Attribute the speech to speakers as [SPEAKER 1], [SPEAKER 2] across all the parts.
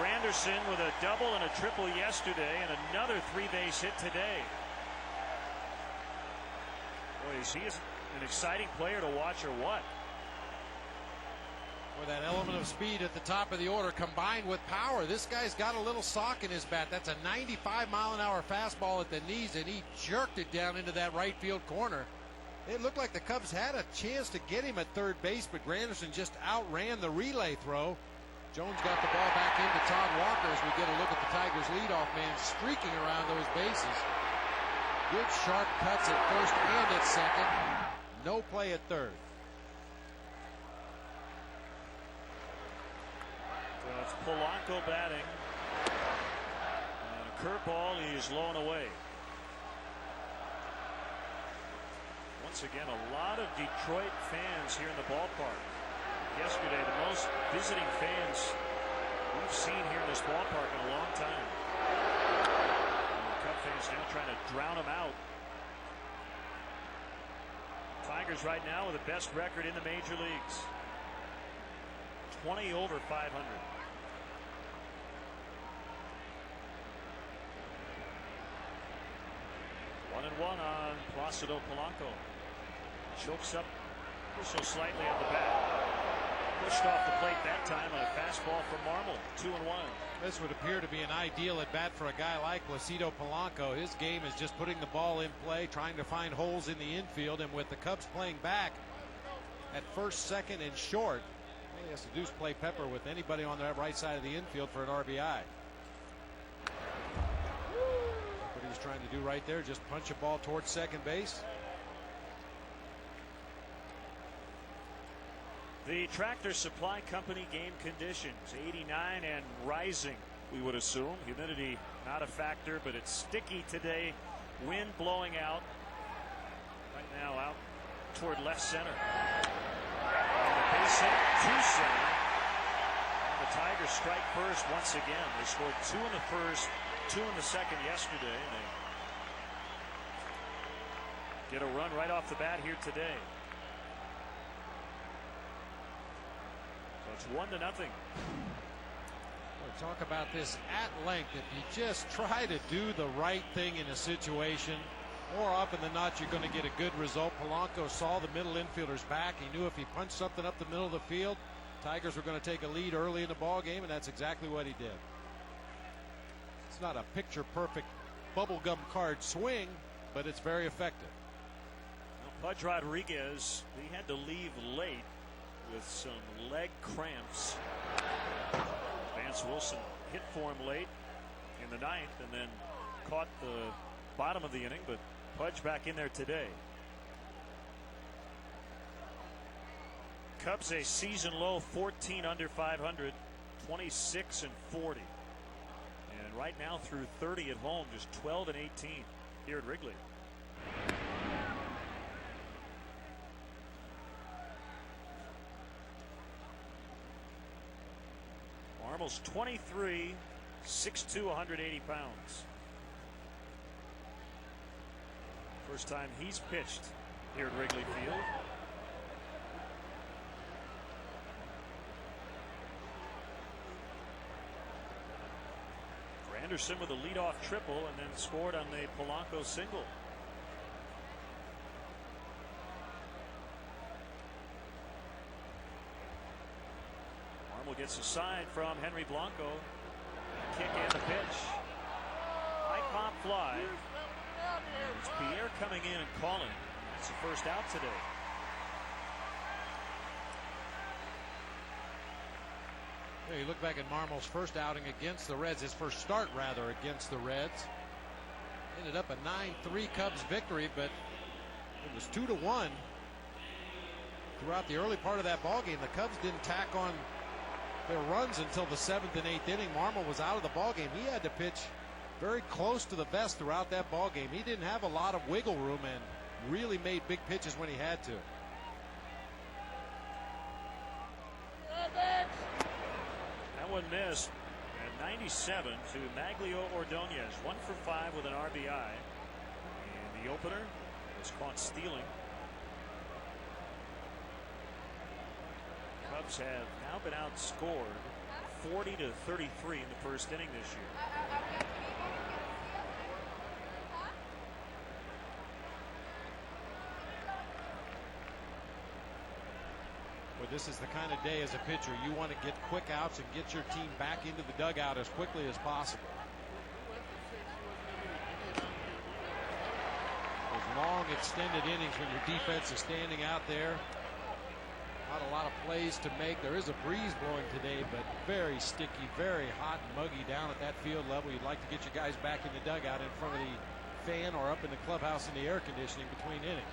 [SPEAKER 1] Granderson with a double and a triple yesterday and another three-base hit today. Boy, is he an exciting player to watch or what?
[SPEAKER 2] With that element of speed at the top of the order combined with power, this guy's got a little sock in his bat. That's a 95-mile-an-hour fastball at the knees, and he jerked it down into that right field corner. It looked like the Cubs had a chance to get him at third base, but Granderson just outran the relay throw. Jones got the ball back into Todd Walker as we get a look at the Tigers' leadoff man streaking around those bases. Good sharp cuts at first and at second. No play at third.
[SPEAKER 1] So it's Polanco batting. And a curveball, he is low and away. Once again, a lot of Detroit fans here in the ballpark. Yesterday, the most visiting fans we've seen here in this ballpark in a long time. And the Cub fans now trying to drown them out. Tigers right now with the best record in the major leagues. 20 over 500. One and one on Placido Polanco. Chokes up so slightly at the bat. Pushed off the plate that time on a fastball from Marmol. 2-1.
[SPEAKER 2] This would appear to be an ideal at bat for a guy like Placido Polanco. His game is just putting the ball in play, trying to find holes in the infield, and with the Cubs playing back at first, second, and short, he has to do is play pepper with anybody on the right side of the infield for an RBI. What he's trying to do right there, just punch a ball towards second base.
[SPEAKER 1] The Tractor Supply Company game conditions, 89 and rising, we would assume. Humidity not a factor, but it's sticky today. Wind blowing out. Right now out toward left center. And the base hit to center. And the Tigers strike first once again. They scored 2 in the first, 2 in the second yesterday. And they get a run right off the bat here today. It's 1-0.
[SPEAKER 2] We'll talk about this at length. If you just try to do the right thing in a situation, more often than not, you're going to get a good result. Polanco saw the middle infielder's back. He knew if he punched something up the middle of the field, Tigers were going to take a lead early in the ball game, and that's exactly what he did. It's not a picture-perfect bubblegum card swing, but it's very effective.
[SPEAKER 1] Well, Pudge Rodriguez, he had to leave late with some leg cramps. Vance Wilson hit for him late in the ninth and then caught the bottom of the inning, but Pudge back in there today. Cubs a season low 14 under 500, 26 and 40. And right now through 30 at home, just 12 and 18 here at Wrigley. Marmol's 23, 6'2", 180 pounds. First time he's pitched here at Wrigley Field. Granderson with a leadoff triple and then scored on the Polanco single. Gets a sign from Henry Blanco. Kick and the pitch. High pop fly. It's Pierre coming in and calling. It's the first out today.
[SPEAKER 2] Yeah, you look back at Marmol's first outing against the Reds, his first start rather against the Reds. Ended up a 9-3 Cubs victory, but it was 2-1 throughout the early part of that ball game. The Cubs didn't tack on their runs until the 7th and 8th inning. Marmol was out of the ball game. He had to pitch very close to the vest throughout that ball game. He didn't have a lot of wiggle room and really made big pitches when he had to.
[SPEAKER 1] That one missed. At 97 to Maglio Ordonez, 1 for 5 with an RBI. And the opener was caught stealing. Cubs have now been outscored 40-33 in the first inning this year.
[SPEAKER 2] Well, this is the kind of day as a pitcher you want to get quick outs and get your team back into the dugout as quickly as possible. Those long extended innings when your defense is standing out there. Not a lot of plays to make. There is a breeze blowing today, but very sticky, very hot and muggy down at that field level. You'd like to get your guys back in the dugout in front of the fan or up in the clubhouse in the air conditioning between innings.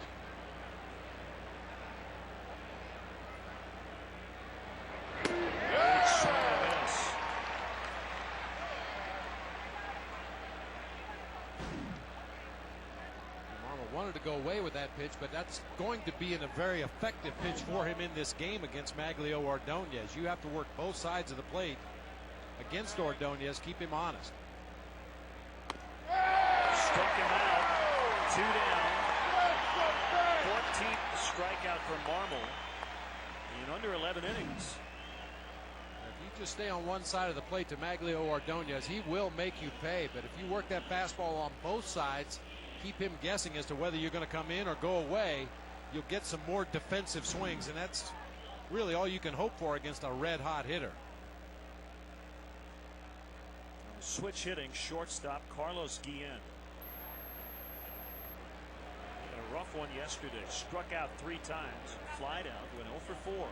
[SPEAKER 2] Wanted to go away with that pitch, but that's going to be a very effective pitch for him in this game against Maglio Ordonez. You have to work both sides of the plate against Ordonez. Keep him honest.
[SPEAKER 1] Struck him out. 2 down. 14th strikeout for Marmol in under 11 innings.
[SPEAKER 2] If you just stay on one side of the plate to Maglio Ordonez, he will make you pay. But if you work that fastball on both sides, keep him guessing as to whether you're going to come in or go away, you'll get some more defensive swings, and that's really all you can hope for against a red-hot hitter.
[SPEAKER 1] Switch hitting shortstop Carlos Guillen. Had a rough one yesterday. Struck out 3 times. Flied out. Went 0 for 4.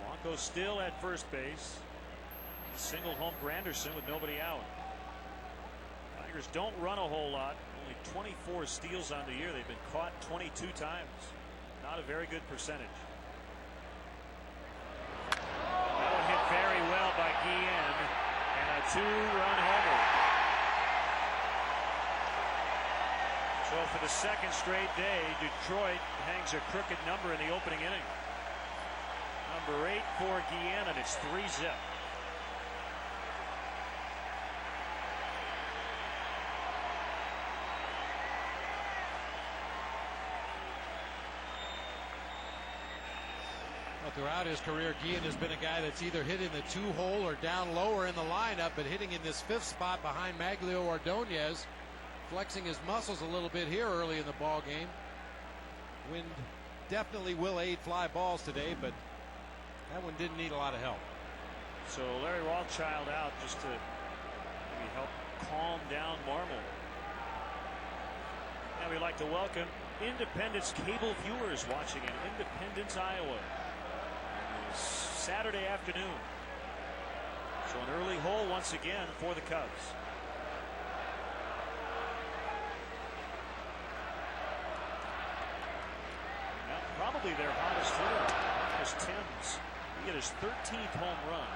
[SPEAKER 1] Blanco still at first base. Single home Granderson with nobody out. Tigers don't run a whole lot. Only 24 steals on the year. They've been caught 22 times. Not a very good percentage. That one hit very well by Guillen, and a 2-run homer. So for the second straight day, Detroit hangs a crooked number in the opening inning. Number 8 for Guillen, and it's 3-zip.
[SPEAKER 2] Throughout his career, Guillen has been a guy that's either hit in the 2-hole or down lower in the lineup, but hitting in this 5th spot behind Maglio Ordonez, flexing his muscles a little bit here early in the ball game. Wind definitely will aid fly balls today, but that one didn't need a lot of help.
[SPEAKER 1] So Larry Rothschild out just to maybe help calm down Marmol. And we'd like to welcome Independence cable viewers watching in Independence, Iowa. Saturday afternoon. So an early hole once again for the Cubs. Now, probably their hottest hitter is Timms. He hit his 13th home run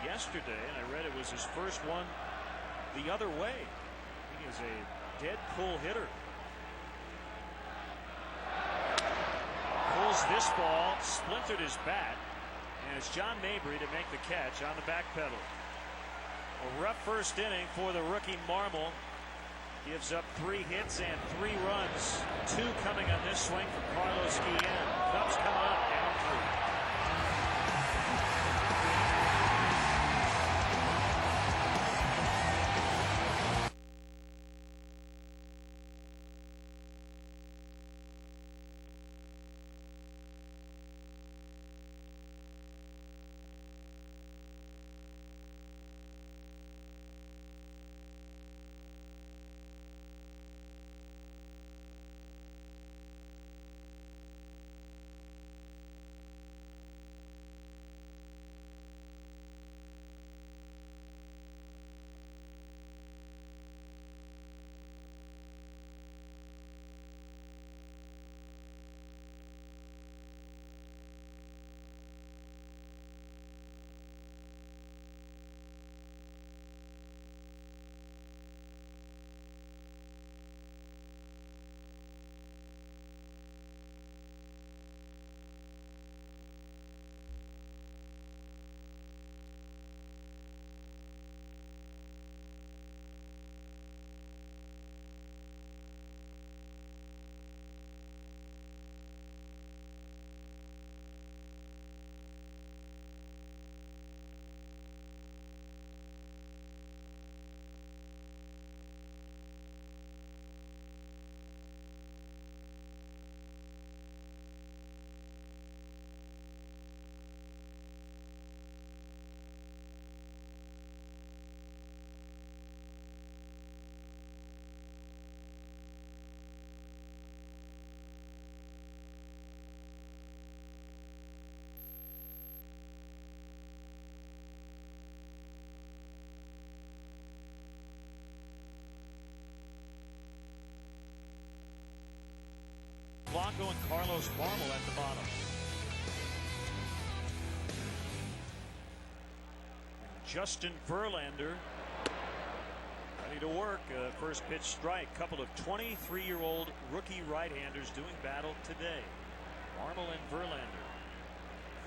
[SPEAKER 1] yesterday, and I read it was his first one the other way. He is a dead pull hitter. Pulls this ball, splintered his bat, and it's John Mabry to make the catch on the back pedal. A rough first inning for the rookie Marmol. Gives up 3 hits and 3 runs. 2 coming on this swing for Carlos Guillen. Cubs coming up down 3. Blanco and Carlos Marmol at the bottom. Justin Verlander ready to work. First pitch strike. Couple of 23-year-old rookie right-handers doing battle today. Marmol and Verlander.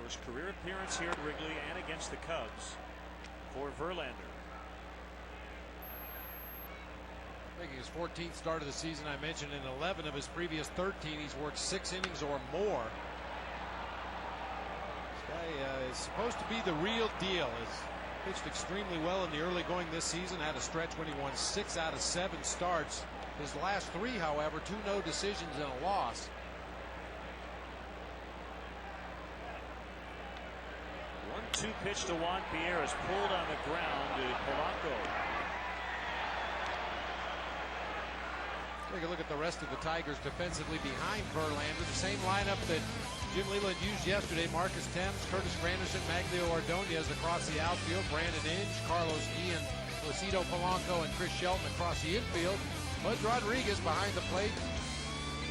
[SPEAKER 1] First career appearance here at Wrigley and against the Cubs for Verlander.
[SPEAKER 2] Making his 14th start of the season. I mentioned in 11 of his previous 13 he's worked 6 innings or more. This guy is supposed to be the real deal. He's pitched extremely well in the early going this season. Had a stretch when he won 6 out of 7 starts. His last 3, however, 2 no decisions and a loss.
[SPEAKER 1] 1-2 pitch to Juan Pierre is pulled on the ground to Polanco.
[SPEAKER 2] Take a look at the rest of the Tigers defensively behind Verlander. The same lineup that Jim Leyland used yesterday. Marcus Thames, Curtis Granderson, Maglio Ordonez across the outfield. Brandon Inge, Carlos Guillen, Placido Polanco, and Chris Shelton across the infield. Bud Rodriguez behind the plate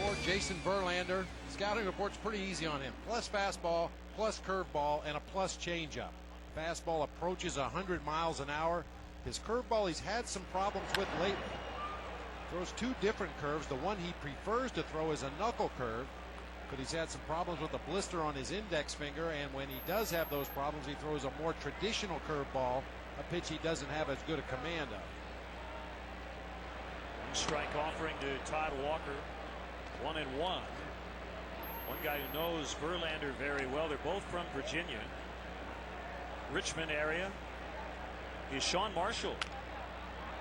[SPEAKER 2] for Jason Verlander. Scouting report's pretty easy on him. Plus fastball, plus curveball, and a plus changeup. Fastball approaches 100 miles an hour. His curveball he's had some problems with lately. Throws 2 different curves. The one he prefers to throw is a knuckle curve, but he's had some problems with a blister on his index finger, and when he does have those problems, he throws a more traditional curveball, a pitch he doesn't have as good a command of.
[SPEAKER 1] 1 strike offering to Todd Walker. 1-1. One guy who knows Verlander very well. They're both from Virginia, Richmond area, is Sean Marshall.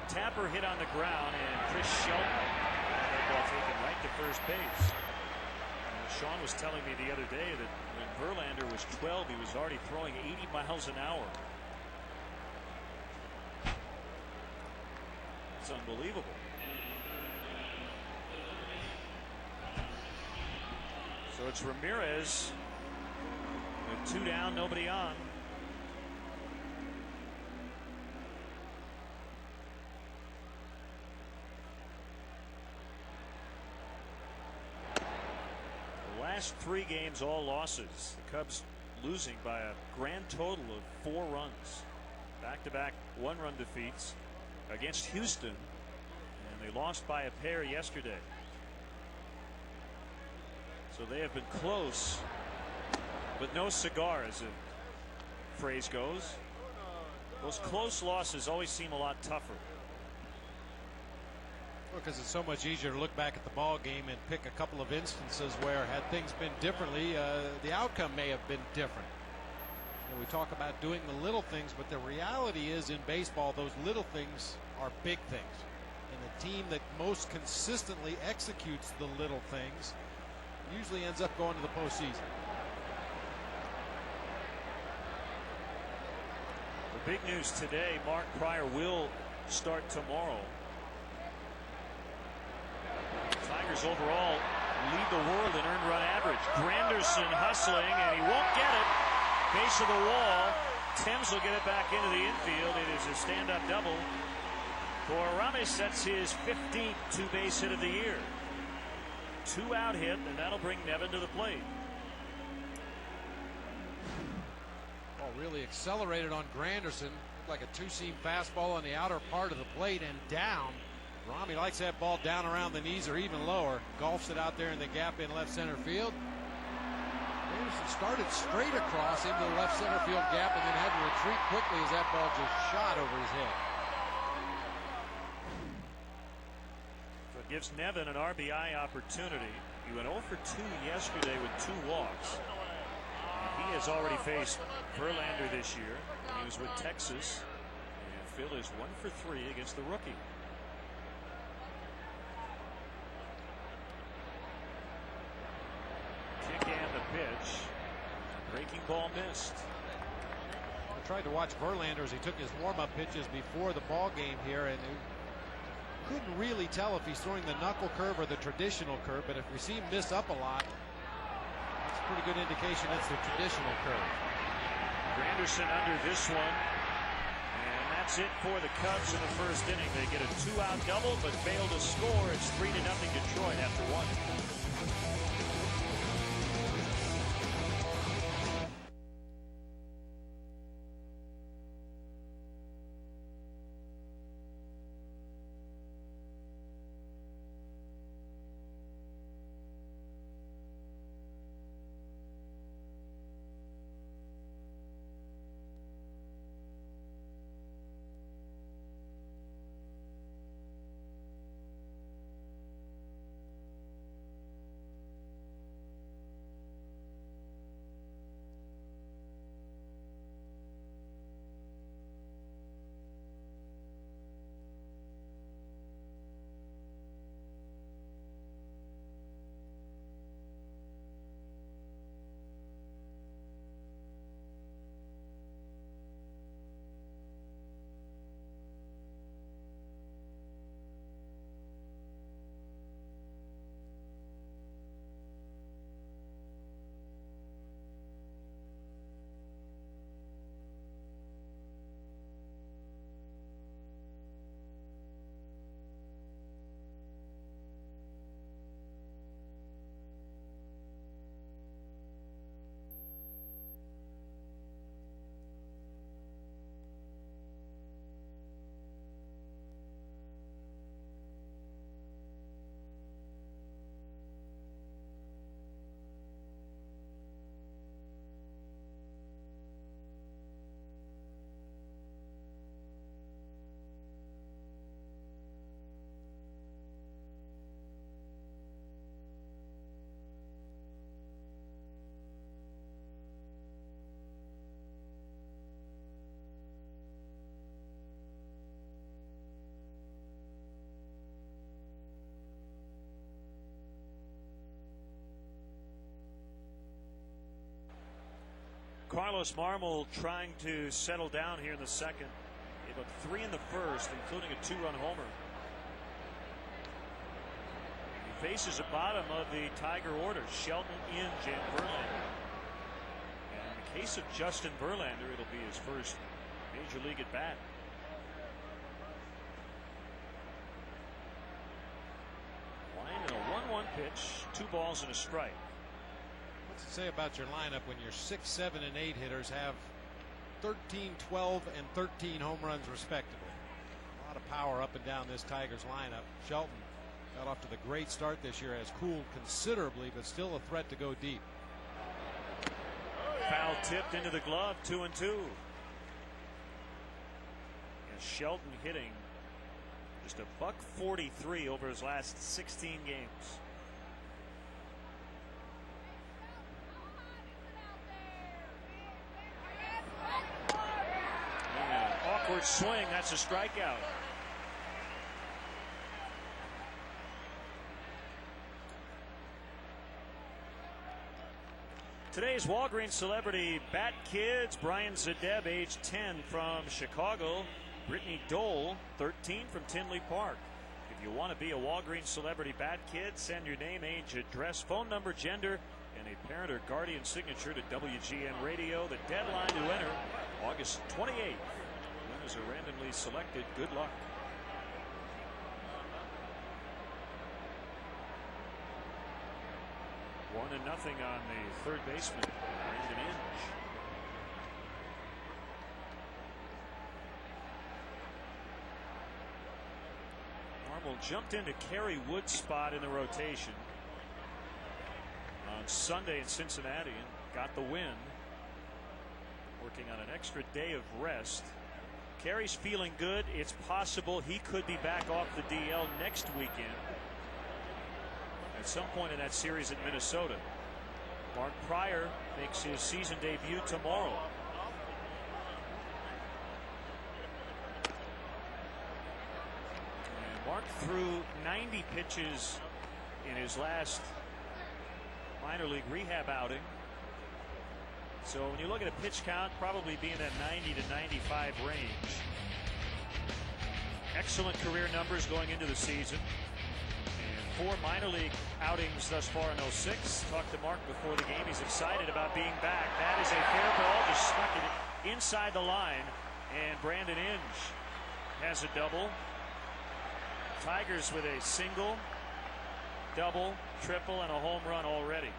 [SPEAKER 1] Tapper hit on the ground, and Chris Shelton had that ball taken right to first base. Sean was telling me the other day that when Verlander was 12, he was already throwing 80 miles an hour. It's unbelievable. So it's Ramirez with 2 down, nobody on. Last 3 games all losses. The Cubs losing by a grand total of 4 runs. Back-to-back 1-run defeats against Houston, and they lost by a pair yesterday. So they have been close, but no cigar, as the phrase goes. Those close losses always seem a lot tougher.
[SPEAKER 2] Because it's so much easier to look back at the ball game and pick a couple of instances where, had things been differently, the outcome may have been different. And we talk about doing the little things, but the reality is in baseball, those little things are big things. And the team that most consistently executes the little things usually ends up going to the postseason.
[SPEAKER 1] The big news today, Mark Pryor will start tomorrow. Tigers overall lead the world in earned run average. Granderson hustling, and he won't get it. Base of the wall. Thames will get it back into the infield. It is a stand-up double for Aramis. That's his 15th 2-base hit of the year. 2-out hit, and that'll bring Nevin to the plate.
[SPEAKER 2] Ball really accelerated on Granderson. Looked like a 2-seam fastball on the outer part of the plate and down. Rami likes that ball down around the knees or even lower. Golfs it out there in the gap in left center field. Granderson started straight across into the left center field gap and then had to retreat quickly as that ball just shot over his head.
[SPEAKER 1] So it gives Nevin an RBI opportunity. He went 0 for 2 yesterday with 2 walks. And he has already faced Verlander this year when he was with Texas. And Phil is 1 for 3 against the rookie. Kick and the pitch. Breaking ball missed.
[SPEAKER 2] I tried to watch Verlander as he took his warm-up pitches before the ball game here, and couldn't really tell if he's throwing the knuckle curve or the traditional curve, but if we see him miss up a lot, that's a pretty good indication it's the traditional curve.
[SPEAKER 1] Granderson under this one, and that's it for the Cubs in the first inning. They get a 2-out double but fail to score. It's 3-0 Detroit after 1. Carlos Marmol trying to settle down here in the second. Gave up 3 in the first, including a 2-run homer. He faces the bottom of the Tiger order: Shelton, Inge, and Verlander. And in the case of Justin Verlander, it'll be his first major league at bat. Line in a 1-1 pitch, 2 balls and a strike.
[SPEAKER 2] What's it say about your lineup when your 6, 7, and 8 hitters have 13, 12, and 13 home runs respectively? A lot of power up and down this Tigers lineup. Shelton got off to the great start this year, has cooled considerably, but still a threat to go deep.
[SPEAKER 1] Foul tipped into the glove, 2-2. And Shelton hitting just a $143 over his last 16 games. And awkward swing, that's a strikeout. Today's Walgreens celebrity bat kids: Brian Zadeb, age 10, from Chicago; Brittany Dole, 13, from Tinley Park. If you want to be a Walgreens celebrity bat kid, send your name, age, address, phone number, gender, and a parent or guardian signature to WGN Radio. The deadline to enter, August 28th. Winners are randomly selected. Good luck. One and nothing on the third baseman, Brandon Inge. Marmol jumped into Kerry Wood's spot in the rotation on Sunday in Cincinnati and got the win. Working on an extra day of rest. Kerry's feeling good. It's possible he could be back off the DL next weekend at some point in that series at Minnesota. Mark Pryor makes his season debut tomorrow. And Mark threw 90 pitches in his last minor league rehab outing. So when you look at a pitch count, probably be in that 90 to 95 range. Excellent career numbers going into the season. 4 minor league outings thus far in 06. Talked to Mark before the game. He's excited about being back. That is a fair ball, just snuck it inside the line, and Brandon Inge has a double. Tigers with a single, double, triple, and a home run already,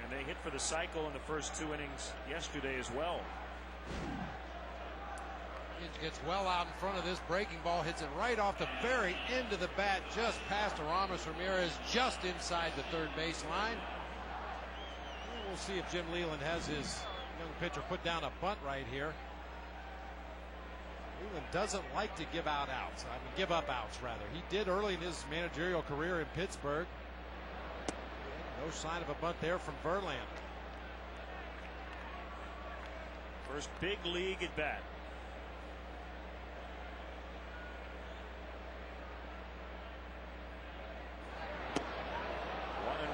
[SPEAKER 1] and they hit for the cycle in the first 2 innings yesterday as well.
[SPEAKER 2] Inge gets well out in front of this breaking ball, hits it right off the very end of the bat, just past Aramis Ramirez, just inside the third base line. We'll see if Jim Leyland has his young pitcher put down a bunt right here. Leyland doesn't like to give up outs rather. He did early in his managerial career in Pittsburgh. No sign of a bunt there from Verlander.
[SPEAKER 1] First big league at bat.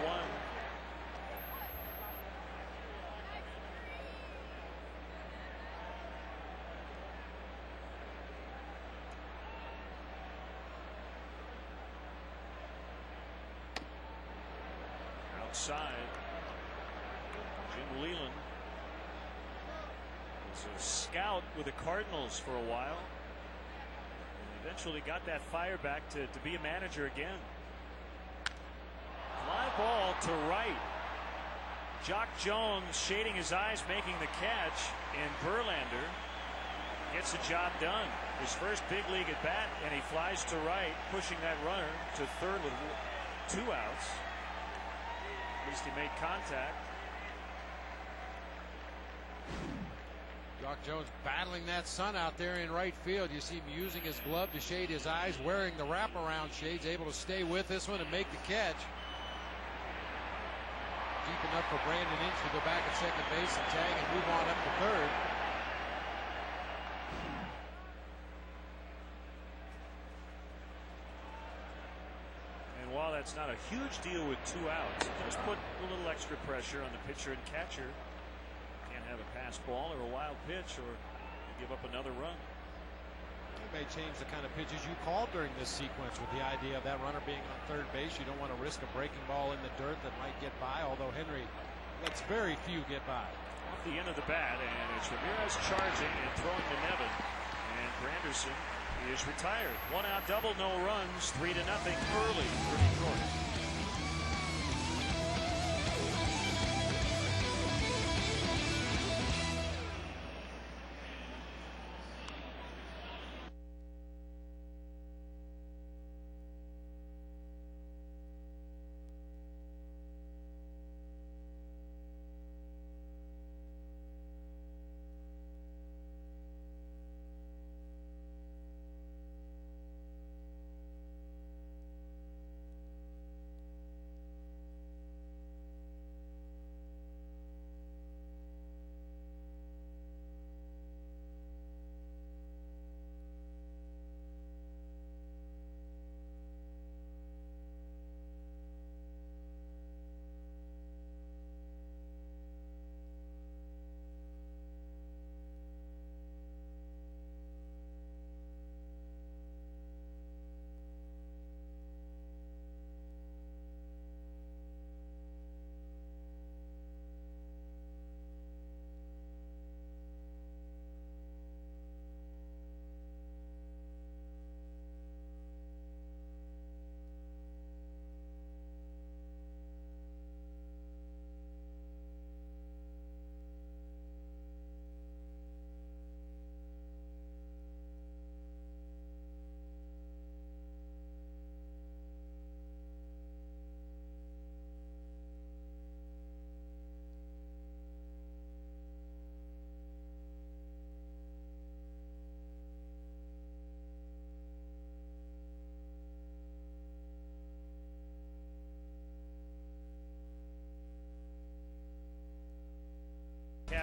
[SPEAKER 1] 1-1. Outside, Jim Leyland was a scout with the Cardinals for a while, and eventually got that fire back to be a manager again. Fly ball to right. Jock Jones shading his eyes, making the catch, and Verlander gets the job done. His first big league at bat, and he flies to right, pushing that runner to third with 2 outs. At least he made contact.
[SPEAKER 2] Jock Jones battling that sun out there in right field. You see him using his glove to shade his eyes, wearing the wraparound shades, able to stay with this one and make the catch. Deep enough for Brandon Inge to go back at second base and tag and move on up to third.
[SPEAKER 1] And while that's not a huge deal with 2 outs, it does put a little extra pressure on the pitcher and catcher. Can't have a pass ball or a wild pitch, or give up another run.
[SPEAKER 2] You may change the kind of pitches you call during this sequence with the idea of that runner being on third base. You don't want to risk a breaking ball in the dirt that might get by, although Henry lets very few get by.
[SPEAKER 1] Off the end of the bat, and it's Ramirez charging and throwing to Nevin. And Granderson is retired. 1 out double, no runs, 3-0 early for Detroit.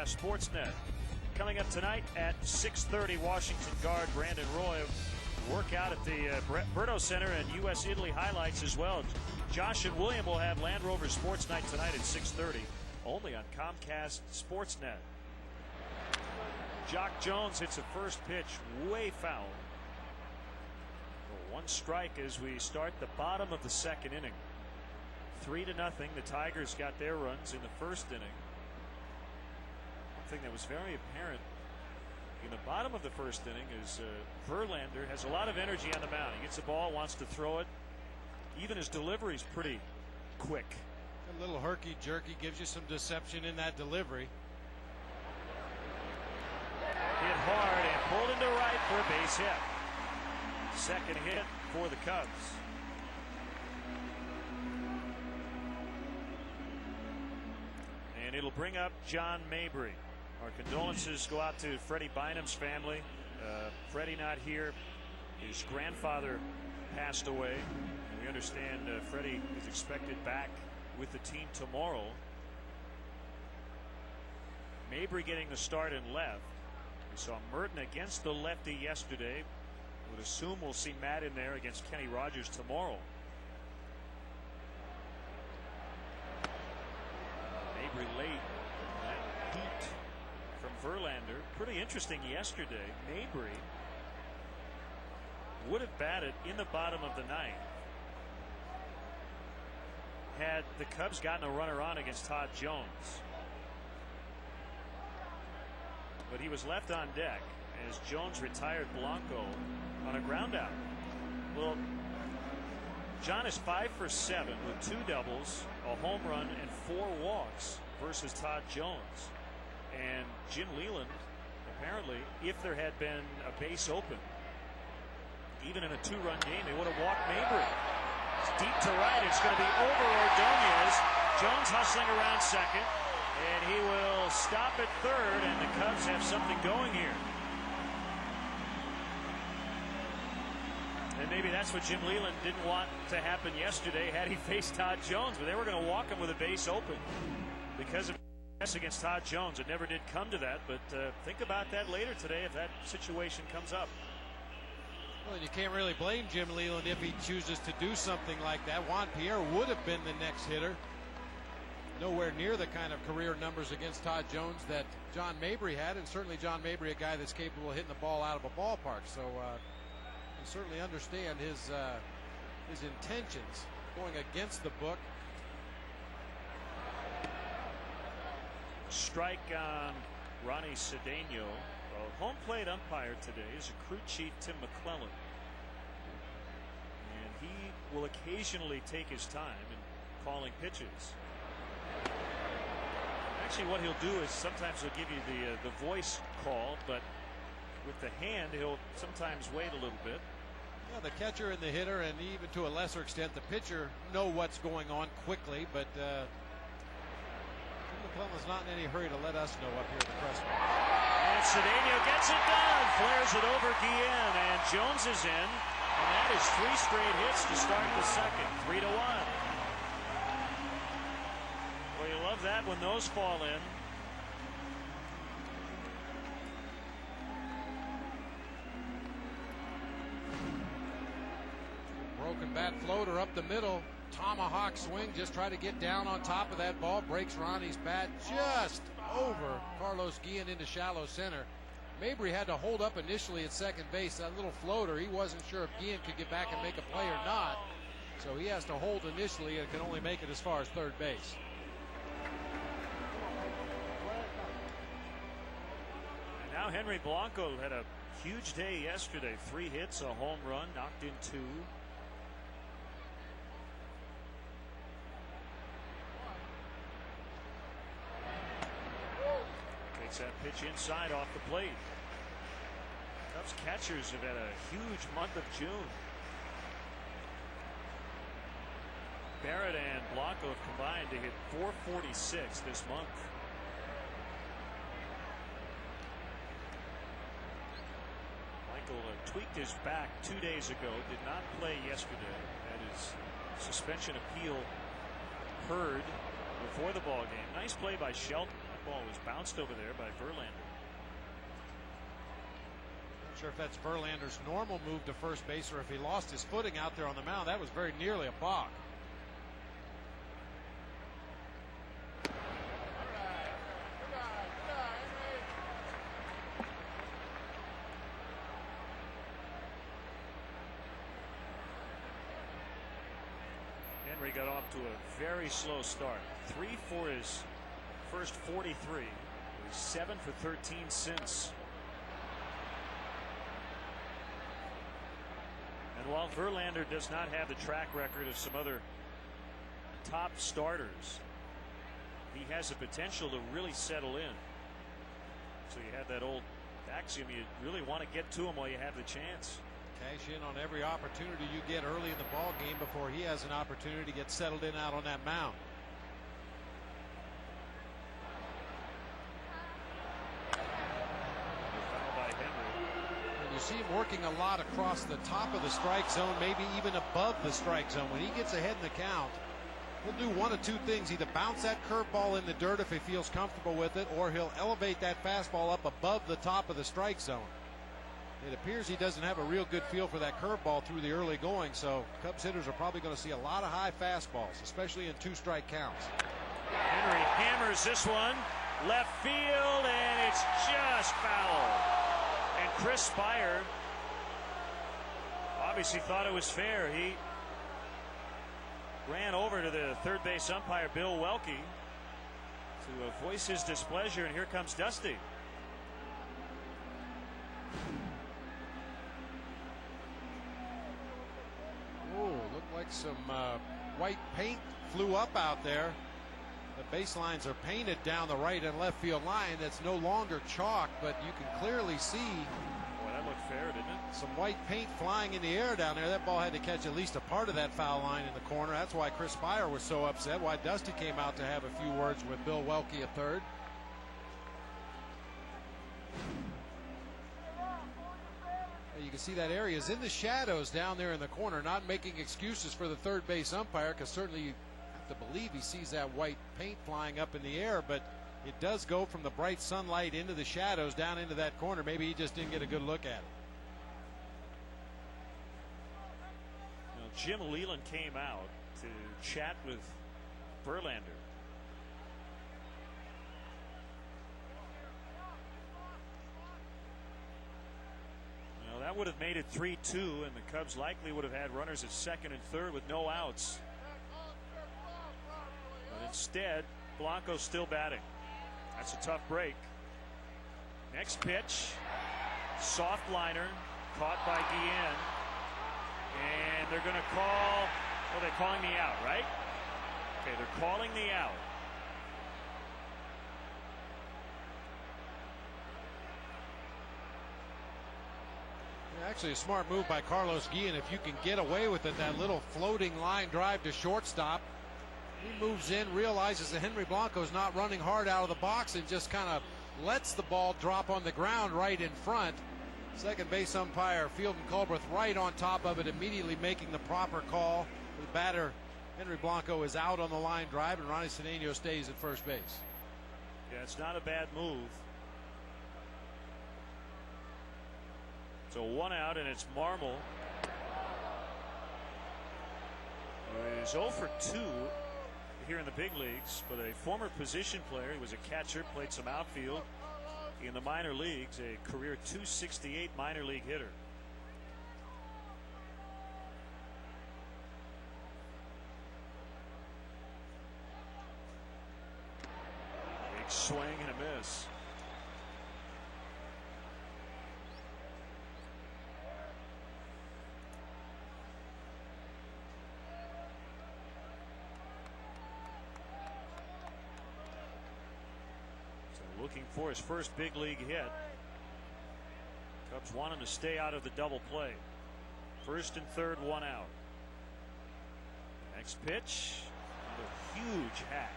[SPEAKER 1] Sportsnet. Coming up tonight at 6:30, Washington guard Brandon Roy work out at the Berto Center, and U.S.-Italy highlights as well. Josh and William will have Land Rover Sports Night tonight at 6:30, only on Comcast Sportsnet. Jock Jones hits a first pitch way foul. One strike as we start the bottom of the second inning. 3-0. The Tigers got their runs in the first inning. Thing that was very apparent in the bottom of the first inning is Verlander has a lot of energy on the mound. He gets the ball, wants to throw it. Even his delivery is pretty quick.
[SPEAKER 2] A little herky-jerky, gives you some deception in that delivery.
[SPEAKER 1] Hit hard and pulled into right for a base hit. Second hit for the Cubs. And it'll bring up John Mabry. Our condolences go out to Freddie Bynum's family. Freddie not here. His grandfather passed away. And we understand Freddie is expected back with the team tomorrow. Mabry getting the start in left. We saw Merton against the lefty yesterday. Would assume we'll see Matt in there against Kenny Rogers tomorrow. Mabry late. That heat from Verlander. Pretty interesting yesterday. Mabry would have batted in the bottom of the ninth had the Cubs gotten a runner on against Todd Jones. But he was left on deck as Jones retired Blanco on a ground out. Well, John is 5 for 7 with 2 doubles, a home run, and 4 walks versus Todd Jones. And Jim Leland, apparently, if there had been a base open, even in a 2-run game, they would have walked Mabry. It's deep to right. It's going to be over Ordonez. Jones hustling around second, and he will stop at third, and the Cubs have something going here. And maybe that's what Jim Leland didn't want to happen yesterday had he faced Todd Jones, but they were going to walk him with a base open because of against Todd Jones. It never did come to that, but think about that later today if that situation comes up.
[SPEAKER 2] Well, you can't really blame Jim Leland if he chooses to do something like that. Juan Pierre would have been the next hitter. nowhere near the kind of career numbers against Todd Jones that John Mabry had, and certainly John Mabry, a guy that's capable of hitting the ball out of a ballpark. So you certainly understand his intentions going against the book.
[SPEAKER 1] Strike on Ronnie Cedeno. Home plate umpire today is a crew chief, Tim McClellan. And he will occasionally take his time in calling pitches. Actually, what he'll do is sometimes he'll give you the voice call, but with the hand, he'll sometimes wait a little bit.
[SPEAKER 2] Yeah, the catcher and the hitter, and even to a lesser extent, the pitcher know what's going on quickly, but McClellan's not in any hurry to let us know up here at the press box.
[SPEAKER 1] And Cedeno gets it done, flares it over Guillen, and Jones is in, and that is 3 straight hits to start the second, 3-1. Well, you love that when those fall in.
[SPEAKER 2] Broken bat floater up the middle. Tomahawk swing, just try to get down on top of that ball. Breaks Ronnie's bat just over Carlos Guillen into shallow center. Mabry had to hold up initially at second base. That little floater, he wasn't sure if Guillen could get back and make a play or not. So he has to hold initially and can only make it as far as third base.
[SPEAKER 1] And now Henry Blanco had a huge day yesterday. 3 hits, a home run, knocked in 2. That pitch inside off the plate. Cubs catchers have had a huge month of June. Barrett and Blanco have combined to hit .446 this month. Michael tweaked his back 2 days ago. Did not play yesterday. Had his suspension appeal heard before the ball game. Nice play by Shelton. Ball was bounced over there by Verlander.
[SPEAKER 2] Not sure if that's Verlander's normal move to first base or if he lost his footing out there on the mound. That was very nearly a balk.
[SPEAKER 1] Henry got off to a very slow start. 3 for his first 43. He's 7 for 13 since. And while Verlander does not have the track record of some other top starters, he has the potential to really settle in. So you have that old axiom, you really want to get to him while you have the chance.
[SPEAKER 2] Cash in on every opportunity you get early in the ball game before he has an opportunity to get settled in out on that mound. See him working a lot across the top of the strike zone, maybe even above the strike zone. When he gets ahead in the count, he'll do one of 2 things: either bounce that curveball in the dirt if he feels comfortable with it, or he'll elevate that fastball up above the top of the strike zone. It appears he doesn't have a real good feel for that curveball through the early going, so Cubs hitters are probably going to see a lot of high fastballs, especially in 2-strike counts.
[SPEAKER 1] Henry hammers this one left field, and it's just foul. And Chris Spire obviously thought it was fair. He ran over to the third base umpire, Bill Welke, to voice his displeasure, and here comes Dusty.
[SPEAKER 2] Oh, looked like some white paint flew up out there. The baselines are painted down the right and left field line. That's no longer chalk, but you can clearly see.
[SPEAKER 1] Boy, that looked fair, didn't it?
[SPEAKER 2] Some white paint flying in the air down there. That ball had to catch at least a part of that foul line in the corner. That's why Chris Spire was so upset. Why Dusty came out to have a few words with Bill Welke at third. You can see that area is in the shadows down there in the corner, not making excuses for the third base umpire, because certainly you have to believe he sees that white paint flying up in the air, but it does go from the bright sunlight into the shadows down into that corner. Maybe he just didn't get a good look at it.
[SPEAKER 1] Jim Leland came out to chat with Verlander. That would have made it 3-2, and the Cubs likely would have had runners at second and third with no outs. But instead, Blanco's still batting. That's a tough break. Next pitch, soft liner, caught by Guillen. And they're going to call, well, they're calling the out, right? Okay, they're calling the out.
[SPEAKER 2] Actually, a smart move by Carlos Guillen. If you can get away with it, that little floating line drive to shortstop. He moves in, realizes that Henry Blanco is not running hard out of the box, and just kind of lets the ball drop on the ground right in front. Second base umpire Fielden Culbreth right on top of it, immediately making the proper call. The batter Henry Blanco is out on the line drive, and Ronnie Cedeno stays at first base.
[SPEAKER 1] Yeah, it's not a bad move. So one out, and it's Marmol, who is 0 for 2 here in the big leagues, but a former position player. He was a catcher, played some outfield in the minor leagues, a career .268 minor league hitter. Big swing and a miss. Looking for his first big league hit. Cubs want him to stay out of the double play. First and third, one out. Next pitch, a huge hack.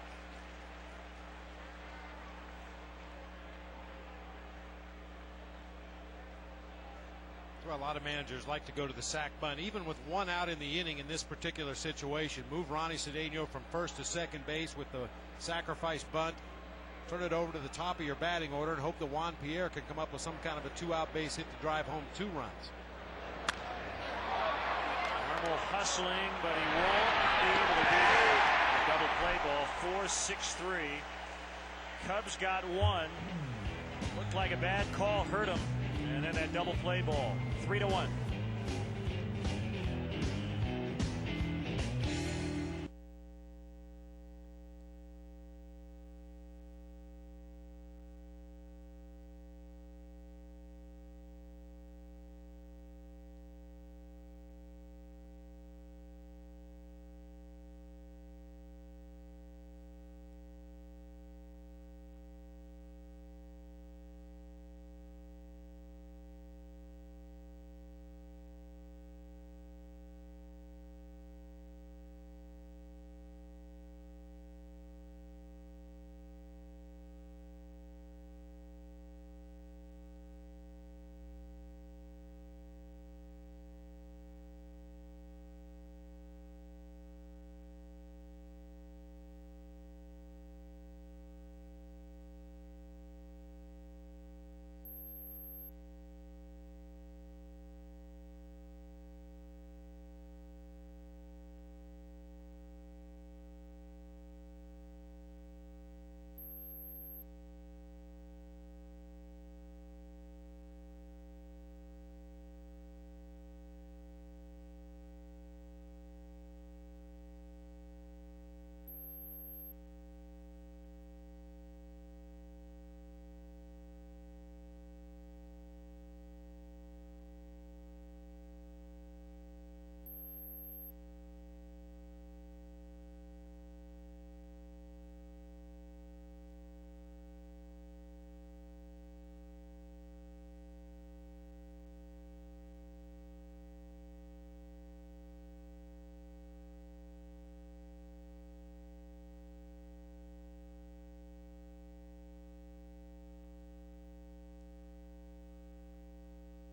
[SPEAKER 2] Well, a lot of managers like to go to the sac bunt, even with one out in the inning in this particular situation. Move Ronnie Cedeno from first to second base with the sacrifice bunt. Turn it over to the top of your batting order and hope that Juan Pierre can come up with some kind of a two-out base hit to drive home 2 runs.
[SPEAKER 1] Marmol hustling, but he won't be able to do a double play ball. 4-6-3. Cubs got one. Looked like a bad call, hurt him, and then that double play ball. 3-1.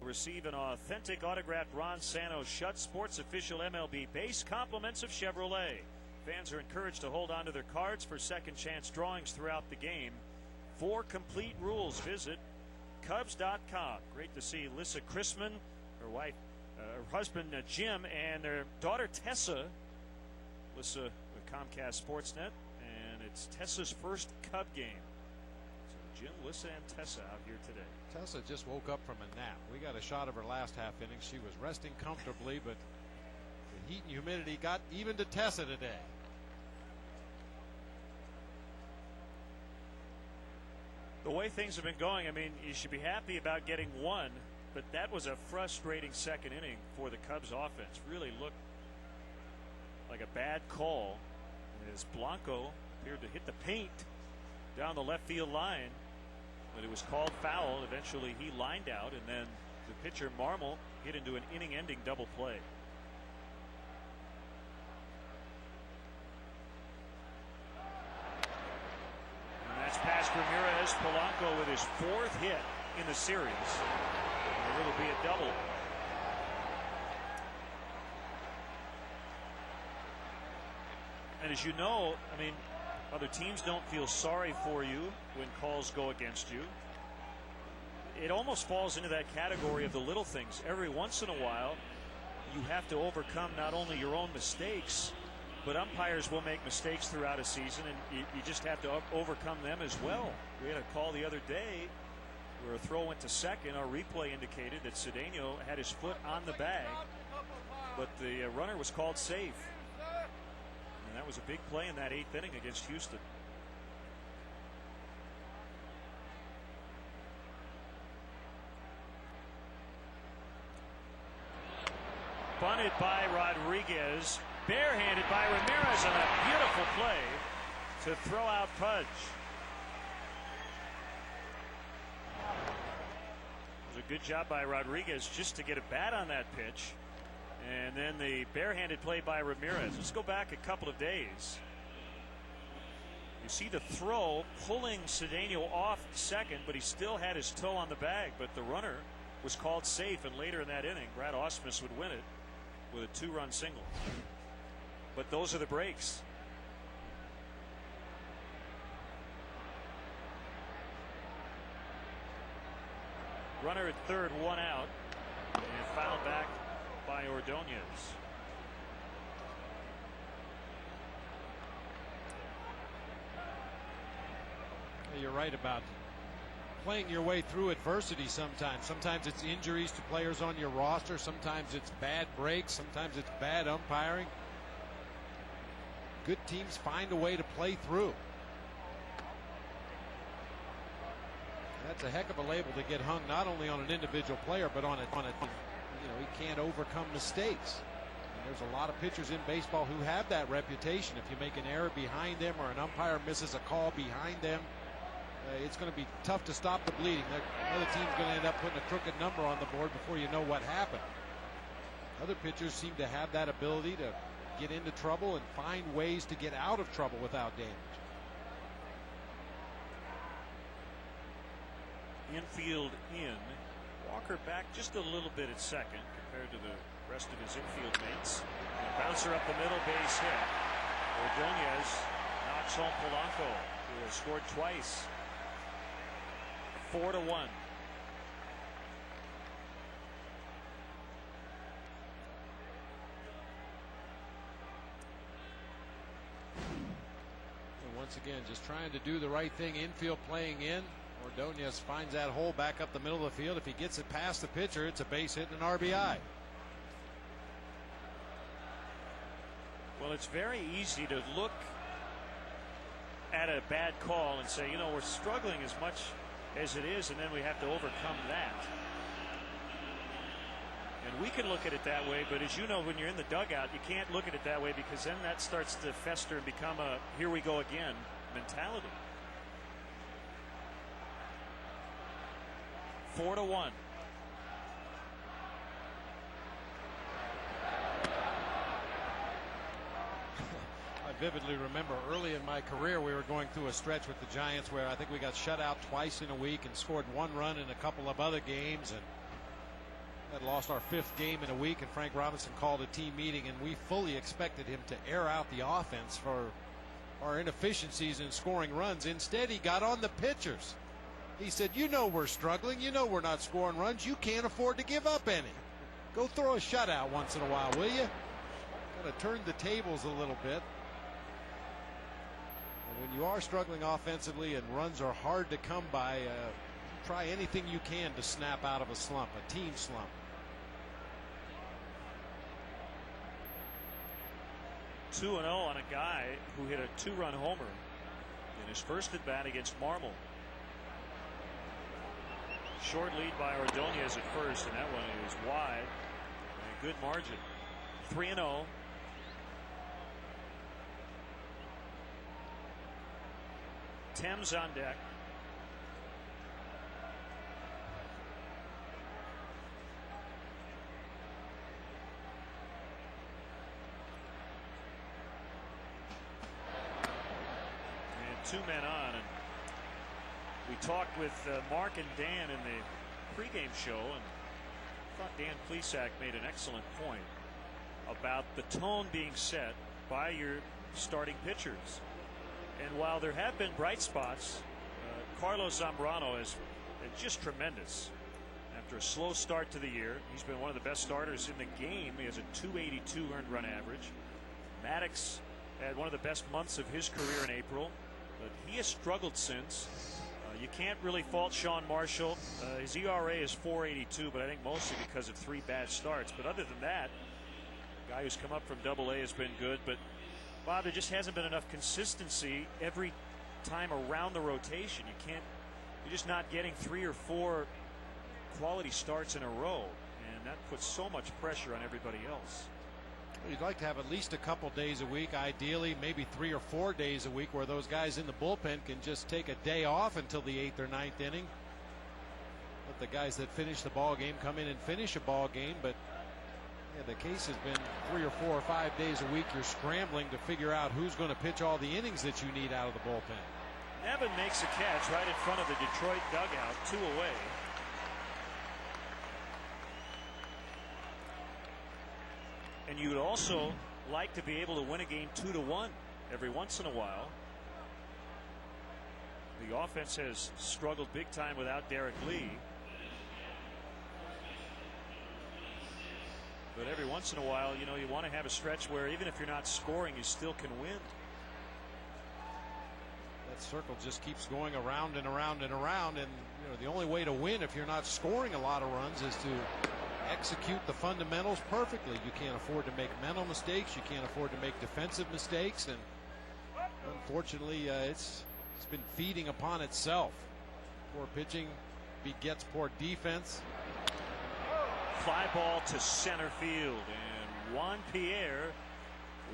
[SPEAKER 1] Receive an authentic autographed Ron Santo Shut Sports official MLB base. Compliments of Chevrolet. Fans are encouraged to hold on to their cards for second chance drawings throughout the game. For complete rules, visit Cubs.com. Great to see Lissa Chrisman, her wife, her husband Jim, and their daughter Tessa. Lissa with Comcast Sportsnet, and it's Tessa's first Cub game. So Jim, Lissa, and Tessa out here today.
[SPEAKER 2] Tessa just woke up from a nap. We got a shot of her last half inning. She was resting comfortably, but the heat and humidity got even to Tessa today.
[SPEAKER 1] The way things have been going, I mean, you should be happy about getting one, but that was a frustrating second inning for the Cubs offense. Really looked like a bad call as Blanco appeared to hit the paint down the left field line, but it was called foul. Eventually he lined out, and then the pitcher Marmol hit into an inning-ending double play. Past Ramirez. Polanco with his 4th hit in the series. And it'll be a double. And as you know, I mean, other teams don't feel sorry for you when calls go against you. It almost falls into that category of the little things. Every once in a while, you have to overcome not only your own mistakes, but umpires will make mistakes throughout a season, and you just have to overcome them as well. We had a call the other day where a throw went to second. Our replay indicated that Cedeno had his foot on the bag, but the runner was called safe. And that was a big play in that 8th inning against Houston. Bunted by Rodriguez. Barehanded by Ramirez on a beautiful play to throw out Pudge. It was a good job by Rodriguez just to get a bat on that pitch. And then the barehanded play by Ramirez. Let's go back a couple of days. You see the throw pulling Cedeno off second, but he still had his toe on the bag. But the runner was called safe, and later in that inning, Brad Ausmus would win it with a 2-run single. But those are the breaks. Runner at third, 1 out, and fouled back by Ordonez.
[SPEAKER 2] You're right about playing your way through adversity sometimes. Sometimes it's injuries to players on your roster. Sometimes it's bad breaks. Sometimes it's bad umpiring. Good teams find a way to play through. That's a heck of a label to get hung not only on an individual player, but on a he can't overcome mistakes. And there's a lot of pitchers in baseball who have that reputation. If you make an error behind them or an umpire misses a call behind them, it's going to be tough to stop the bleeding. The other team's going to end up putting a crooked number on the board before you know what happened. Other pitchers seem to have that ability to get into trouble and find ways to get out of trouble without damage.
[SPEAKER 1] Infield in. Walker back just a little bit at second compared to the rest of his infield mates. And a bouncer up the middle, base hit. Ordonez knocks home Polanco, who has scored twice. 4-1.
[SPEAKER 2] Once again, just trying to do the right thing. Infield playing in. Ordonez finds that hole back up the middle of the field. If he gets it past the pitcher, it's a base hit and an RBI.
[SPEAKER 1] Well, it's very easy to look at a bad call and say, you know, we're struggling as much as it is, and then we have to overcome that. And we can look at it that way, but as you know, when you're in the dugout, you can't look at it that way, because then that starts to fester and become a here we go again mentality. 4-1.
[SPEAKER 2] I vividly remember early in my career we were going through a stretch with the Giants where I think we got shut out twice in a week and scored 1 run in a couple of other games, and had lost our 5th game in a week, and Frank Robinson called a team meeting, and we fully expected him to air out the offense for our inefficiencies in scoring runs. Instead, he got on the pitchers. He said, you know we're struggling. You know we're not scoring runs. You can't afford to give up any. Go throw a shutout once in a while, will you? Kind of turned the tables a little bit. And when you are struggling offensively and runs are hard to come by, try anything you can to snap out of a slump, a team slump.
[SPEAKER 1] (2-0) on a guy who hit a 2-run homer in his first at bat against Marmol. Short lead by Ordonez at first, and that one is wide. A good margin. 3-0. Thames on deck. And 2 men on. And we talked with Mark and Dan in the pregame show, and I thought Dan Plesac made an excellent point about the tone being set by your starting pitchers. And while there have been bright spots, Carlos Zambrano is just tremendous. After a slow start to the year, he's been one of the best starters in the game. He has a 282 earned run average. Maddox had one of the best months of his career in April, but he has struggled since. You can't really fault Sean Marshall. His ERA is 4.82, but I think mostly because of 3 bad starts. But other than that, the guy who's come up from Double-A has been good. But Bob, there just hasn't been enough consistency every time around the rotation. You're just not getting 3 or 4 quality starts in a row, and that puts so much pressure on everybody else.
[SPEAKER 2] You'd like to have at least a couple days a week, ideally maybe 3 or 4 days a week, where those guys in the bullpen can just take a day off until the 8th or 9th inning. Let the guys that finish the ball game come in and finish a ball game. But yeah, the case has been 3 or 4 or 5 days a week. You're scrambling to figure out who's going to pitch all the innings that you need out of the bullpen.
[SPEAKER 1] Nevin makes a catch right in front of the Detroit dugout, 2 away. And you would also like to be able to win a game 2-1 every once in a while. The offense has struggled big time without Derek Lee. But every once in a while, you want to have a stretch where even if you're not scoring, you still can win.
[SPEAKER 2] That circle just keeps going around and around and around. And the only way to win if you're not scoring a lot of runs is to execute the fundamentals perfectly. You can't afford to make mental mistakes. You can't afford to make defensive mistakes. And unfortunately, it's been feeding upon itself. Poor pitching begets poor defense.
[SPEAKER 1] Fly ball to center field, and Juan Pierre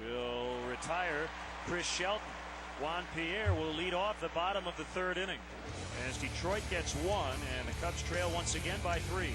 [SPEAKER 1] will retire Chris Shelton. Juan Pierre will lead off the bottom of the 3rd inning as Detroit gets 1, and the Cubs trail once again by 3.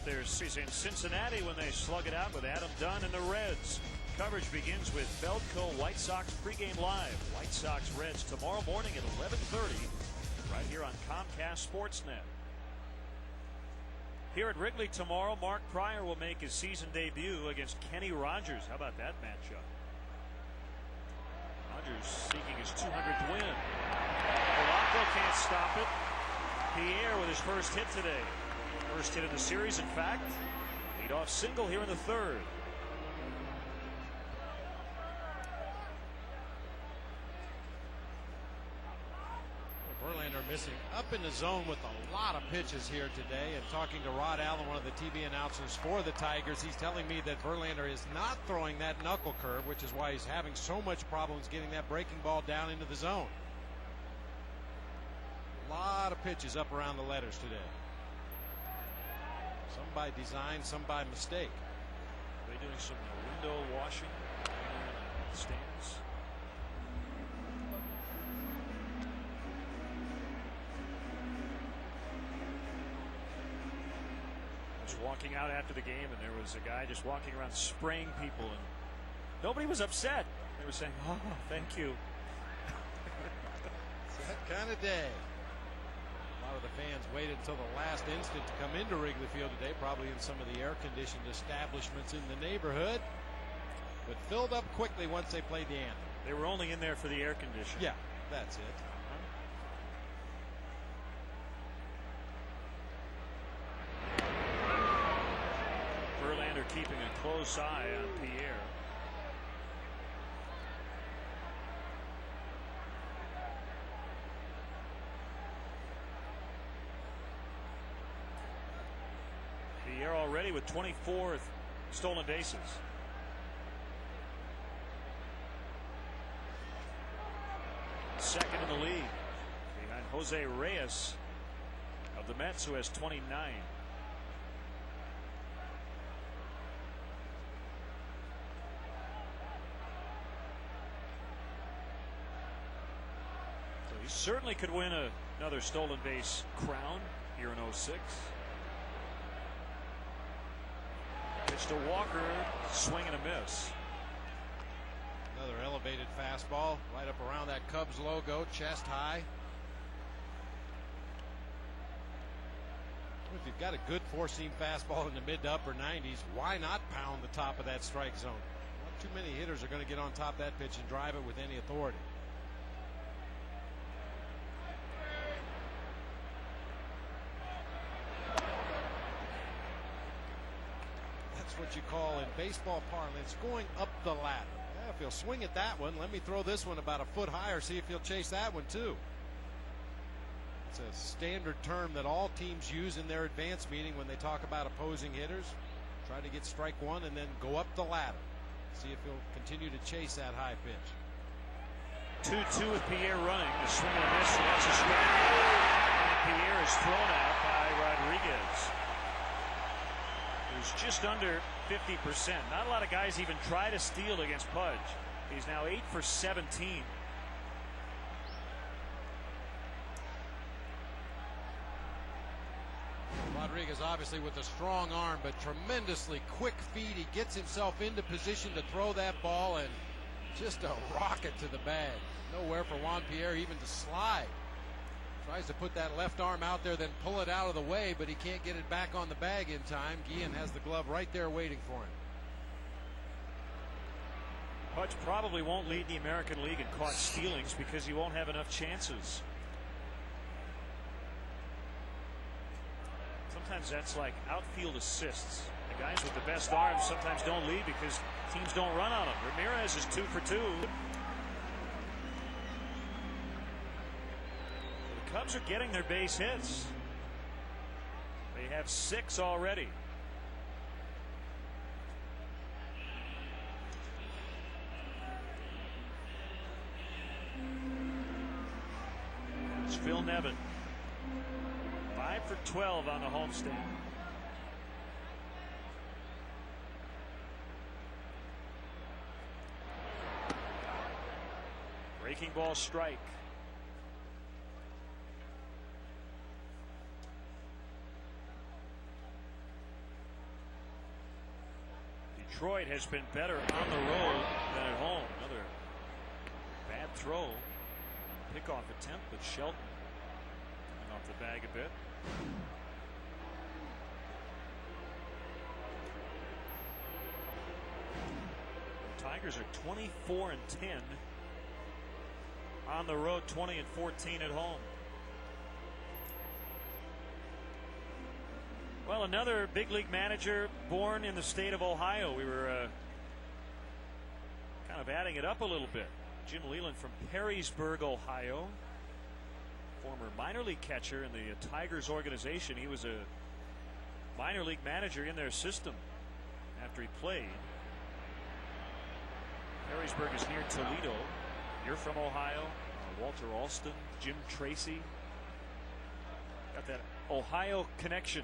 [SPEAKER 1] their series in Cincinnati when they slug it out with Adam Dunn and the Reds. Coverage begins with Feldco White Sox pregame live. White Sox Reds tomorrow morning at 11:30 right here on Comcast Sportsnet. Here at Wrigley tomorrow, Mark Pryor will make his season debut against Kenny Rogers. How about that matchup? Rogers seeking his 200th win. Polanco can't stop it. Pierre with his first hit today. First hit of the series, in fact. Leadoff single here in the third.
[SPEAKER 2] Verlander missing up in the zone with a lot of pitches here today. And talking to Rod Allen, one of the TV announcers for the Tigers, he's telling me that Verlander is not throwing that knuckle curve, which is why he's having so much problems getting that breaking ball down into the zone. A lot of pitches up around the letters today. Some by design, some by mistake.
[SPEAKER 1] Are they doing some window washing in the stands? I was walking out after the game, and there was a guy just walking around spraying people, and nobody was upset. They were saying, "Oh, thank you."
[SPEAKER 2] It's that kind of day. A lot of the fans waited until the last instant to come into Wrigley Field today, probably in some of the air-conditioned establishments in the neighborhood, but filled up quickly once they played the anthem.
[SPEAKER 1] They were only in there for the air conditioning.
[SPEAKER 2] Yeah, that's it.
[SPEAKER 1] Verlander keeping a close eye on Pierre. Pierre already with 24 stolen bases. Second in the league behind Jose Reyes of the Mets, who has 29. So he certainly could win another stolen base crown here in 06. Pitch to Walker, swing and a miss.
[SPEAKER 2] Another elevated fastball right up around that Cubs logo, chest high. If you've got a good four-seam fastball in the mid to upper 90s, why not pound the top of that strike zone? Not too many hitters are going to get on top of that pitch and drive it with any authority. That's what you call in baseball parlance going up the ladder. Yeah, if he'll swing at that one, let me throw this one about a foot higher, see if he'll chase that one too. It's a standard term that all teams use in their advance meeting when they talk about opposing hitters. Try to get strike one and then go up the ladder. See if he'll continue to chase that high pitch.
[SPEAKER 1] 2-2 with Pierre running. The swing and a miss. That's a strike. And Pierre is thrown out by Rodriguez, who's just under 50%. Not a lot of guys even try to steal against Pudge. He's now 8 for 17.
[SPEAKER 2] Rodriguez obviously with a strong arm, but tremendously quick feet. He gets himself into position to throw that ball, and just a rocket to the bag. Nowhere for Juan Pierre even to slide. Tries to put that left arm out there, then pull it out of the way, but he can't get it back on the bag in time. Guillen has the glove right there waiting for him.
[SPEAKER 1] Pudge probably won't lead the American League in caught stealings because he won't have enough chances. Sometimes that's like outfield assists. The guys with the best arms sometimes don't lead because teams don't run on them. Ramirez is 2 for 2. The Cubs are getting their base hits. They have 6 already. It's Phil Nevin. 5 for 12 on the homestand. Breaking ball strike. Detroit has been better on the road than at home. Another bad throw. Pickoff attempt, but Shelton went off the bag a bit. The Tigers are 24-10 on the road, 20-14 at home. Well, another big league manager born in the state of Ohio. We were kind of adding it up a little bit. Jim Leyland from Perrysburg, Ohio. Former minor league catcher in the Tigers organization. He was a minor league manager in their system after he played. Perrysburg is near Toledo. You're from Ohio. Walter Alston, Jim Tracy. Got that Ohio connection.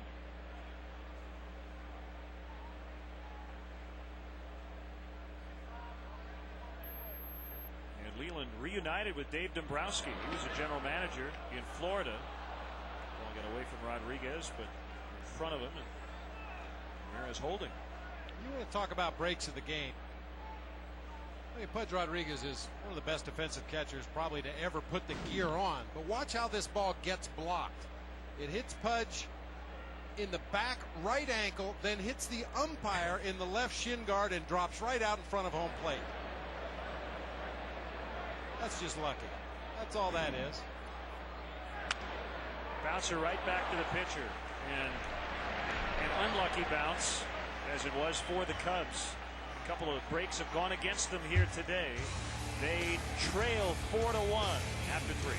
[SPEAKER 1] Leland reunited with Dave Dombrowski. He was a general manager in Florida. Ball got away from Rodriguez, but in front of him, and Ramirez holding.
[SPEAKER 2] You want to talk about breaks of the game. I mean, Pudge Rodriguez is one of the best defensive catchers probably to ever put the gear on. But watch how this ball gets blocked. It hits Pudge in the back right ankle, then hits the umpire in the left shin guard and drops right out in front of home plate. That's just lucky. That's all that is.
[SPEAKER 1] Bouncer right back to the pitcher. And an unlucky bounce, as it was for the Cubs. A couple of breaks have gone against them here today. They trail 4-1 after 3.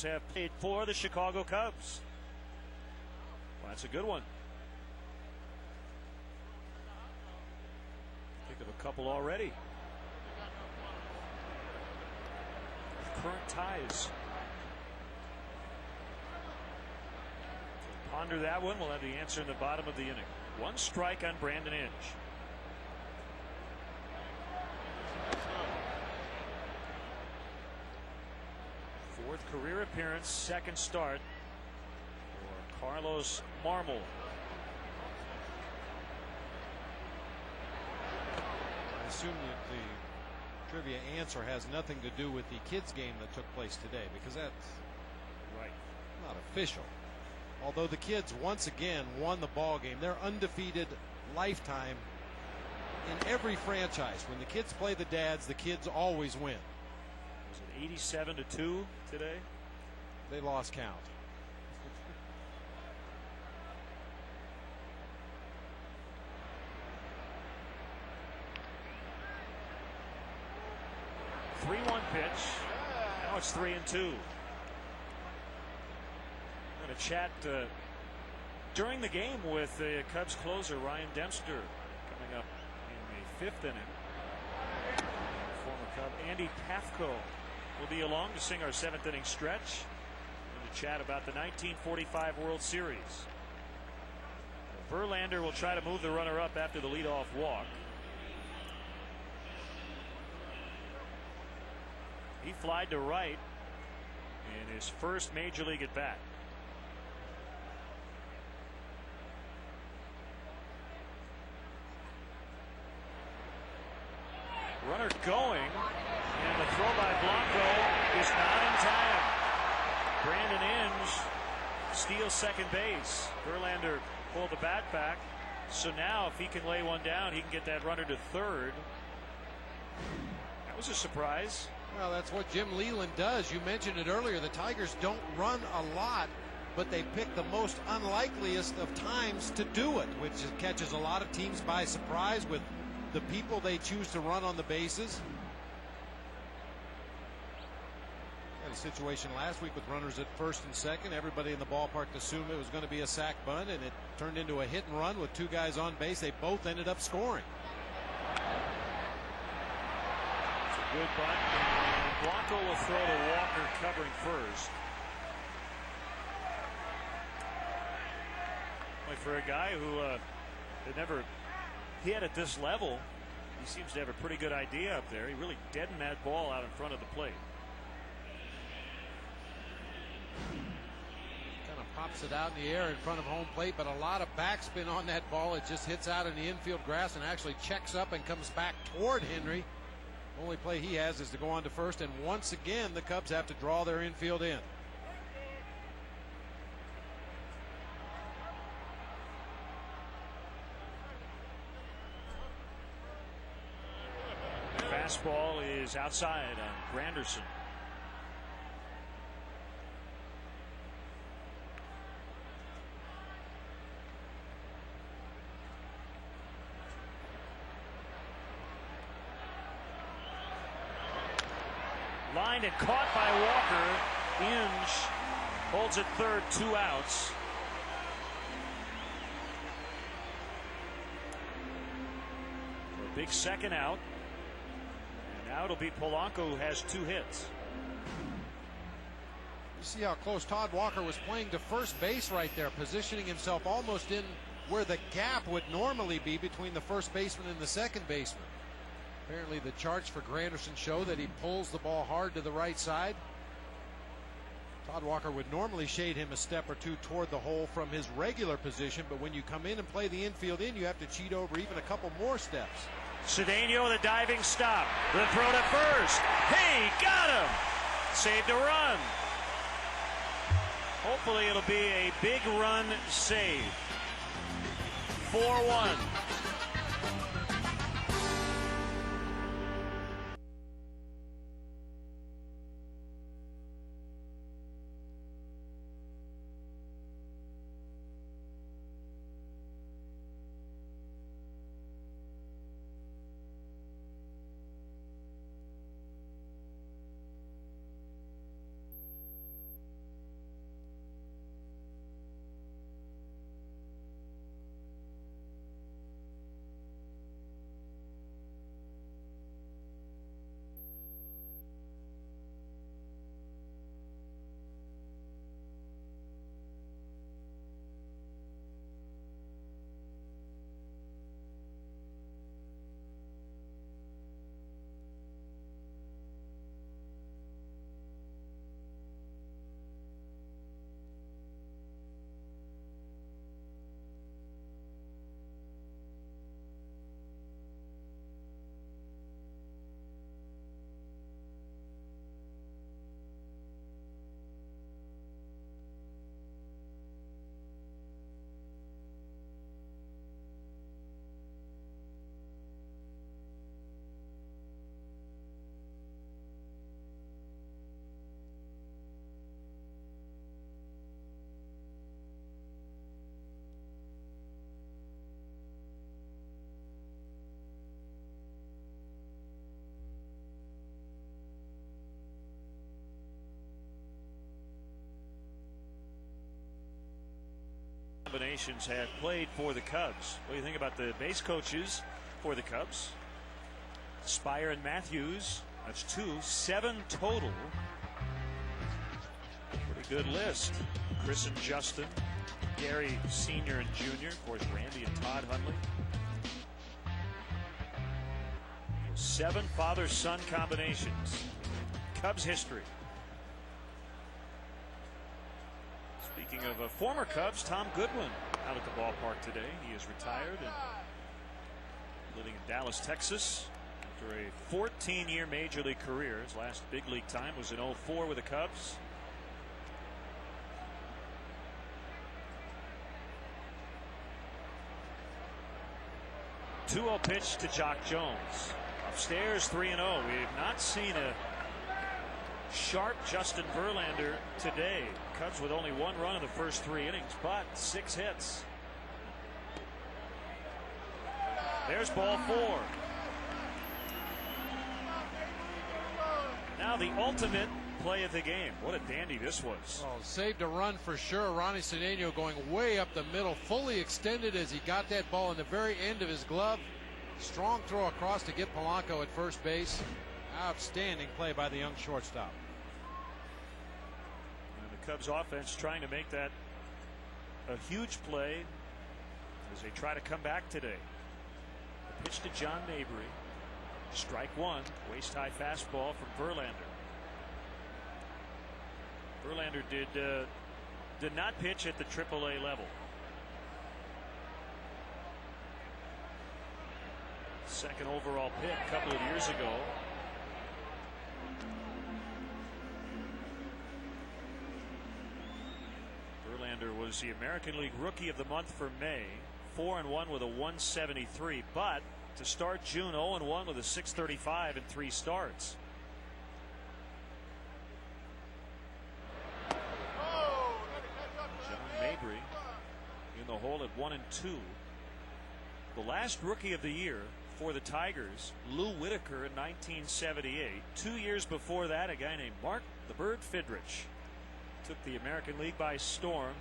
[SPEAKER 1] Have played for the Chicago Cubs. Well, that's a good one. Think of a couple already. Current ties. So ponder that one. We'll have the answer in the bottom of the inning. One strike on Brandon Inge. Fourth career appearance, second start for Carlos Marmol.
[SPEAKER 2] I assume that the trivia answer has nothing to do with the kids game that took place today, because that's
[SPEAKER 1] right,
[SPEAKER 2] not official. Although the kids once again won the ball game. They're undefeated lifetime in every franchise. When the kids play the dads, the kids always win.
[SPEAKER 1] Was it 87-2 today?
[SPEAKER 2] They lost count.
[SPEAKER 1] Three-one pitch. Now it's 3-2. I'm going to chat during the game with the Cubs closer Ryan Dempster coming up in the 5th inning. Former Cub Andy Pafko will be along to sing our 7th inning stretch and to chat about the 1945 World Series. Verlander will try to move the runner up after the leadoff walk. He flied to right in his first major league at bat. Runner going, and the throw by Blanco is not in time. Brandon Inge steals second base. Verlander pulled the bat back, so now if he can lay one down, he can get that runner to third. That was a surprise.
[SPEAKER 2] Well, that's what Jim Leland does. You mentioned it earlier. The Tigers don't run a lot, but they pick the most unlikeliest of times to do it, which catches a lot of teams by surprise with the people they choose to run on the bases. Had a situation last week with runners at first and second. Everybody in the ballpark assumed it was going to be a sac bunt, and it turned into a hit and run with 2 guys on base. They both ended up scoring.
[SPEAKER 1] It's a good bunt, and Blanco will throw to Walker covering first. Like for a guy who had never hit at this level, he seems to have a pretty good idea up there. He really deadened that ball out in front of the plate.
[SPEAKER 2] Kind of pops it out in the air in front of home plate, but a lot of backspin on that ball. It just hits out in the infield grass and actually checks up and comes back toward Henry. Only play he has is to go on to first, and once again the Cubs have to draw their infield in.
[SPEAKER 1] Fastball is outside on Granderson. Lined and caught by Walker. Inge holds it third, 2 outs. For a big second out. And now it'll be Polanco who has 2 hits.
[SPEAKER 2] You see how close Todd Walker was playing to first base right there, positioning himself almost in where the gap would normally be between the first baseman and the second baseman. Apparently the charts for Granderson show that he pulls the ball hard to the right side. Todd Walker would normally shade him a step or 2 toward the hole from his regular position, but when you come in and play the infield in, you have to cheat over even a couple more steps.
[SPEAKER 1] Cedeno, the diving stop. The throw to first. Hey, got him! Saved a run. Hopefully it'll be a big run save. 4-1. combinations had played for the Cubs. What do you think about the base coaches for the Cubs? Spire and Matthews. That's 2, 7 total. Pretty good list. Chris and Justin, Gary Sr. and Jr., of course Randy and Todd Hundley. 7 father-son combinations. Cubs history. Speaking of former Cubs, Tom Goodwin out at the ballpark today. He is retired and living in Dallas, Texas. After a 14-year major league career, his last big league time was in 2004 with the Cubs. Two-zero pitch to Jock Jones. Upstairs 3-0. We have not seen a sharp Justin Verlander today. Cubs with only 1 run in the first 3 innings, but 6 hits. There's ball 4. Now the ultimate play of the game. What a dandy this was.
[SPEAKER 2] Oh, saved a run for sure. Ronnie Cedeno going way up the middle, fully extended as he got that ball in the very end of his glove. Strong throw across to get Polanco at first base. Outstanding play by the young shortstop.
[SPEAKER 1] And the Cubs offense trying to make that a huge play as they try to come back today. The pitch to John Mabry. Strike 1. Waist high fastball from Verlander. Verlander did not pitch at the AAA level. Second overall pick a couple of years ago. Verlander was the American League Rookie of the Month for May. 4-1 with a 173, but to start June 0-1 with a 635 in 3 starts. John Mabry in the hole at 1-2. The last Rookie of the Year for the Tigers, Lou Whitaker in 1978. 2 years before that, a guy named Mark the Bird Fidrich took the American League by storm.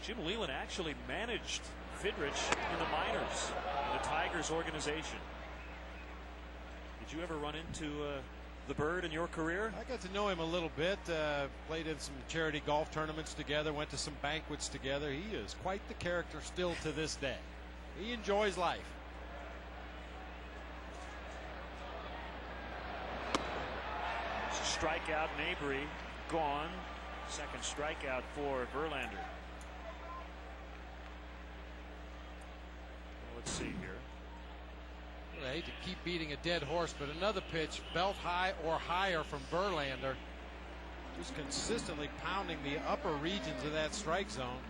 [SPEAKER 1] Jim Leyland actually managed Fidrich in the minors in the Tigers organization. Did you ever run into the Bird in your career?
[SPEAKER 2] I got to know him a little bit. Played in some charity golf tournaments together, went to some banquets together. He is quite the character still to this day. He enjoys life.
[SPEAKER 1] It's a strikeout. Mabry gone. Second strikeout for Verlander. Let's see here.
[SPEAKER 2] I hate to keep beating a dead horse, but another pitch, belt high or higher from Verlander. Just consistently pounding the upper regions of that strike zone.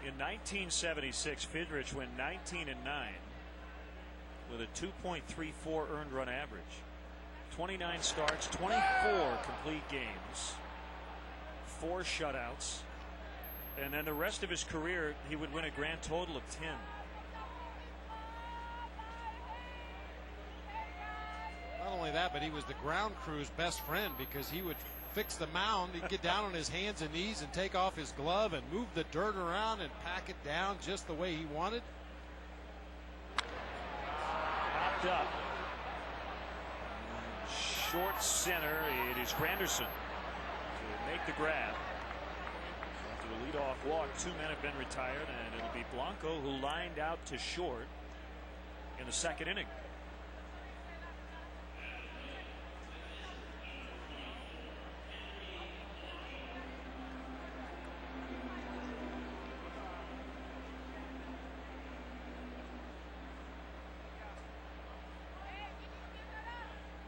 [SPEAKER 1] In 1976, Fidrich went 19-9 with a 2.34 earned run average. 29 starts, 24 complete games, 4 shutouts. And then the rest of his career, he would win a grand total of 10.
[SPEAKER 2] Not only that, but he was the ground crew's best friend because he would fix the mound. He'd get down on his hands and knees and take off his glove and move the dirt around and pack it down just the way he wanted.
[SPEAKER 1] Popped up. Short center. It is Granderson to make the grab. The leadoff walk. 2 men have been retired, and it'll be Blanco who lined out to short in the second inning.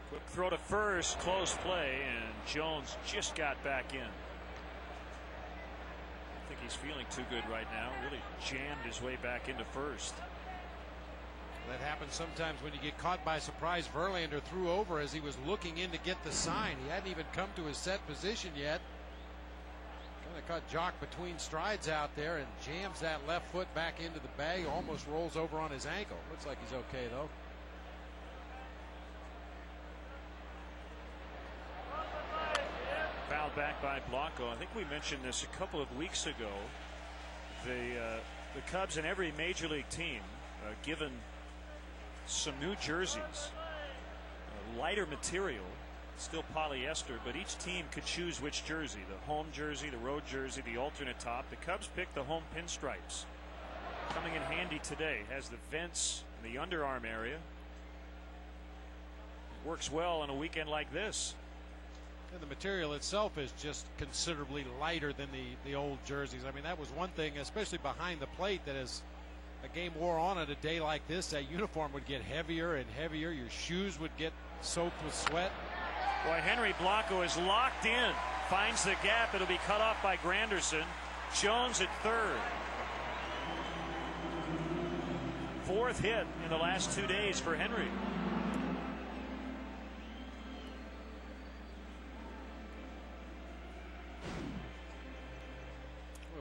[SPEAKER 1] Quick throw to first, close play, and Jones just got back in. I think he's feeling too good right now. Really jammed his way back into first.
[SPEAKER 2] That happens sometimes when you get caught by surprise. Verlander threw over as he was looking in to get the sign. He hadn't even come to his set position yet. Kind of caught Jock between strides out there and jams that left foot back into the bag. Almost rolls over on his ankle. Looks like he's okay though.
[SPEAKER 1] called back by Blanco. I think we mentioned this a couple of weeks ago. The Cubs and every major league team given some new jerseys, lighter material, still polyester, but each team could choose which jersey, the home jersey, the road jersey, the alternate top. The Cubs picked the home pinstripes. Coming in handy today. Has the vents in the underarm area. It works well on a weekend like this.
[SPEAKER 2] And the material itself is just considerably lighter than the old jerseys. I mean, that was one thing, especially behind the plate, that as a game wore on a day like this, that uniform would get heavier and heavier. Your shoes would get soaked with sweat.
[SPEAKER 1] Boy, Henry Blanco is locked in. Finds the gap. It'll be cut off by Granderson. Jones at third. Fourth hit in the last 2 days for Henry.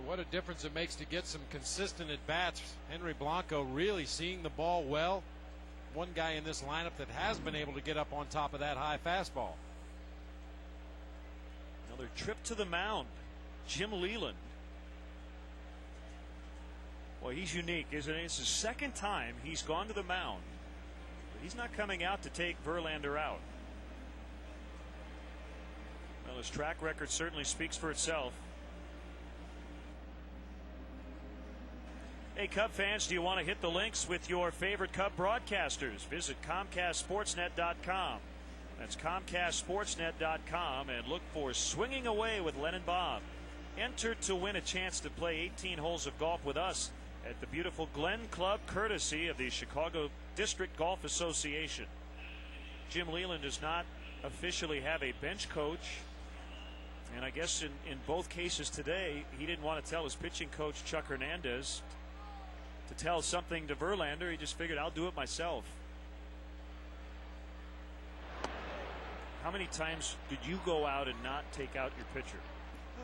[SPEAKER 2] What a difference it makes to get some consistent at-bats. Henry Blanco really seeing the ball well. One guy in this lineup that has been able to get up on top of that high fastball.
[SPEAKER 1] Another trip to the mound. Jim Leland. Well, he's unique, isn't he? It's his second time he's gone to the mound. But he's not coming out to take Verlander out. Well, his track record certainly speaks for itself. Hey, Cub fans, do you want to hit the links with your favorite Cub broadcasters? Visit ComcastSportsNet.com. That's ComcastSportsNet.com, and look for Swinging Away with Len and Bob. Enter to win a chance to play 18 holes of golf with us at the beautiful Glen Club, courtesy of the Chicago District Golf Association. Jim Leland does not officially have a bench coach, and I guess in both cases today, he didn't want to tell his pitching coach, Chuck Hernandez, to tell something to Verlander. He just figured, I'll do it myself. How many times did you go out and not take out your pitcher?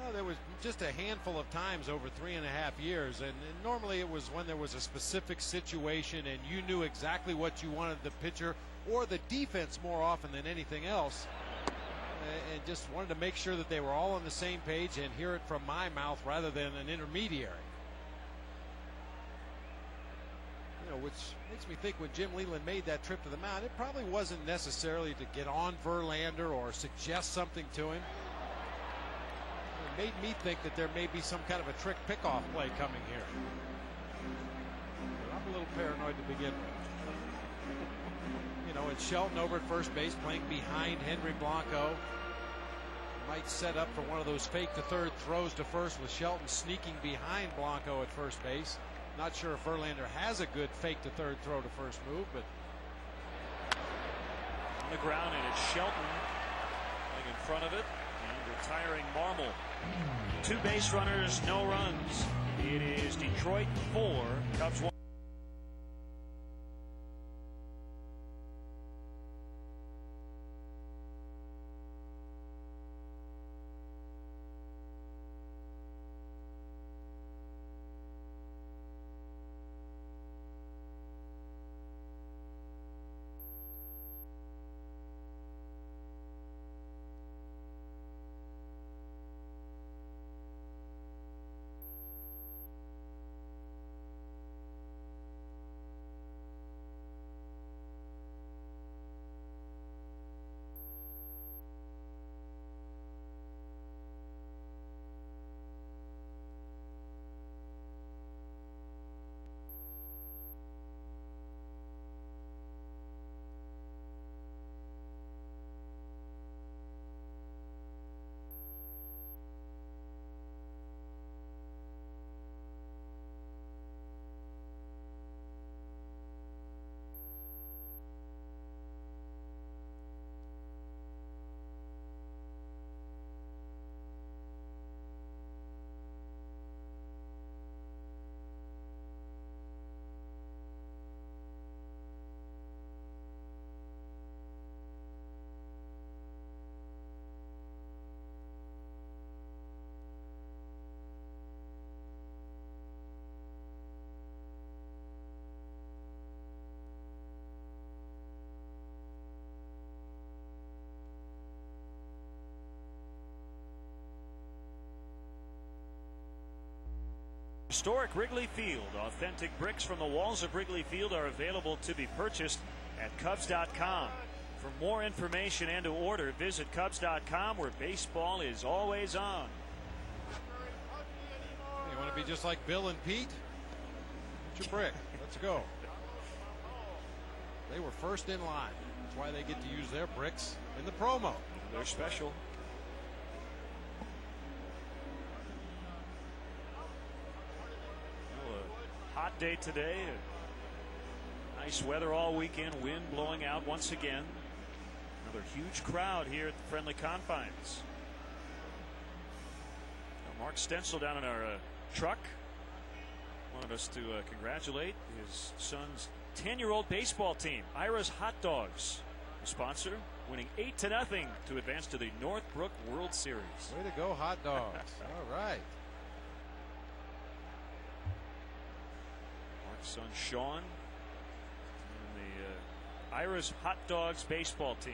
[SPEAKER 2] Well, there was just a handful of times over 3.5 years, and normally it was when there was a specific situation and you knew exactly what you wanted the pitcher or the defense more often than anything else, and just wanted to make sure that they were all on the same page and hear it from my mouth rather than an intermediary. Which makes me think when Jim Leland made that trip to the mound, it probably wasn't necessarily to get on Verlander or suggest something to him. It made me think that there may be some kind of a trick pickoff play coming here. But I'm a little paranoid to begin with. It's Shelton over at first base playing behind Henry Blanco. Might set up for one of those fake to third throws to first with Shelton sneaking behind Blanco at first base. Not sure if Verlander has a good fake to third throw to first move, but
[SPEAKER 1] on the ground, and it's Shelton in front of it, and retiring Marmol. 2 base runners, no runs. It is Detroit 4, Cubs 1. historic Wrigley Field. Authentic bricks from the walls of Wrigley Field are available to be purchased at Cubs.com. For more information and to order, visit Cubs.com, where baseball is always on.
[SPEAKER 2] You want to be just like Bill and Pete? Get your brick. Let's go. They were first in line. That's why they get to use their bricks in the promo.
[SPEAKER 1] They're special. Well, a hot day today. Nice weather all weekend. Wind blowing out once again. Another huge crowd here at the friendly confines. Mark Stencil down in our truck wanted us to congratulate his son's 10-year-old baseball team, Ira's Hot Dogs, the sponsor, winning 8-0 to advance to the Northbrook World Series.
[SPEAKER 2] Way to go, Hot Dogs. All right.
[SPEAKER 1] Mark's son Sean and the Ira's Hot Dogs baseball team.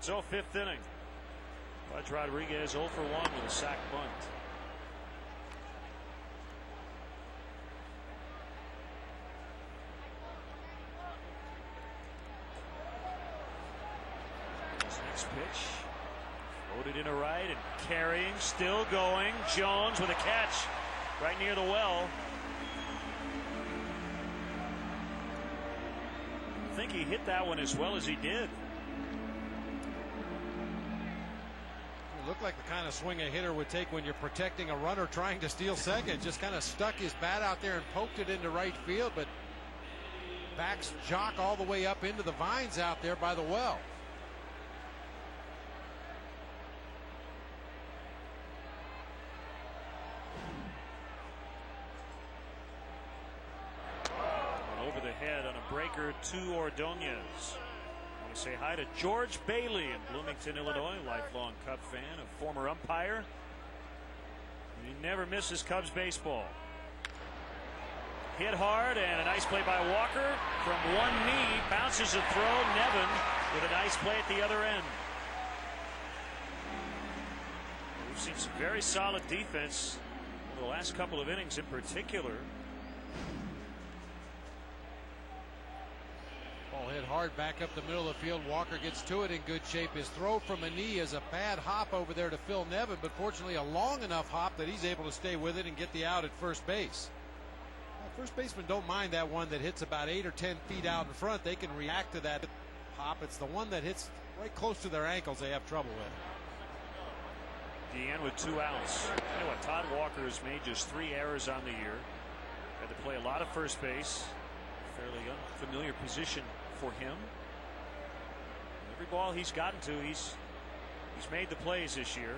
[SPEAKER 1] So, fifth inning. Pudge Rodriguez 0 for 1 with a sac bunt. His next pitch. Loaded into right and carrying, still going. Jones with a catch right near the well. I think he hit that one as well as he did.
[SPEAKER 2] Looked like the kind of swing a hitter would take when you're protecting a runner trying to steal second. Just kind of stuck his bat out there and poked it into right field, but backs Jock all the way up into the vines out there by the well.
[SPEAKER 1] Over the head on a breaker to Ordonez. I want to say hi to George Bailey in Bloomington, Illinois, lifelong Cub fan, a former umpire. He never misses Cubs baseball. Hit hard and a nice play by Walker from one knee, bounces a throw. Nevin with a nice play at the other end. We've seen some very solid defense over the last couple of innings in particular.
[SPEAKER 2] Ball hit hard back up the middle of the field. Walker gets to it in good shape. His throw from a knee is a bad hop over there to Phil Nevin, but fortunately a long enough hop that he's able to stay with it and get the out at first base. First basemen don't mind that one that hits about 8 or 10 feet out in front. They can react to that hop. It's the one that hits right close to their ankles they have trouble with.
[SPEAKER 1] Guillen with 2 outs. You know what? Todd Walker has made just 3 errors on the year. Had to play a lot of first base. Fairly unfamiliar position for him. Every ball he's gotten to, he's made the plays this year.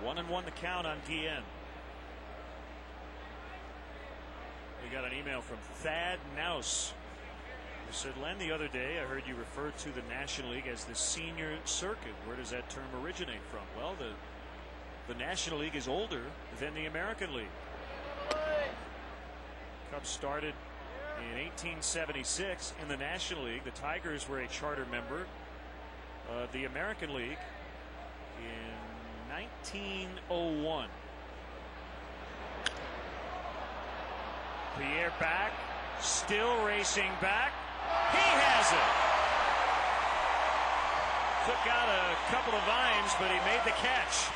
[SPEAKER 1] 1-1 the count on Guillen. We got an email from Thad Nouse, who said, Len, the other day I heard you refer to the National League as the senior circuit. Where does that term originate from? Well, the National League is older than the American League. Cubs started in 1876 in the National League. The Tigers were a charter member of the American League in 1901. Pierre back, still racing back. He has it. Took out a couple of vines, but he made the catch.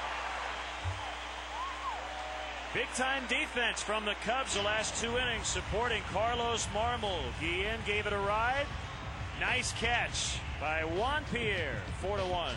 [SPEAKER 1] Big time defense from the Cubs the last 2 innings, supporting Carlos Marmol. Guillen gave it a ride. Nice catch by Juan Pierre. 4-1.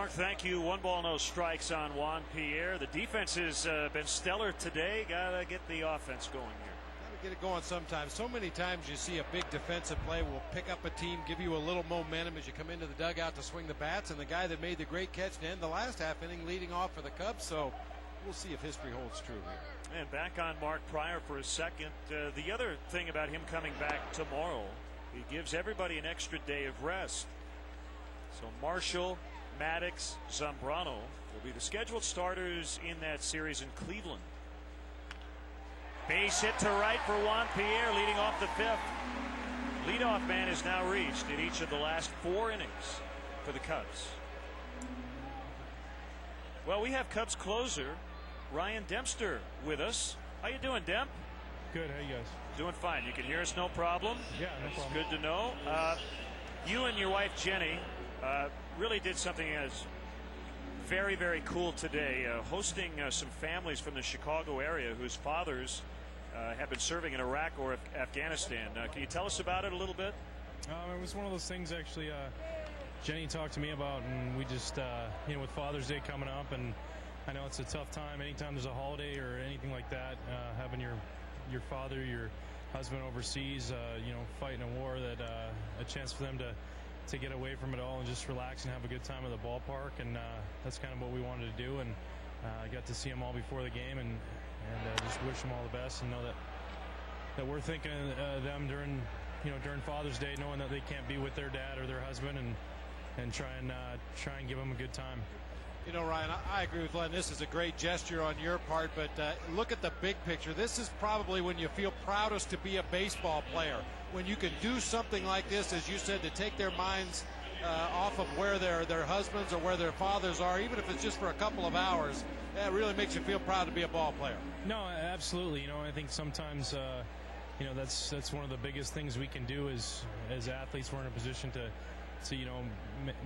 [SPEAKER 1] Mark, thank you. 1 ball, no strikes on Juan Pierre. The defense has been stellar today. Got to get the offense going here.
[SPEAKER 2] Got to get it going sometimes. So many times you see a big defensive play will pick up a team, give you a little momentum as you come into the dugout to swing the bats. And the guy that made the great catch to end the last half inning leading off for the Cubs. So we'll see if history holds true here.
[SPEAKER 1] And back on Mark Pryor for a second. The other thing about him coming back tomorrow, he gives everybody an extra day of rest. So Marshall, Maddox, Zambrano will be the scheduled starters in that series in Cleveland. Base hit to right for Juan Pierre, leading off the 5th. Leadoff man is now reached in each of the last 4 innings for the Cubs. Well, we have Cubs closer Ryan Dempster with us. How you doing, Demp?
[SPEAKER 3] Good. How you guys?
[SPEAKER 1] Doing fine. You can hear us, no problem.
[SPEAKER 3] Yeah, no problem.
[SPEAKER 1] Good to know. You and your wife Jenny really did something that's very, very cool today, hosting some families from the Chicago area whose fathers have been serving in Iraq or Afghanistan. Can you tell us about it a little bit?
[SPEAKER 3] It was one of those things actually Jenny talked to me about, and we just with Father's Day coming up, and I know it's a tough time anytime there's a holiday or anything like that, having your father, your husband overseas, fighting a war, that a chance for them to get away from it all and just relax and have a good time at the ballpark. And that's kind of what we wanted to do. And I got to see them all before the game, and just wish them all the best, and know that we're thinking of them during Father's Day, knowing that they can't be with their dad or their husband, and try and give them a good time.
[SPEAKER 2] Ryan, I agree with Len. This is a great gesture on your part, but look at the big picture. This is probably when you feel proudest to be a baseball player, when you can do something like this, as you said, to take their minds off of where their husbands or where their fathers are, even if it's just for a couple of hours. That really makes you feel proud to be a ball player.
[SPEAKER 3] No, absolutely. I think sometimes that's one of the biggest things we can do as athletes. We're in a position to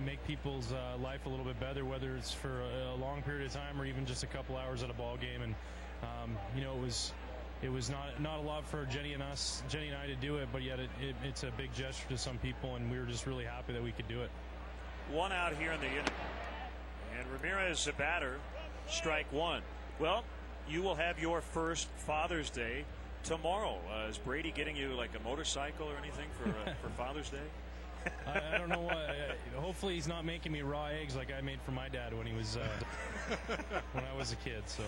[SPEAKER 3] make people's life a little bit better, whether it's for a long period of time or even just a couple hours at a ball game. And it was not a lot for Jenny and I to do it, but yet it's a big gesture to some people, and we were just really happy that we could do it. 1
[SPEAKER 1] out here in the inning, and Ramirez, a batter, strike 1. Well, you will have your first Father's Day tomorrow. Is Brady getting you like a motorcycle or anything for Father's Day?
[SPEAKER 3] I don't know what. Hopefully he's not making me raw eggs like I made for my dad when he was when I was a kid. So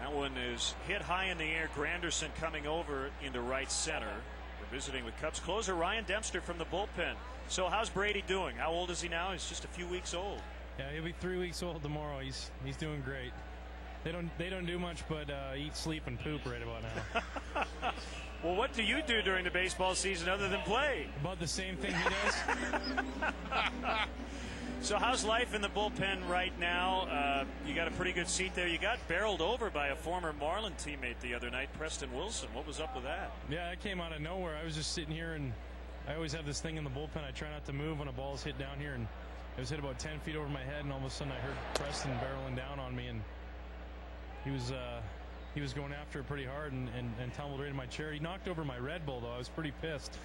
[SPEAKER 1] that one is hit high in the air. Granderson coming over into right center. We're visiting with Cubs closer Ryan Dempster from the bullpen. So how's Brady doing? How old is he now? He's just a few weeks old.
[SPEAKER 3] Yeah, he'll be 3 weeks old tomorrow. He's doing great. They don't do much but eat, sleep, and poop right about now.
[SPEAKER 1] Well, what do you do during the baseball season other than play?
[SPEAKER 3] About the same thing he does.
[SPEAKER 1] So how's life in the bullpen right now? You got a pretty good seat there. You got barreled over by a former Marlin teammate the other night, Preston Wilson. What was up with that?
[SPEAKER 3] Yeah, that came out of nowhere. I was just sitting here, and I always have this thing in the bullpen. I try not to move when a ball's hit down here, and it was hit about 10 feet over my head, and all of a sudden I heard Preston barreling down on me, and he was going after it pretty hard and tumbled right in my chair. He knocked over my Red Bull, though. I was pretty pissed.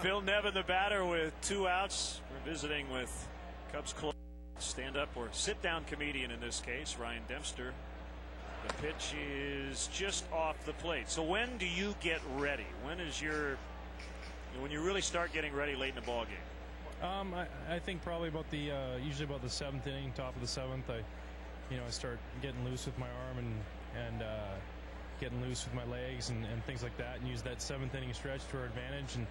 [SPEAKER 1] Phil Nevin, the batter, with 2 outs. We're visiting with Cubs club stand-up or sit-down comedian in this case, Ryan Dempster. The pitch is just off the plate. So when do you get ready? When you really start getting ready late in the ball game?
[SPEAKER 3] I think probably usually about the 7th inning, top of the 7th. I start getting loose with my arm and getting loose with my legs and things like that, and use that 7th inning stretch to our advantage, and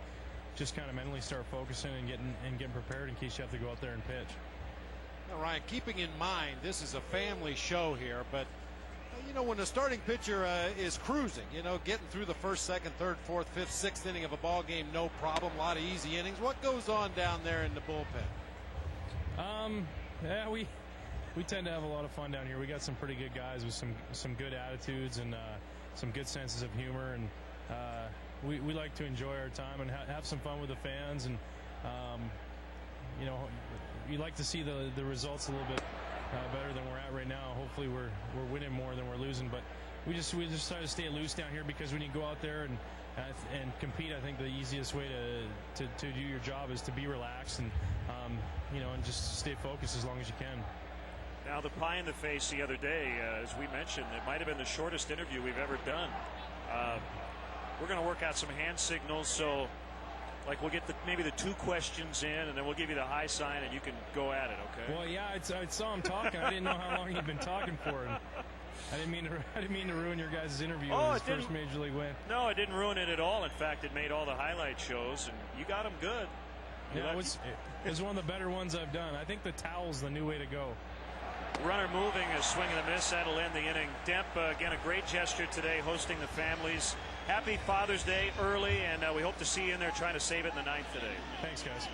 [SPEAKER 3] just kind of mentally start focusing and getting prepared in case you have to go out there and pitch.
[SPEAKER 2] Now, Ryan, keeping in mind this is a family show here, but when a starting pitcher is cruising, getting through the 1st, 2nd, 3rd, 4th, 5th, 6th inning of a ball game, no problem, a lot of easy innings. What goes on down there in the bullpen?
[SPEAKER 3] Yeah, we tend to have a lot of fun down here. We got some pretty good guys with some good attitudes and some good senses of humor, and we like to enjoy our time and have some fun with the fans, and you like to see the results a little bit better than we're at right now. Hopefully we're winning more than we're losing, but we just try to stay loose down here, because when you go out there and and compete. I think the easiest way to do your job is to be relaxed and and just stay focused as long as you can.
[SPEAKER 1] Now the pie in the face the other day, as we mentioned, it might have been the shortest interview we've ever done. We're going to work out some hand signals, so like we'll get maybe the 2 questions in, and then we'll give you the high sign, and you can go at it. Okay?
[SPEAKER 3] Well, yeah, I saw him talking. I didn't know how long he'd been talking for. And I didn't mean to ruin your guys' interview with his first major league win.
[SPEAKER 1] No, it didn't ruin it at all. In fact, it made all the highlight shows, and you got him good.
[SPEAKER 3] Yeah, it was one of the better ones I've done. I think the towel's the new way to go.
[SPEAKER 1] Runner moving, a swing and a miss. That'll end the inning. Demp, again, a great gesture today, hosting the families. Happy Father's Day early, and we hope to see you in there trying to save it in the 9th today.
[SPEAKER 3] Thanks, guys.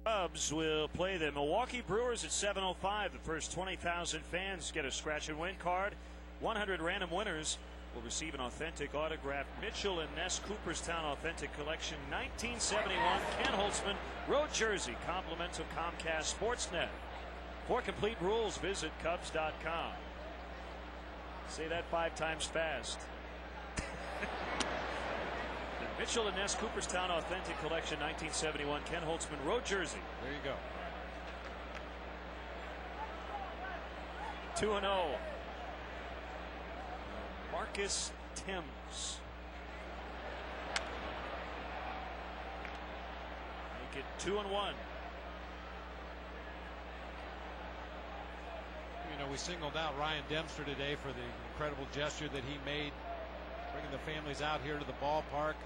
[SPEAKER 1] Cubs will play the Milwaukee Brewers at 7:05. The first 20,000 fans get a scratch and win card. 100 random winners will receive an authentic autographed Mitchell and Ness Cooperstown Authentic Collection 1971 Ken Holtzman road jersey, compliments of Comcast Sportsnet. For complete rules, visit Cubs.com. Say that 5 times fast. Mitchell and Ness Cooperstown Authentic Collection 1971 Ken Holtzman road jersey.
[SPEAKER 2] There you go.
[SPEAKER 1] 2-0. Marcus Thames. Make it 2-1.
[SPEAKER 2] You know, we singled out Ryan Dempster today for the incredible gesture that he made, bringing the families out here to the ballpark.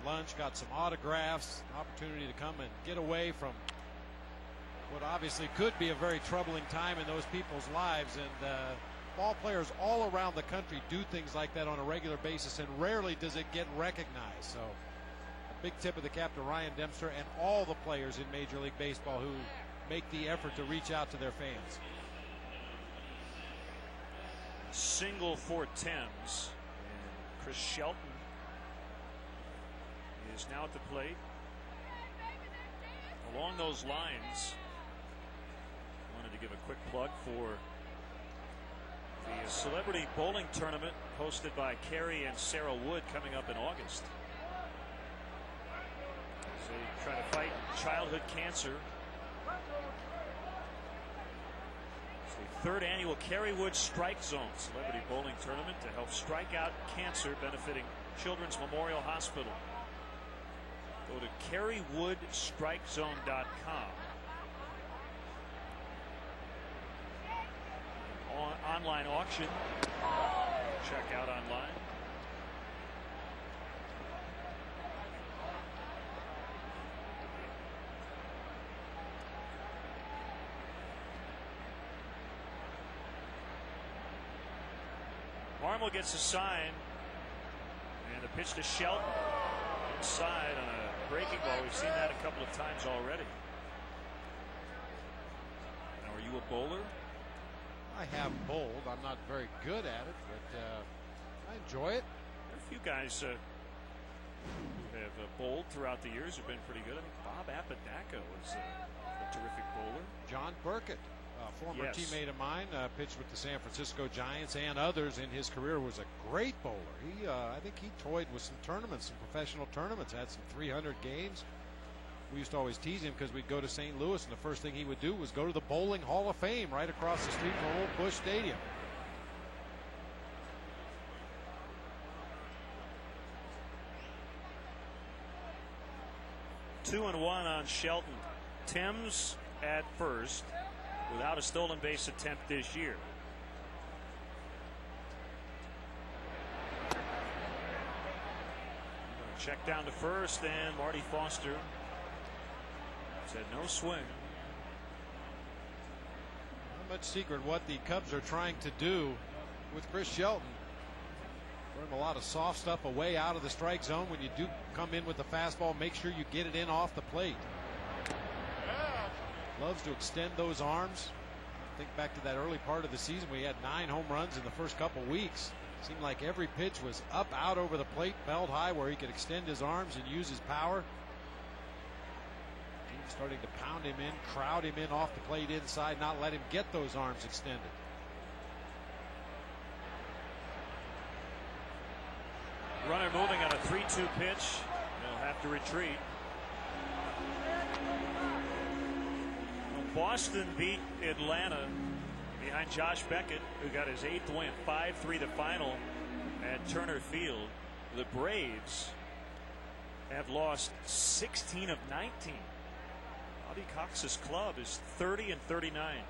[SPEAKER 2] Lunch, got some autographs, an opportunity to come and get away from what obviously could be a very troubling time in those people's lives. And ball players all around the country do things like that on a regular basis, and rarely does it get recognized. So a big tip of the cap to Ryan Dempster and all the players in Major League Baseball who make the effort to reach out to their fans.
[SPEAKER 1] Single for Thames. And Chris Shelton is now at the plate. Along those lines, wanted to give a quick plug for the celebrity bowling tournament hosted by Carrie and Sarah Wood coming up in August. So you try to fight childhood cancer. It's the 3rd annual Carrie Wood Strike Zone Celebrity Bowling Tournament to help strike out cancer, benefiting Children's Memorial Hospital. Go to CarrieWoodStrikeZone.com. Online auction. Check out online. Marmol gets a sign, and the pitch to Shelton inside on a breaking ball. We've seen that a couple of times already. Now, are you a bowler?
[SPEAKER 2] I have bowled. I'm not very good at it, but I enjoy it.
[SPEAKER 1] There are a few guys who have bowled throughout the years who've been pretty good. I think Bob Apodaca was a terrific bowler.
[SPEAKER 2] John Burkett, a former
[SPEAKER 1] Yes.
[SPEAKER 2] teammate of mine, pitched with the San Francisco Giants and others in his career, was a great bowler. He, I think he toyed with some tournaments, some professional tournaments, had some 300 games. We used to always tease him because we'd go to St. Louis, and the first thing he would do was go to the Bowling Hall of Fame right across the street from Old Busch Stadium.
[SPEAKER 1] Two and one on Shelton. Timms at first without a stolen base attempt this year. Check down to first, and Marty Foster said no swing.
[SPEAKER 2] Not much secret what the Cubs are trying to do with Chris Shelton. Throw him a lot of soft stuff away out of the strike zone. When you do come in with the fastball, make sure you get it in off the plate. Loves to extend those arms. Think back to that early part of the season. We had 9 home runs in the first couple weeks. Seemed like every pitch was up, out over the plate, held high where he could extend his arms and use his power. Team's starting to pound him in, crowd him in off the plate inside, not let him get those arms extended.
[SPEAKER 1] Runner moving on a 3-2 pitch. They'll have to retreat. Boston beat Atlanta behind Josh Beckett, who got his 8th win, 5-3 the final at Turner Field. The Braves have lost 16 of 19. Bobby Cox's club is 30-39.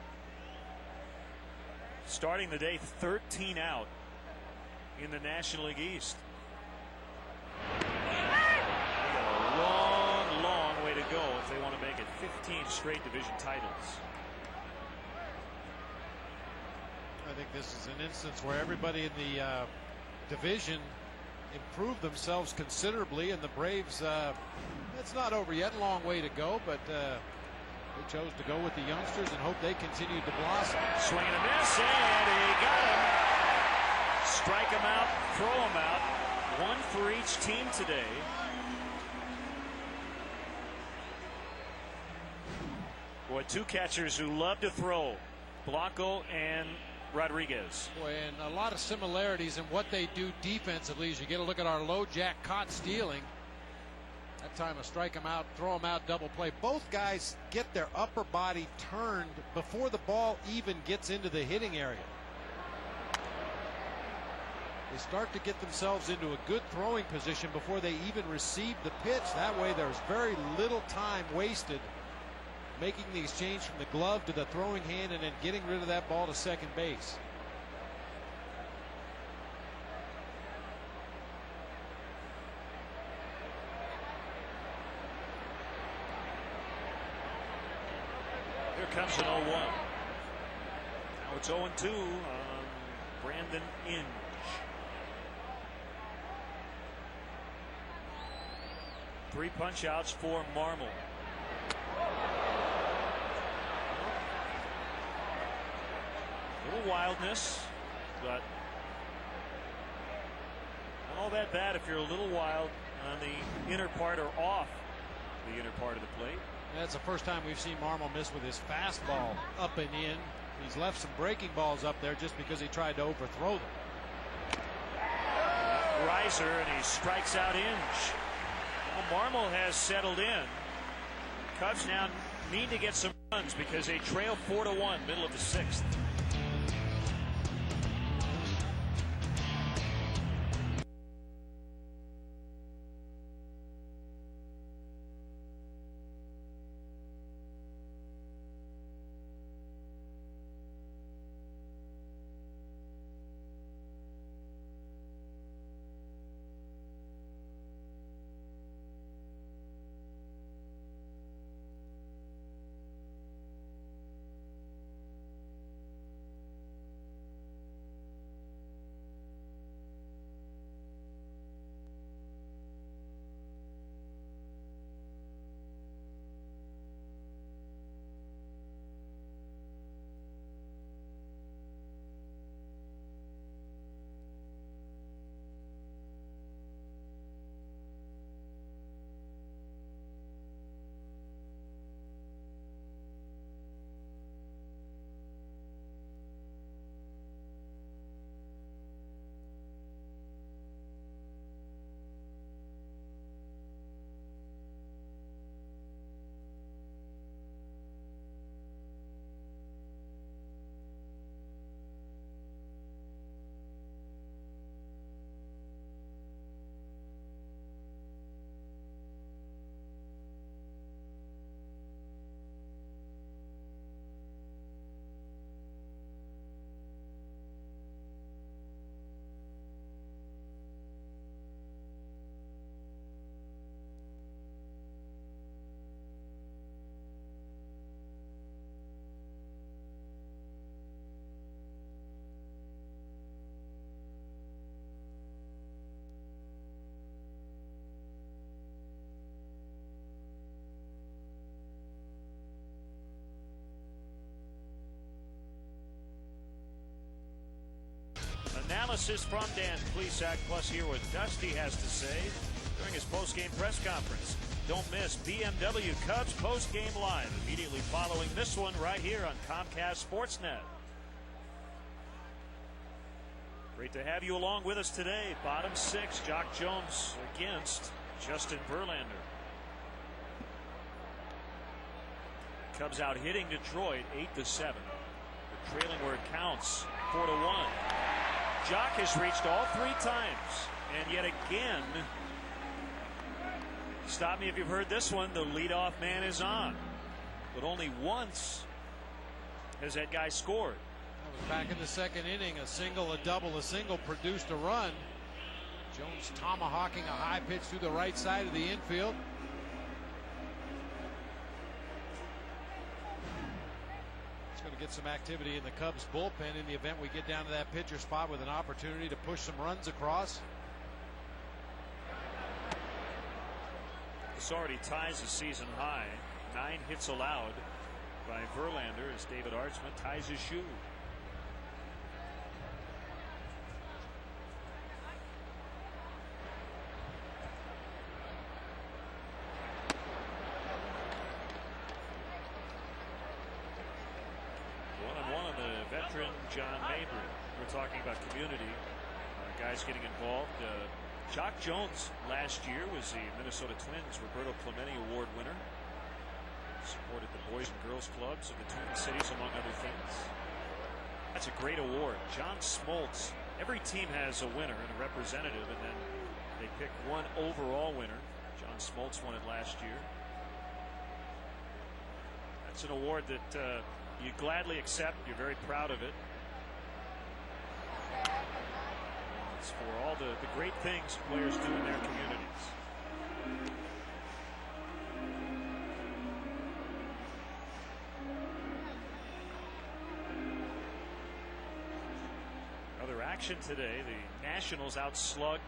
[SPEAKER 1] Starting the day 13 out in the National League East. A long, long way to go if they want to make it 15 straight division titles.
[SPEAKER 2] I think this is an instance where everybody in the division improved themselves considerably, and the Braves, that's not over yet, long way to go, but they chose to go with the youngsters and hope they continue to blossom.
[SPEAKER 1] Swing and a miss, and he got him. Strike him out, throw him out. One for each team today. Boy, 2 catchers who love to throw, Blanco and Rodriguez.
[SPEAKER 2] Boy, and a lot of similarities in what they do defensively. As you get a look at our low jack caught stealing. That time a strike him out, throw him out, double play. Both guys get their upper body turned before the ball even gets into the hitting area. They start to get themselves into a good throwing position before they even receive the pitch. That way there's very little time wasted making the exchange from the glove to the throwing hand and then getting rid of that ball to second base.
[SPEAKER 1] Here comes an 0-1. Now it's 0-2 on Brandon Inge. Three punch outs for Marmol. A little wildness, but not all that bad if you're a little wild on the inner part or off the inner part of the plate.
[SPEAKER 2] That's the first time we've seen Marmol miss with his fastball up and in. He's left some breaking balls up there just because he tried to overthrow them.
[SPEAKER 1] Riser, and he strikes out Inge. Well, Marmol has settled in. Cubs now need to get some runs because they trail 4-1 middle of the 6th. analysis from Dan Plesac. Plus, hear what Dusty has to say during his post-game press conference. Don't miss BMW Cubs post-game live immediately following this one right here on Comcast Sportsnet. Great to have you along with us today. Bottom six, Jock Jones against Justin Verlander. Cubs out hitting Detroit 8-7. They're trailing where it counts 4-1. Jock has reached all 3 times, and yet again, stop me if you've heard this one, the leadoff man is on. But only once has that guy scored.
[SPEAKER 2] That was back in the second inning. A single, a double, a single produced a run. Jones tomahawking a high pitch through the right side of the infield. It's going to get some activity in the Cubs bullpen in the event we get down to that pitcher spot with an opportunity to push some runs across.
[SPEAKER 1] This already ties the season high. 9 hits allowed by Verlander as David Artsma ties his shoe. John Mabry. We're talking about community, guys getting involved. Jock Jones last year was the Minnesota Twins Roberto Clemente Award winner. Supported the Boys and Girls Clubs of the Twin Cities, among other things. That's a great award. John Smoltz. Every team has a winner and a representative, and then they pick one overall winner. John Smoltz won it last year. That's an award that you gladly accept. You're very proud of it. It's for all the great things players do in their communities. Other action today. The Nationals outslugged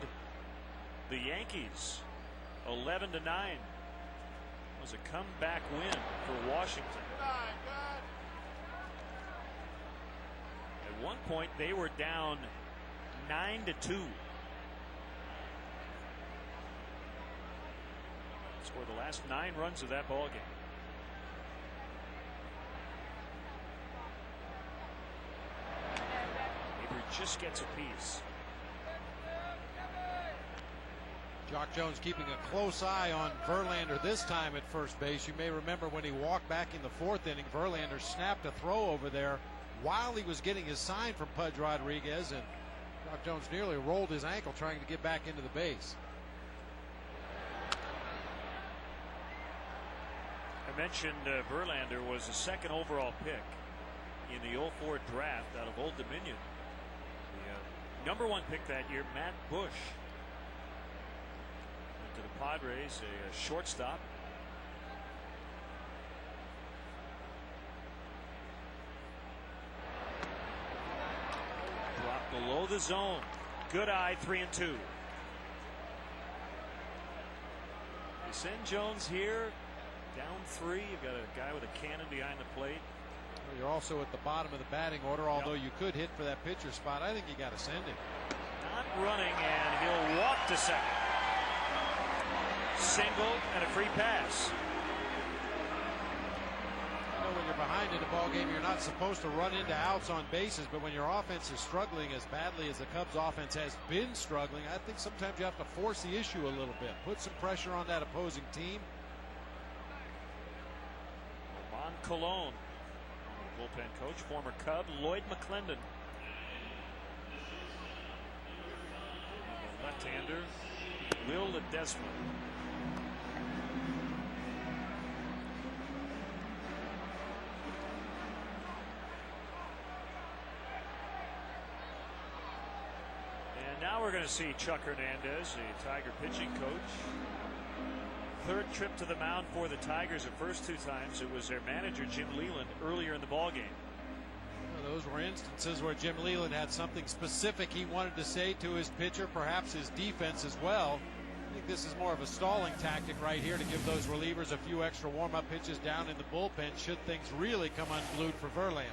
[SPEAKER 1] the Yankees 11-9. It was a comeback win for Washington. At one point they were down 9-2. Scored the last 9 runs of that ball game. Mabry just gets a piece.
[SPEAKER 2] Jock Jones keeping a close eye on Verlander this time at first base. You may remember when he walked back in the 4th inning, Verlander snapped a throw over there while he was getting his sign from Pudge Rodriguez, and Jock Jones nearly rolled his ankle trying to get back into the base.
[SPEAKER 1] I mentioned Verlander was the 2nd overall pick in the 04 draft out of Old Dominion. The number 1 pick that year, Matt Bush, went to the Padres, a shortstop. Below the zone. Good eye, 3-2. You send Jones here, down 3. You've got a guy with a cannon behind the plate.
[SPEAKER 2] Well, you're also at the bottom of the batting order, although you could hit for that pitcher spot. I think you got to send him.
[SPEAKER 1] Not running, and he'll walk to second. Single and a free pass.
[SPEAKER 2] When you're behind in a ball game, you're not supposed to run into outs on bases, but when your offense is struggling as badly as the Cubs offense has been struggling, I think sometimes you have to force the issue a little bit, put some pressure on that opposing team.
[SPEAKER 1] Ron Colon, bullpen coach, former Cub Lloyd McClendon, the left-hander Will Ledesma. Now we're going to see Chuck Hernandez, the Tiger pitching coach. 3rd trip to the mound for the Tigers. The first 2 times it was their manager Jim Leyland earlier in the ball game.
[SPEAKER 2] Well, those were instances where Jim Leyland had something specific he wanted to say to his pitcher, perhaps his defense as well. I think this is more of a stalling tactic right here to give those relievers a few extra warm-up pitches down in the bullpen should things really come unglued for Verlander.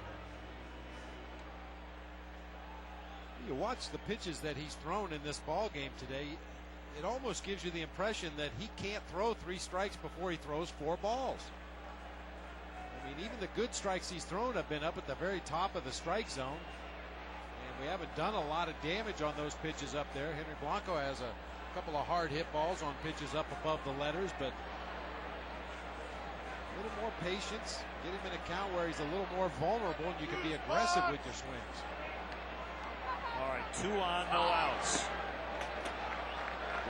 [SPEAKER 2] You watch the pitches that he's thrown in this ball game today, it almost gives you the impression that he can't throw 3 strikes before he throws 4 balls. I mean, even the good strikes he's thrown have been up at the very top of the strike zone. And we haven't done a lot of damage on those pitches up there. Henry Blanco has a couple of hard hit balls on pitches up above the letters, but a little more patience. Get him in a count where he's a little more vulnerable and you can be aggressive with your swings.
[SPEAKER 1] All right, 2 on, no outs.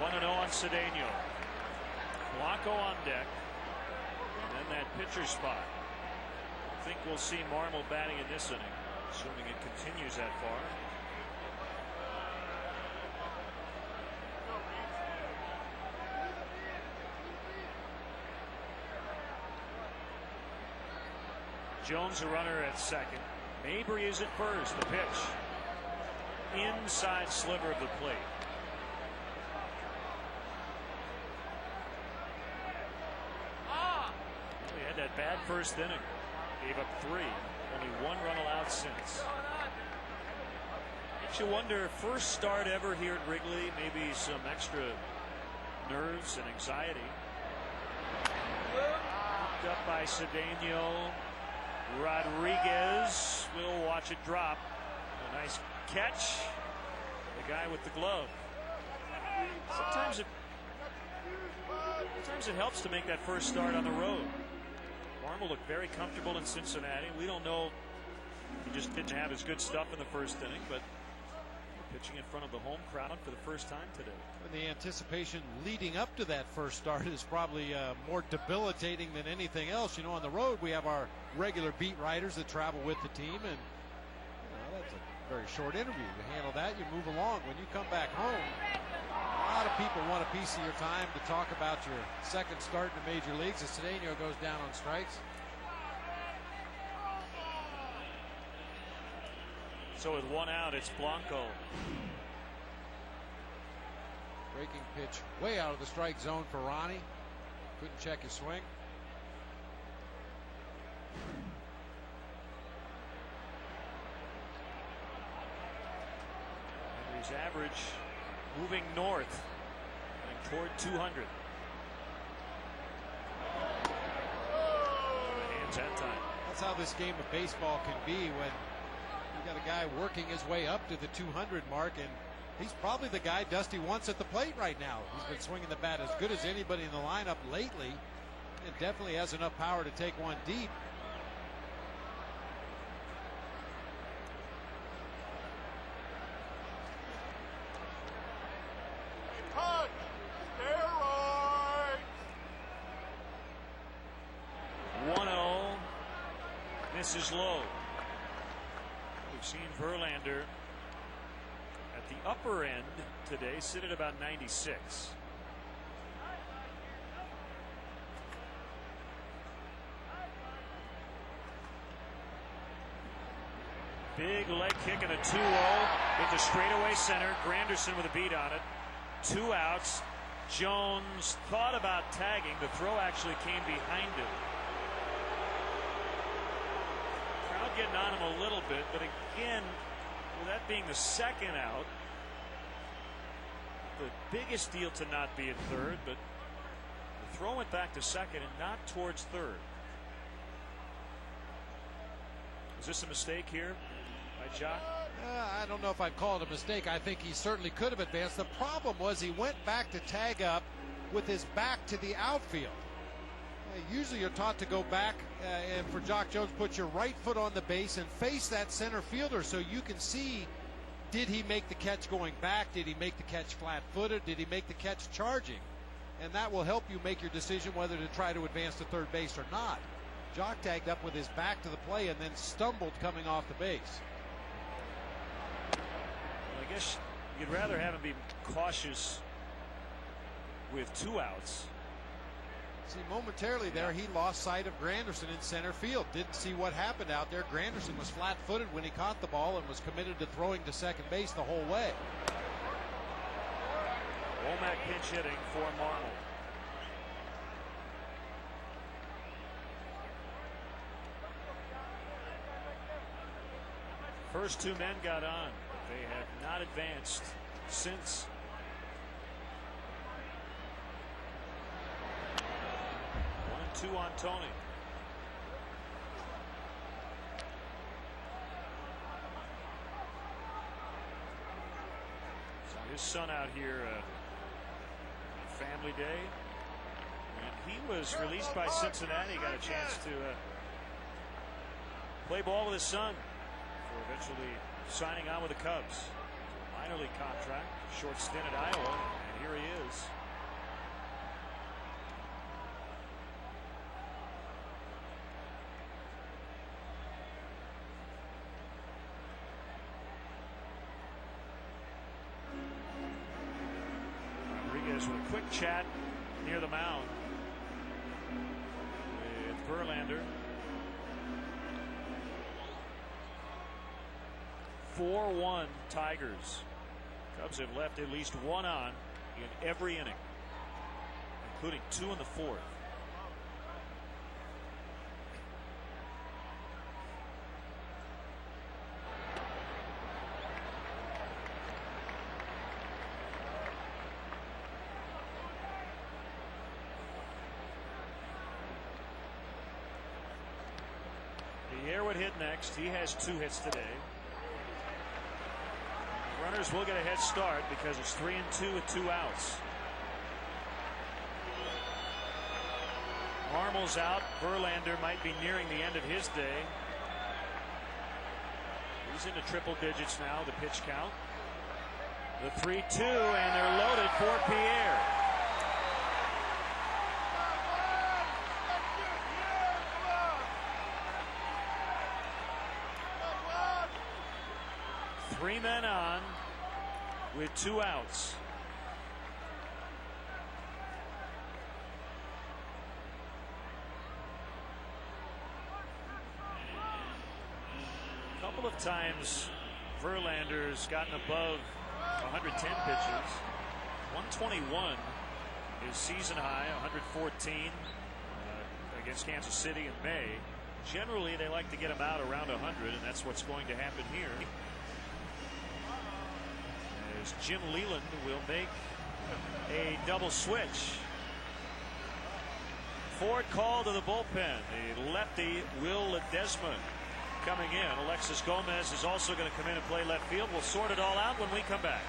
[SPEAKER 1] 1-0 on Cedeno. Blanco on deck. And then that pitcher spot. I think we'll see Marmol batting in this inning, assuming it continues that far. Jones a runner at second. Mabry is at first. The pitch. Inside sliver of the plate. Well, he had that bad first inning. Gave up 3. Only 1 run allowed since. Makes you wonder, first start ever here at Wrigley, maybe some extra nerves and anxiety. Picked up by Cedeno. Rodriguez will watch it drop. A nice catch. The guy with the glove. Sometimes it helps to make that first start on the road. Marmol looked very comfortable in Cincinnati. We don't know if he just didn't have his good stuff in the first inning, but pitching in front of the home crowd for the first time today.
[SPEAKER 2] And the anticipation leading up to that first start is probably more debilitating than anything else. You know, on the road we have our regular beat writers that travel with the team, and that's a very short interview. You handle that, you move along. When you come back home, a lot of people want a piece of your time to talk about your second start in the major leagues as Cedeno goes down on strikes.
[SPEAKER 1] So with 1 out, it's Blanco.
[SPEAKER 2] Breaking pitch way out of the strike zone for Ronnie. Couldn't check his swing.
[SPEAKER 1] And his average moving north and toward 200. The hands that time.
[SPEAKER 2] That's how this game of baseball can be when you got a guy working his way up to the 200 mark, and he's probably the guy Dusty wants at the plate right now. He's been swinging the bat as good as anybody in the lineup lately. It definitely has enough power to take one deep.
[SPEAKER 4] Touch! Steroids!
[SPEAKER 1] 1-0. Misses low. We've seen Verlander at the upper end today sit at about 96. Big leg kick and a 2-0 into straightaway center. Granderson with a beat on it. 2 outs. Jones thought about tagging. The throw actually came behind him. Crowd getting on him a little bit, but again, with that being the second out, the biggest deal to not be at third, but the throw went back to second and not towards third. Is this a mistake here by Jock?
[SPEAKER 2] I don't know if I'd call it a mistake. I think he certainly could have advanced. The problem was he went back to tag up with his back to the outfield. Usually you're taught to go back and for Jock Jones, put your right foot on the base and face that center fielder so you can see, did he make the catch going back? Did he make the catch flat-footed? Did he make the catch charging? And that will help you make your decision whether to try to advance to third base or not. Jock tagged up with his back to the play and then stumbled coming off the base.
[SPEAKER 1] Well, I guess you'd rather have him be cautious with 2 outs.
[SPEAKER 2] See, momentarily there, he lost sight of Granderson in center field. Didn't see what happened out there. Granderson was flat-footed when he caught the ball and was committed to throwing to second base the whole way.
[SPEAKER 1] Womack pinch hitting for Marmol. First 2 men got on. They have not advanced since. 1-2 on Tony. So his son out here family day, and he was released by Cincinnati. Got a chance to play ball with his son before eventually signing on with the Cubs. Minor league contract, short stint at Iowa, and here he is. Rodriguez with a quick chat near the mound with Verlander. 4-1 Tigers. Cubs have left at least one on in every inning, including 2 in the 4th. Pierre would hit next. He has 2 hits today. Runners will get a head start because it's 3-2 with 2 outs. Marmol's out. Verlander might be nearing the end of his day. He's into triple digits now, the pitch count. The 3-2, and they're loaded for Pierre. Three men on with 2 outs. A couple of times Verlander's gotten above 110 pitches. 121 is season high, 114 against Kansas City in May. Generally, they like to get him out around 100, and that's what's going to happen here. As Jim Leland will make a double switch. Ford call to the bullpen. The lefty Will Ledesma coming in. Alexis Gomez is also going to come in and play left field. We'll sort it all out when we come back.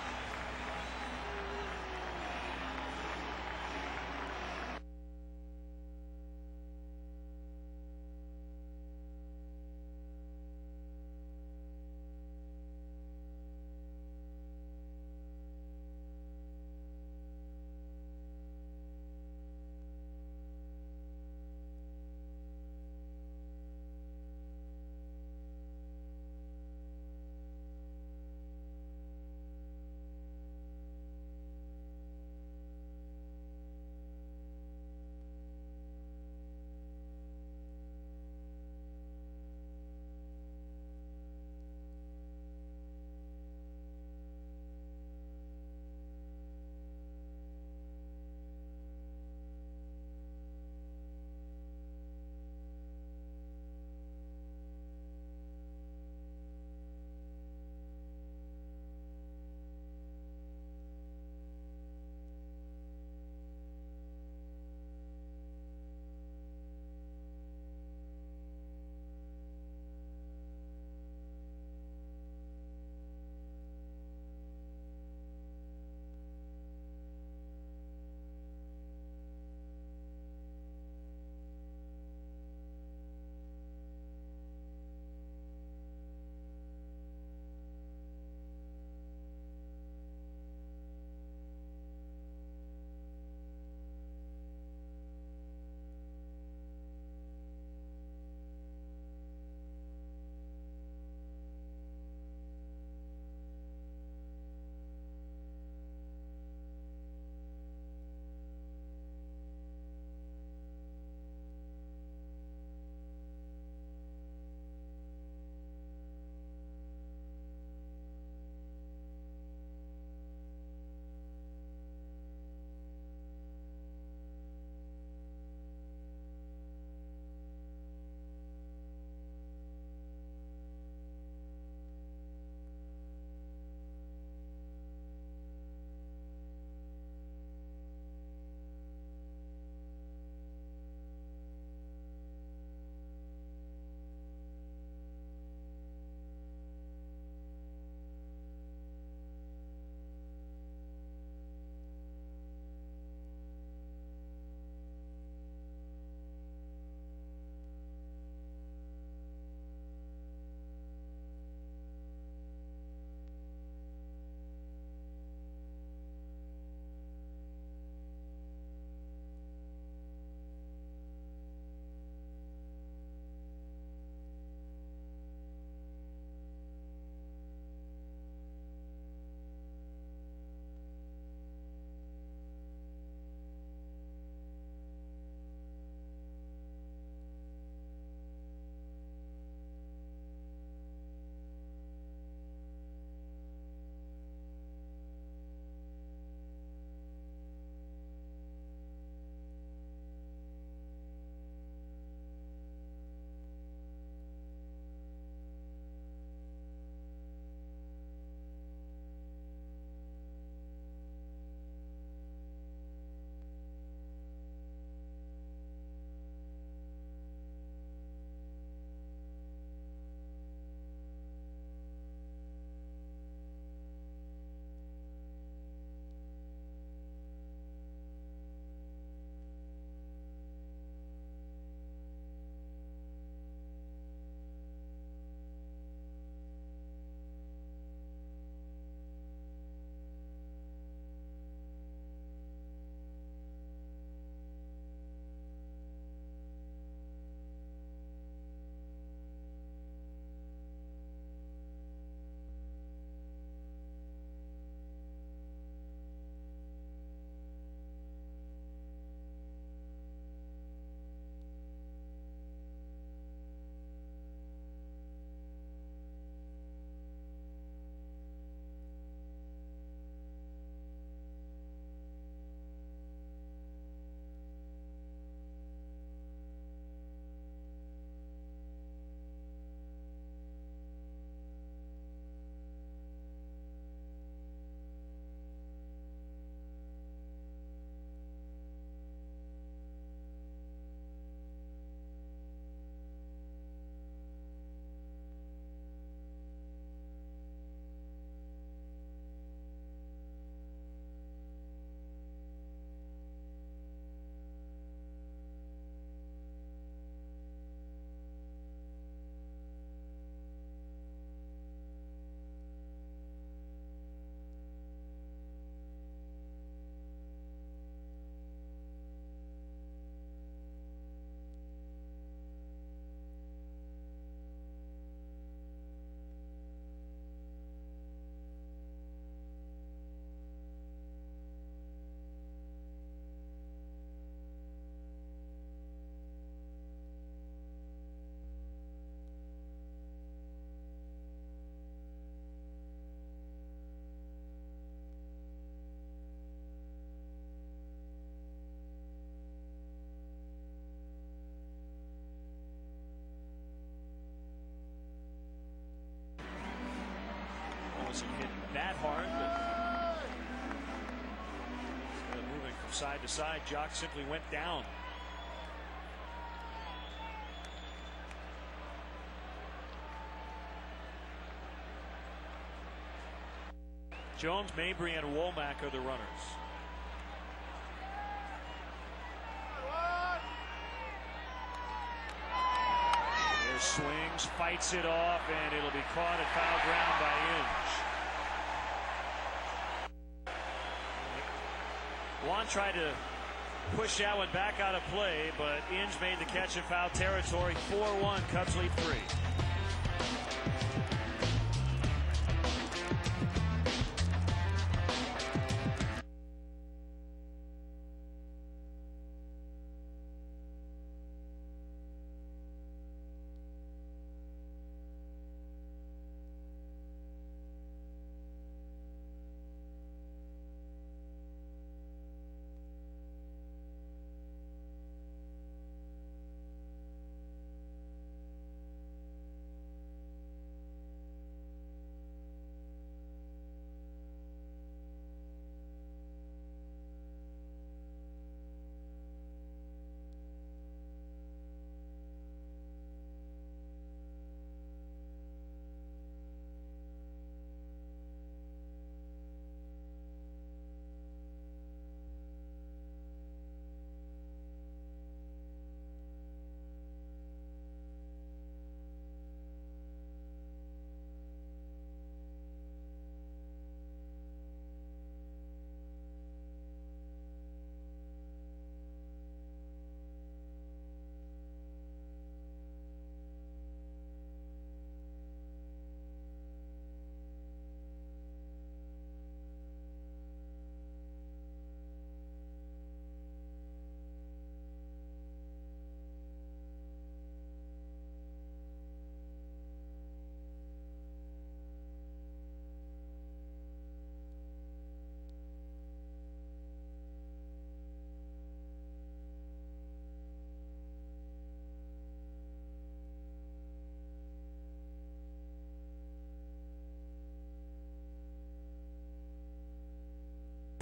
[SPEAKER 1] wasn't hit that hard, but instead of moving from side to side, Jock simply went down. Jones, Mabry, and Womack are the runners. There's swings, fights it off, and it'll be caught at foul ground by Inge. Juan tried to push that one back out of play, but Inge made the catch in foul territory. 4-1, Cubs lead 3.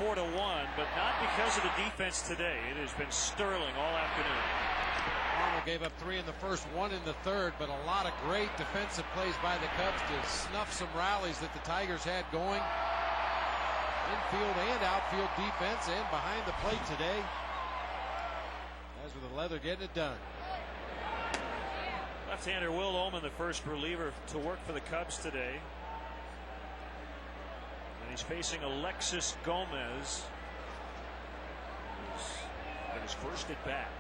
[SPEAKER 1] To 1, but not because of the defense today. It has been sterling all afternoon.
[SPEAKER 2] Arnold gave up 3 in the first, 1 in the third, but a lot of great defensive plays by the Cubs to snuff some rallies that the Tigers had going. Infield and outfield defense and behind the plate today. Guys with the leather getting it done.
[SPEAKER 1] Left-hander Will Ullman, the first reliever to work for the Cubs today. And he's facing Alexis Gomez. At his first at bat.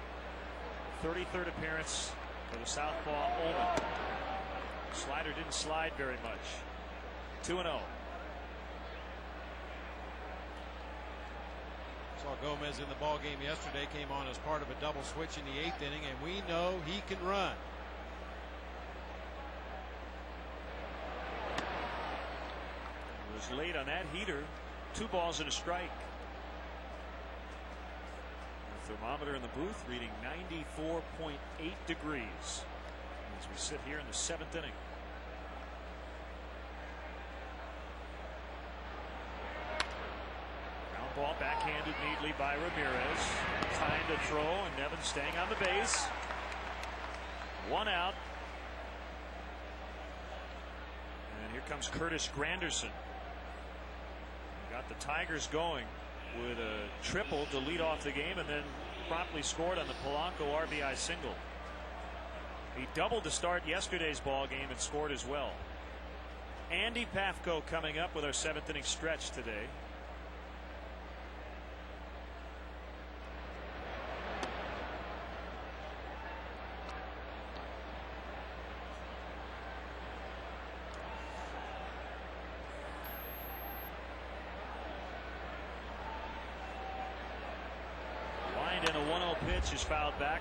[SPEAKER 1] 33rd appearance for the southpaw Ullman. Slider didn't slide very much. 2-0.
[SPEAKER 2] Saw Gomez in the ball game yesterday. Came on as part of a double switch in the 8th inning, and we know he can run.
[SPEAKER 1] Was late on that heater. 2 balls and a strike. The thermometer in the booth reading 94.8 degrees as we sit here in the 7th inning. Ground ball backhanded neatly by Ramirez. Time to throw, and Nevin staying on the base. 1 out. And here comes Curtis Granderson. Got the Tigers going with a triple to lead off the game, and then promptly scored on the Polanco RBI single. He doubled to start yesterday's ball game and scored as well. Andy Pafko coming up with our 7th inning stretch today. And a 1-0 pitch is fouled back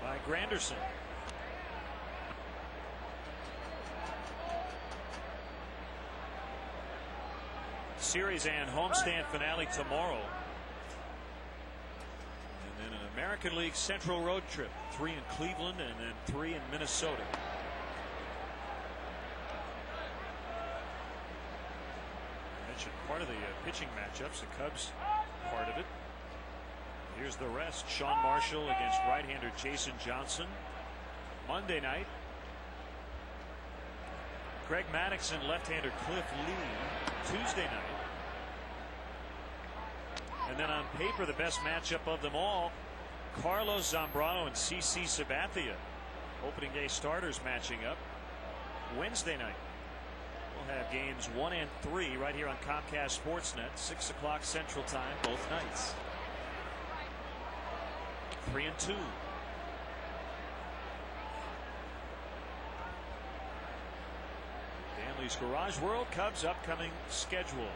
[SPEAKER 1] by Granderson. Series and homestand finale tomorrow. And then an American League Central road trip. 3 in Cleveland and then 3 in Minnesota. mentioned, part of the pitching matchups. The Cubs part of it. Here's the rest. Sean Marshall against right-hander Jason Johnson. Monday night, Greg Maddux and left-hander Cliff Lee. Tuesday night. And then on paper, the best matchup of them all, Carlos Zambrano and CC Sabathia. Opening day starters matching up Wednesday night. We'll have games 1 and 3 right here on Comcast Sportsnet, 6 o'clock Central Time, both nights. 3 and 2. Danley's Garage World Cubs upcoming schedule.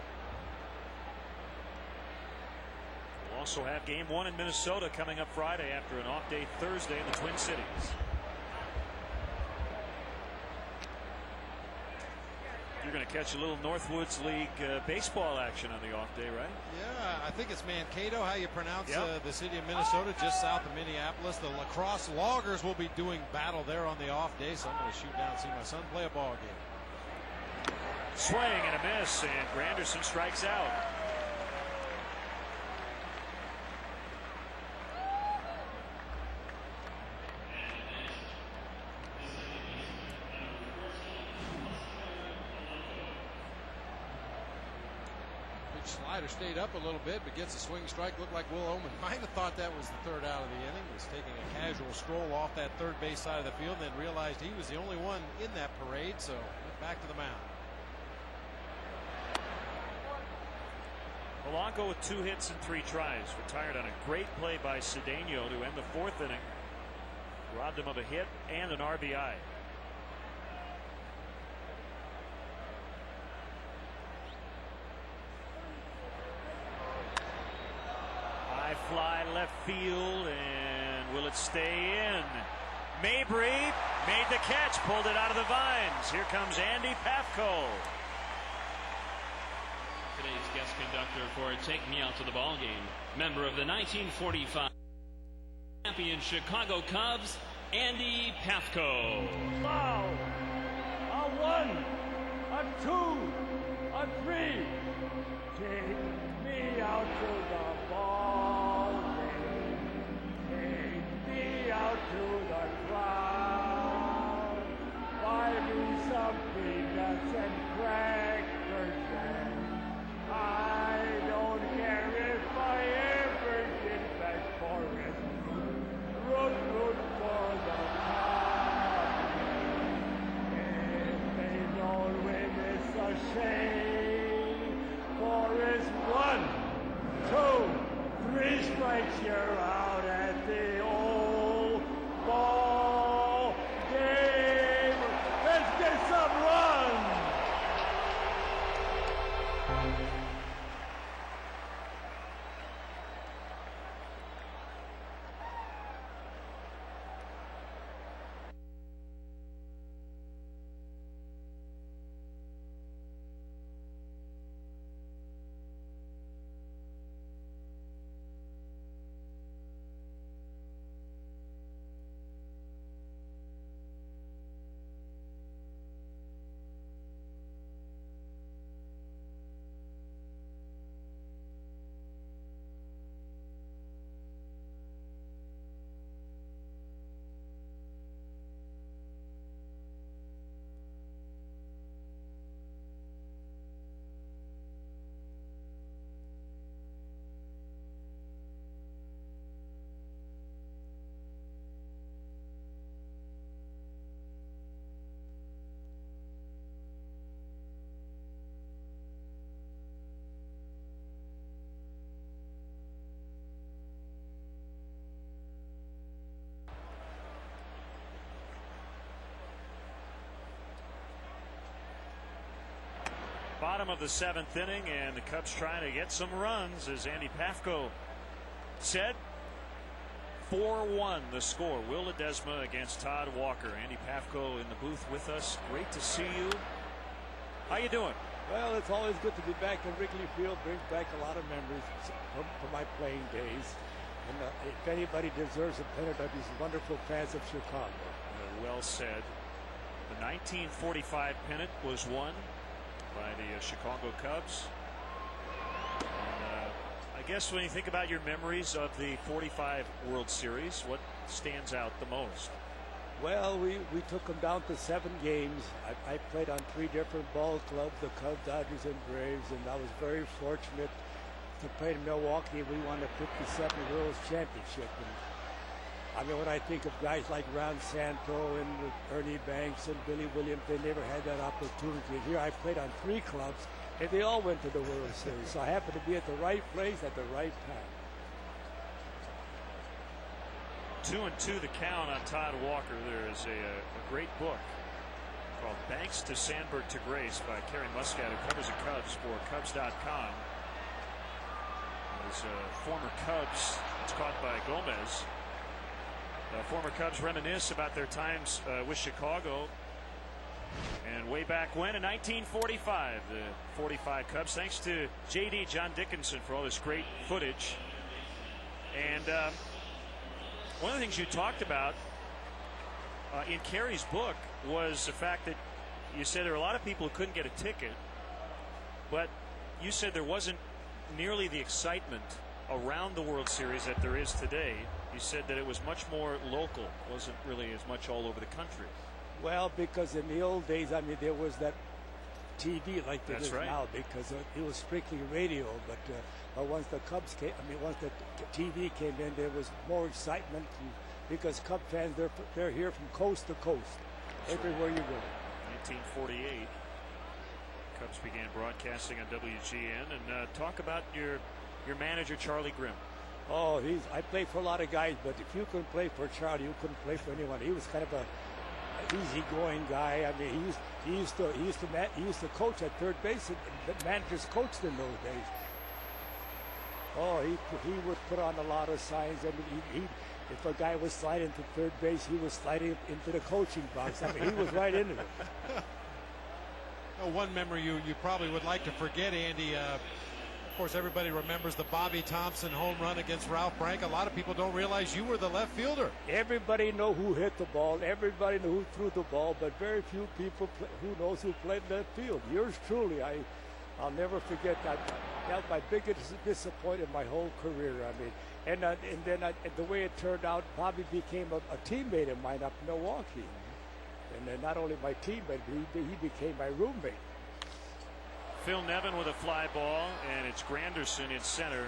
[SPEAKER 1] We'll also have game 1 in Minnesota coming up Friday after an off day Thursday in the Twin Cities. You're going to catch a little Northwoods League baseball action on the off day, right?
[SPEAKER 2] Yeah, I think it's Mankato, how you pronounce the city of Minnesota, just south of Minneapolis. The lacrosse loggers will be doing battle there on the off day, so I'm going to shoot down and see my son play a ball game.
[SPEAKER 1] Swing and a miss, and Granderson strikes out.
[SPEAKER 2] Slider stayed up a little bit, but gets a swing strike. Looked like Will Oman might have thought that was the third out of the inning. Was taking a casual stroll off that third base side of the field, and then realized he was the only one in that parade, so went back to the mound.
[SPEAKER 1] Polanco with 2 hits and 3 tries. Retired on a great play by Cedeno to end the 4th inning. Robbed him of a hit and an RBI. Fly left field, and will it stay in? Mabry made the catch, pulled it out of the vines. Here comes Andy Pafko.
[SPEAKER 5] Today's guest conductor for Take Me Out to the Ball Game, member of the 1945 champion Chicago Cubs, Andy Pafko.
[SPEAKER 6] Wow! A 1, a 2, a 3. Take me out to the ball game. Take me out to the crowd. Buy me some peanuts and crackers, and I don't care if I ever get back for it. Root for the Cubs. If they don't win, it's a shame. For it's 1, 2, 3 strikes, you're out at the old ball game. Let's get some runs.
[SPEAKER 1] Bottom of the 7th inning, and the Cubs trying to get some runs, as Andy Pafko said. 4-1 the score. Will Ledesma against Todd Walker. Andy Pafko in the booth with us. Great to see you. How you doing?
[SPEAKER 6] Well, it's always good to be back in Wrigley Field. Brings back a lot of memories from my playing days. And if anybody deserves a pennant, are these wonderful fans of Chicago.
[SPEAKER 1] Well said. The 1945 pennant was won by the Chicago Cubs. I guess when you think about your memories of the 45 World Series, what stands out the most?
[SPEAKER 6] Well, we took them down to 7 games. I played on 3 different ball clubs, the Cubs, Dodgers, and Braves, and I was very fortunate to play in Milwaukee. We won the 57 World Championship. And I mean, when I think of guys like Ron Santo and Ernie Banks and Billy Williams, they never had that opportunity. Here I played on 3 clubs, and they all went to the World Series. So I happened to be at the right place at the right time.
[SPEAKER 1] 2-2 the count on Todd Walker. There is a great book called Banks to Sandberg to Grace by Kerry Muscat, who covers the Cubs for Cubs.com. As former Cubs, it's caught by Gomez. Former Cubs reminisce about their times with Chicago. And way back when, in 1945, the 45 Cubs, thanks to J.D. John Dickinson for all this great footage. And one of the things you talked about in Kerry's book was the fact that you said there were a lot of people who couldn't get a ticket, but you said there wasn't nearly the excitement around the World Series that there is today. You said that it was much more local, wasn't really as much all over the country.
[SPEAKER 6] Well, because in the old days, I mean, there was that TV like there is
[SPEAKER 1] right.
[SPEAKER 6] now, because it was strictly radio. But once the Cubs came, I mean, once the TV came in, there was more excitement. Because Cub fans, they're here from coast to coast, everywhere you go.
[SPEAKER 1] 1948, Cubs began broadcasting on WGN. And talk about your manager, Charlie Grimm.
[SPEAKER 6] Oh, I played for a lot of guys, but if you couldn't play for Charlie, you couldn't play for anyone. He was kind of a easygoing guy. I mean, he used to coach at third base. The managers coached in those days. Oh, he would put on a lot of signs. I mean, if a guy was sliding to third base, he was sliding into the coaching box. I mean, he was right into it.
[SPEAKER 2] One memory you probably would like to forget, Andy. Of course, everybody remembers the Bobby Thompson home run against Ralph Brank. A lot of people don't realize you were the left fielder.
[SPEAKER 6] Everybody know who hit the ball. Everybody know who threw the ball, but very few people who knows who played left field. Yours truly, I'll never forget that. That was my biggest disappointment my whole career. I mean, and then the way it turned out, Bobby became a teammate of mine up in Milwaukee, and then not only my teammate, he became my roommate.
[SPEAKER 1] Phil Nevin with a fly ball, and it's Granderson in center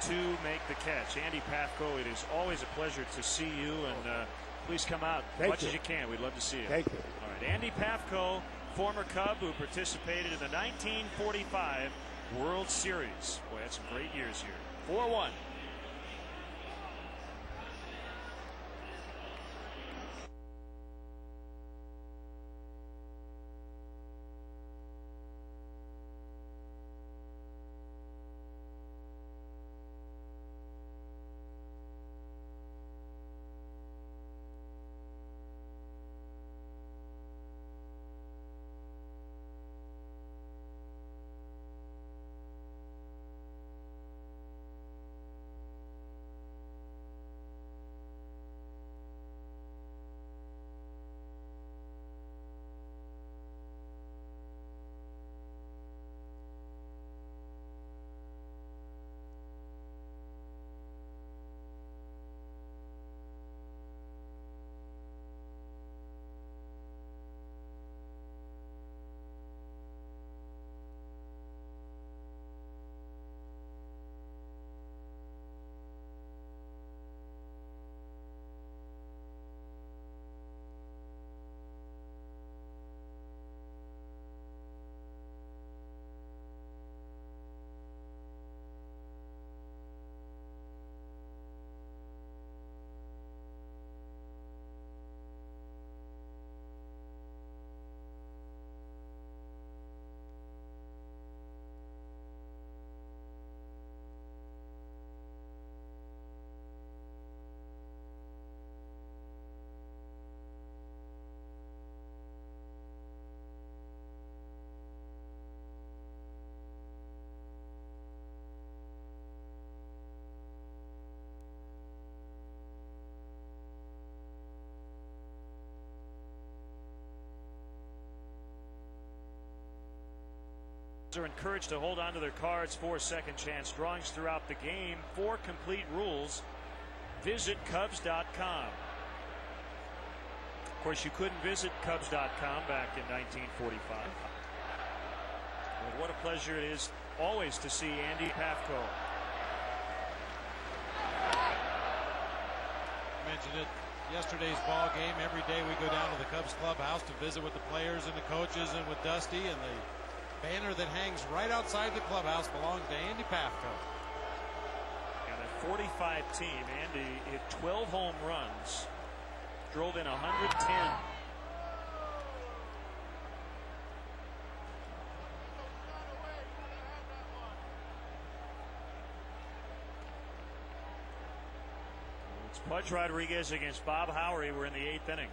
[SPEAKER 1] to make the catch. Andy Pafko, it is always a pleasure to see you, and please come out as much as you can. We'd love to see you.
[SPEAKER 6] Thank you.
[SPEAKER 1] All right, Andy Pafko, former Cub who participated in the 1945 World Series. Boy, had some great years here. 4-1. are encouraged to hold on to their cards for second chance drawings throughout the game. For complete rules, visit Cubs.com. Of course, you couldn't visit Cubs.com back in 1945. But what a pleasure it is always to see Andy Pafko.
[SPEAKER 2] Mentioned it yesterday's ball game. Every day we go down to the Cubs clubhouse to visit with the players and the coaches and with Dusty, and the banner that hangs right outside the clubhouse belongs to Andy Pafko.
[SPEAKER 1] And a 45 team, Andy hit 12 home runs, drove in 110. It's Pudge Rodriguez against Bob Howery. We're in the 8th inning.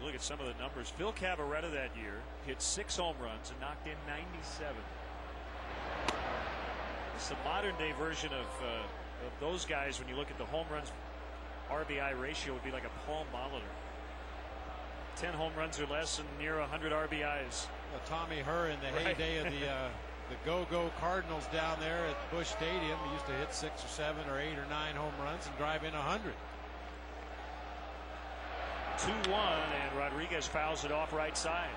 [SPEAKER 1] Look at some of the numbers. Phil Cavarretta that year hit 6 home runs and knocked in 97. It's a modern day version of those guys. When you look at the home runs RBI ratio, would be like a Paul Molitor. 10 home runs or less and near 100 RBIs.
[SPEAKER 2] Well, Tommy Herr in the heyday of the Go-Go Cardinals down there at Busch Stadium, he used to hit 6 or 7 or 8 or 9 home runs and drive in 100.
[SPEAKER 1] 2-1, and Rodriguez fouls it off right side.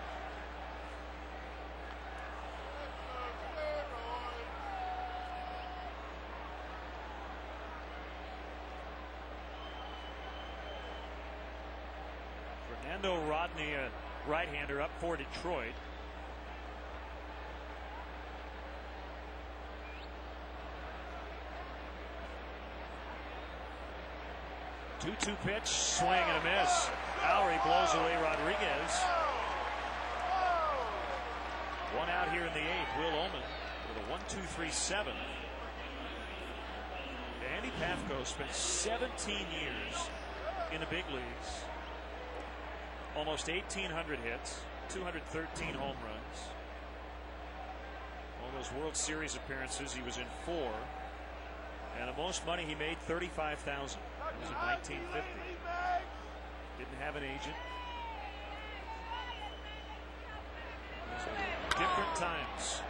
[SPEAKER 1] Fernando Rodney, a right-hander, up for Detroit. Two-2 pitch, swing and a miss. Howery blows away Rodriguez. One out here in the 8th. Will Ullman with a 1-2-3-7. Andy Pafko spent 17 years in the big leagues. Almost 1,800 hits, 213 home runs. All those World Series appearances, he was in 4. And the most money he made, $35,000. It was in 1950. Didn't have an agent. Different times.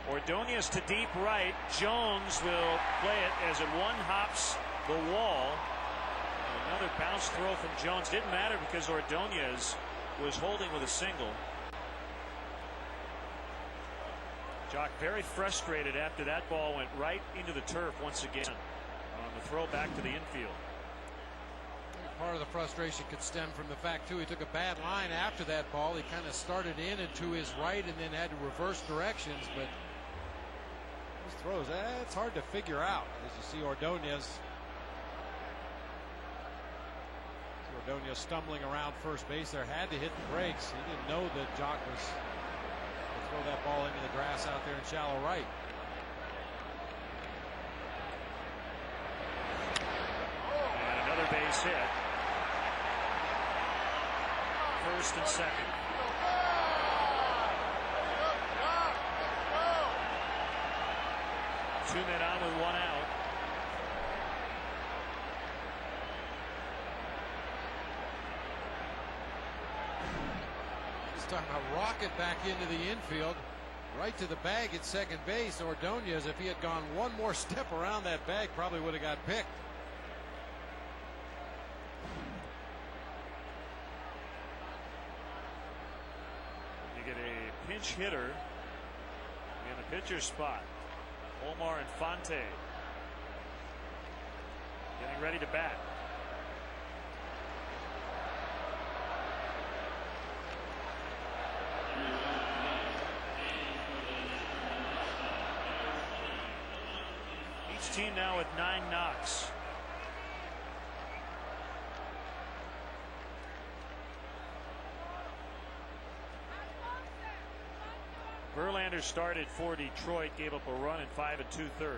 [SPEAKER 1] Ordonez to deep right. Jones will play it as it one hops the wall. Another bounce throw from Jones. Didn't matter because Ordonez was holding with a single. Jock very frustrated after that ball went right into the turf once again on the throw back to the infield.
[SPEAKER 2] Part of the frustration could stem from the fact, too, he took a bad line after that ball. He kind of started in and to his right and then had to reverse directions. But those throws, it's hard to figure out as you see Ordonez. Ordonez stumbling around first base there, had to hit the brakes. He didn't know that Jock was going to throw that ball into the grass out there in shallow right.
[SPEAKER 1] And another base hit. First and second. Two men on with one out.
[SPEAKER 2] This time a rocket back into the infield, right to the bag at second base. Ordonez, if he had gone one more step around that bag, probably would have got picked.
[SPEAKER 1] Get a pinch hitter in the pitcher's spot. Omar Infante getting ready to bat. Each team now with 9 knocks. Verlander started for Detroit, gave up a run in 5 2/3.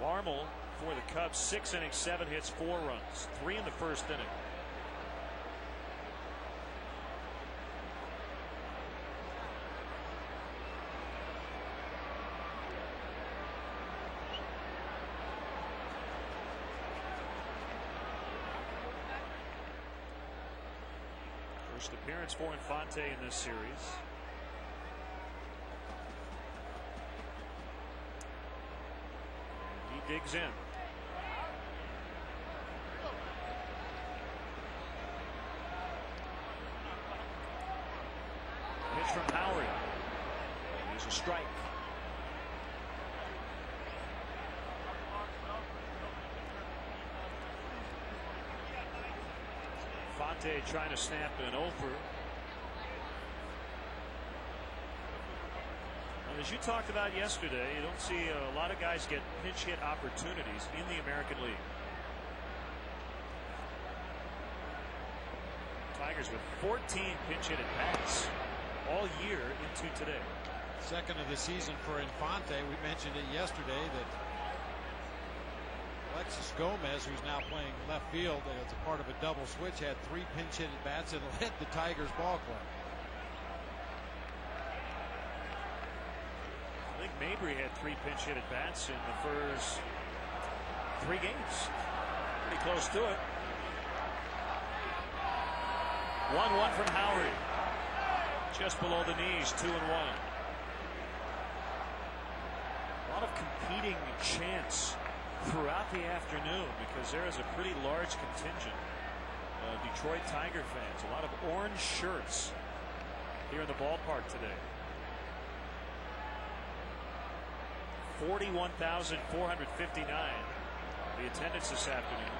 [SPEAKER 1] Marmol for the Cubs, 6 innings, 7 hits, 4 runs, 3 in the first inning. First appearance for Infante in this series. And he digs in. Pitch from Howard. Here's a strike. Infante trying to snap an over. And as you talked about yesterday, you don't see a lot of guys get pinch hit opportunities in the American League. Tigers with 14 pinch hit at bats all year into today.
[SPEAKER 2] Second of the season for Infante. We mentioned it yesterday that Alexis Gomez, who's now playing left field as a part of a double switch, had 3 pinch hit at bats and led the Tigers ball club.
[SPEAKER 1] I think Mabry had 3 pinch hit at bats in the first 3 games. Pretty close to it. 1-1 from Howard. Just below the knees, 2-1. A lot of competing chants throughout the afternoon because there is a pretty large contingent of Detroit Tiger fans. A lot of orange shirts here in the ballpark today. 41,459 the attendance this afternoon.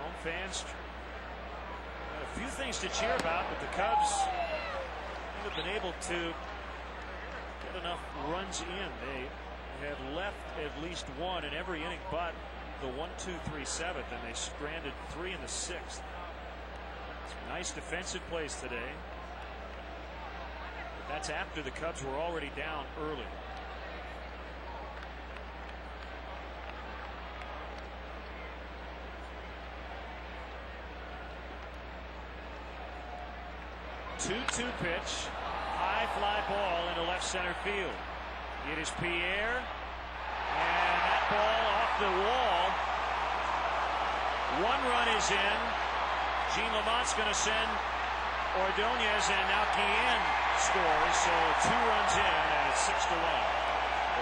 [SPEAKER 1] Home fans got a few things to cheer about, but the Cubs have been able to get enough runs in. They have left at least one in every inning but the 1-2-3 7th, and they stranded 3 in the 6th. Some nice defensive plays today, but that's after the Cubs were already down early. Two-two pitch, high fly ball into left center field. It is Pierre, and that ball off the wall. 1 run is in. Gene Lamont's going to send Ordonez, and now Guillen scores. So 2 runs in, and it's 6-1.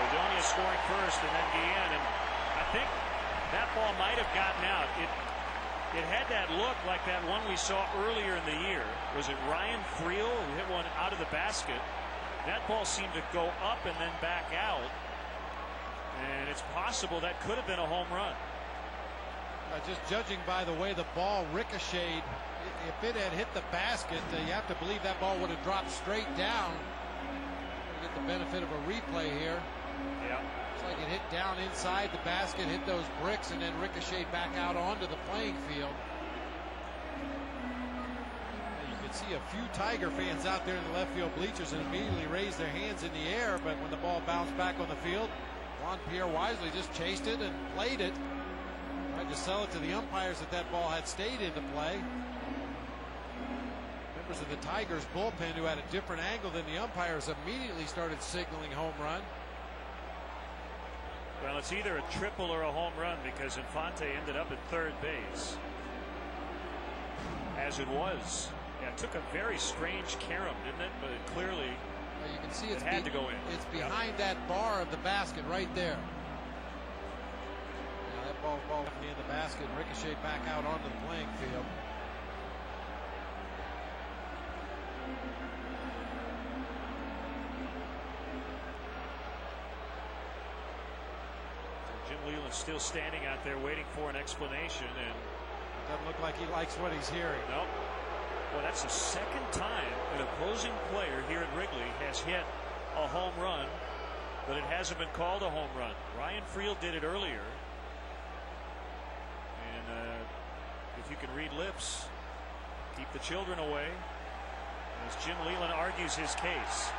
[SPEAKER 1] Ordonez scoring first, and then Guillen, and I think that ball might have gotten out. It had that look like that one we saw earlier in the year. Was it Ryan Friel who hit one out of the basket? That ball seemed to go up and then back out. And it's possible that could have been a home run.
[SPEAKER 2] Just judging by the way the ball ricocheted, if it had hit the basket, you have to believe that ball would have dropped straight down. We get the benefit of a replay here.
[SPEAKER 1] Yeah.
[SPEAKER 2] Looks like it hit down inside the basket, hit those bricks, and then ricocheted back out onto the playing field. You could see a few Tiger fans out there in the left field bleachers and immediately raised their hands in the air, but when the ball bounced back on the field, Juan Pierre wisely just chased it and played it. Tried to sell it to the umpires that ball had stayed into play. Members of the Tigers bullpen, who had a different angle than the umpires, immediately started signaling home run.
[SPEAKER 1] Well, it's either a triple or a home run because Infante ended up at third base. As it was. Yeah, it took a very strange carom, didn't it? But it clearly
[SPEAKER 2] you can see
[SPEAKER 1] it had to go in.
[SPEAKER 2] It's behind that bar of the basket right there. Now that ball in the basket and ricocheted back out onto the playing field.
[SPEAKER 1] Jim Leyland's still standing out there waiting for an explanation, and
[SPEAKER 2] it doesn't look like he likes what he's hearing.
[SPEAKER 1] Nope. Well, that's the second time an opposing player here at Wrigley has hit a home run, but it hasn't been called a home run. Ryan Friel did it earlier, and if you can read lips, keep the children away, as Jim Leyland argues his case.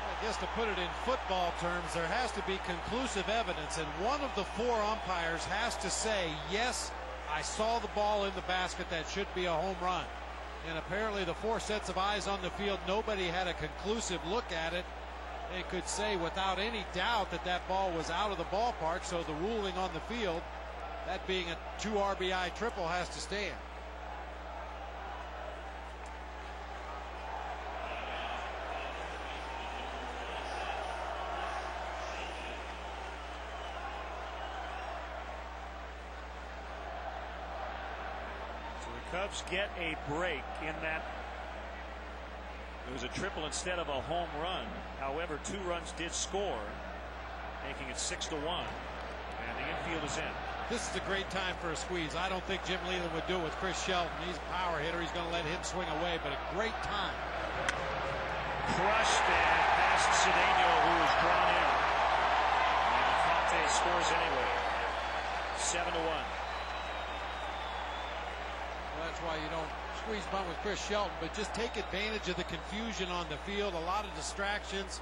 [SPEAKER 2] I guess to put it in football terms, there has to be conclusive evidence, and one of the 4 umpires has to say, yes, I saw the ball in the basket, that should be a home run. And apparently the 4 sets of eyes on the field, nobody had a conclusive look at it. They could say without any doubt that that ball was out of the ballpark, so the ruling on the field, that being a 2 RBI triple, has to stand.
[SPEAKER 1] Cubs get a break in that it was a triple instead of a home run. However, 2 runs did score, making it 6-1, and the infield is in.
[SPEAKER 2] This is a great time for a squeeze. I don't think Jim Leland would do it with Chris Shelton. He's a power hitter. He's going to let him swing away, but a great time.
[SPEAKER 1] Crushed and past Cedeno, who was drawn in. And Fonte scores anyway. 7-1.
[SPEAKER 2] That's why you don't squeeze bunt with Chris Shelton, but just take advantage of the confusion on the field. A lot of distractions.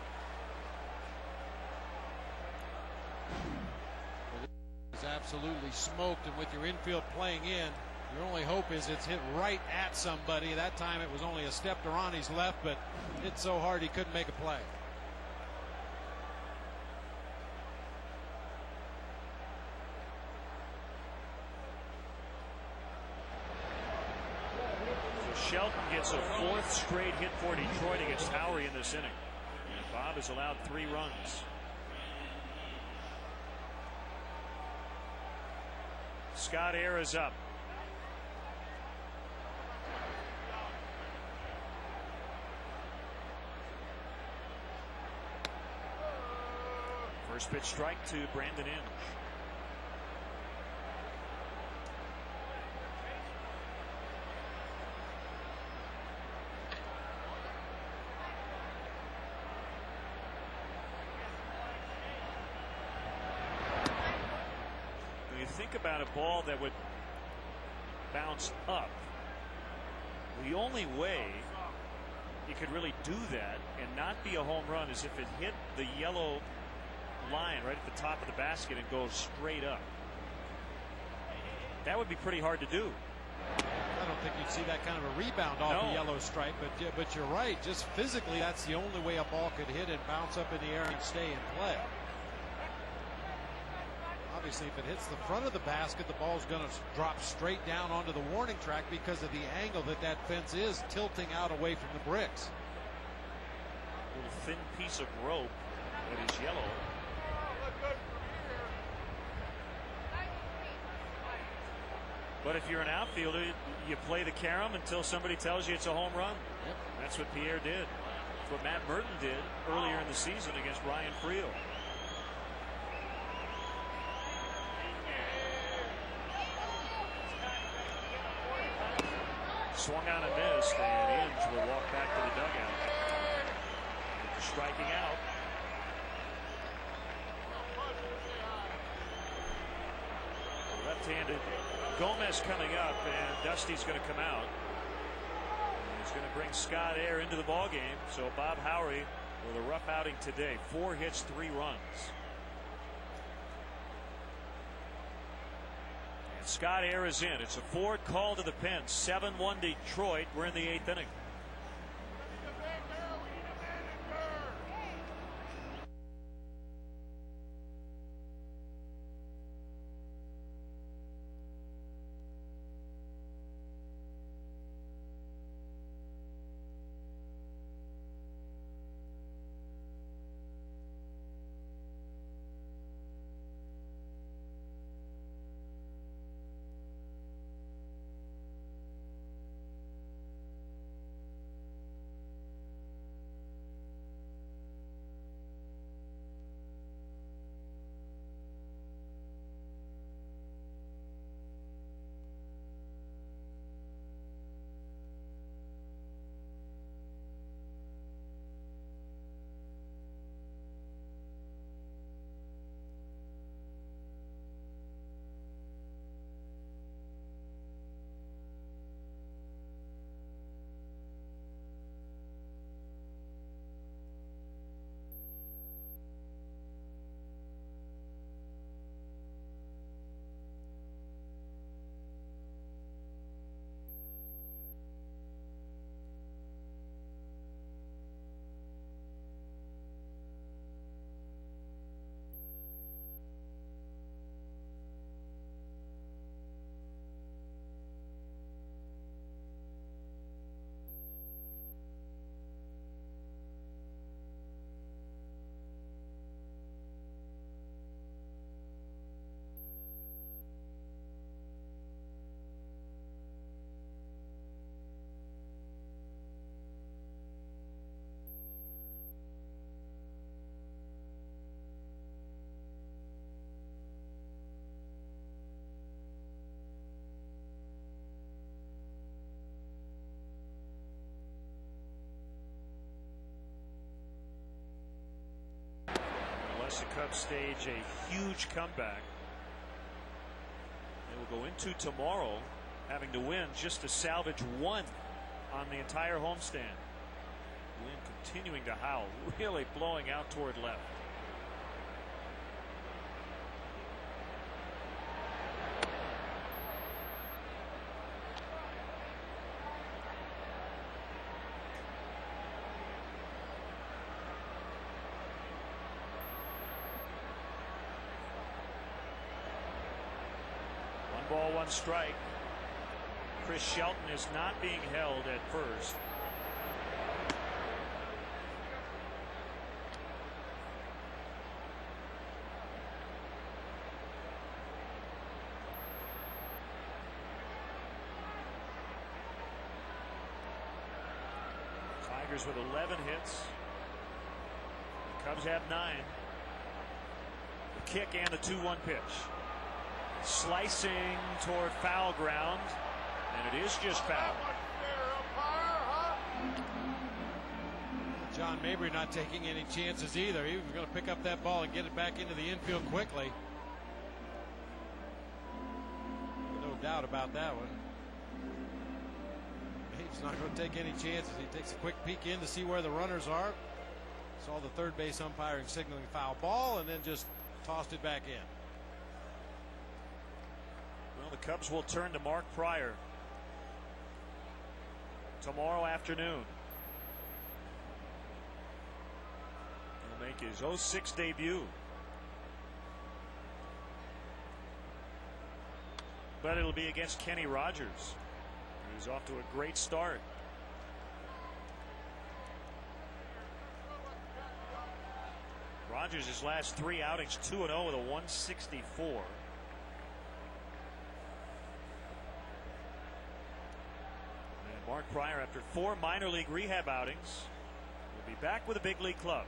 [SPEAKER 2] It's absolutely smoked, and with your infield playing in, your only hope is it's hit right at somebody. That time it was only a step to Ronnie's left, but hit so hard he couldn't make a play.
[SPEAKER 1] Shelton gets a 4th straight hit for Detroit against Howery in this inning. And Bob has allowed 3 runs. Scott Air is up. First pitch strike to Brandon Inge. Think about a ball that would bounce up. The only way you could really do that and not be a home run is if it hit the yellow line right at the top of the basket and goes straight up. That would be pretty hard to do.
[SPEAKER 2] I don't think you'd see that kind of a rebound off the yellow stripe, but you're right. Just physically, that's the only way a ball could hit and bounce up in the air and stay in play. Obviously, if it hits the front of the basket, the ball's going to drop straight down onto the warning track because of the angle that fence is tilting out away from the bricks.
[SPEAKER 1] A little thin piece of rope that is yellow. But if you're an outfielder, you play the carom until somebody tells you it's a home run.
[SPEAKER 2] Yep.
[SPEAKER 1] That's what Pierre did. That's what Matt Merton did earlier in the season against Ryan Friel. Swung on and missed, and Inge will walk back to the dugout. Striking out. Left-handed Gomez coming up, and Dusty's going to come out. He's going to bring Scott Air into the ballgame. So Bob Howery with a rough outing today. 4 hits, 3 runs. Scott Air is in. It's a Ford call to the pen. 7-1 Detroit. We're in the 8th inning. makes the Cubs stage a huge comeback. They will go into tomorrow having to win just to salvage one on the entire homestand. Wind continuing to howl, really blowing out toward left. One ball, one strike. Chris Shelton is not being held at first. Tigers with 11 hits. The Cubs have 9. The kick and the 2-1 pitch. Slicing toward foul ground, and it is just foul.
[SPEAKER 2] John Mabry not taking any chances either. He was going to pick up that ball and get it back into the infield quickly. No doubt about that one. He's not going to take any chances. He takes a quick peek in to see where the runners are. Saw the third base umpiring signaling foul ball and then just tossed it back in.
[SPEAKER 1] Well, the Cubs will turn to Mark Pryor tomorrow afternoon. He'll make his 06 debut. But it'll be against Kenny Rogers, who's off to a great start. Rogers, his last 3 outings, 2-0 with a 164. Mark Pryor, after 4 minor league rehab outings, will be back with a big league club.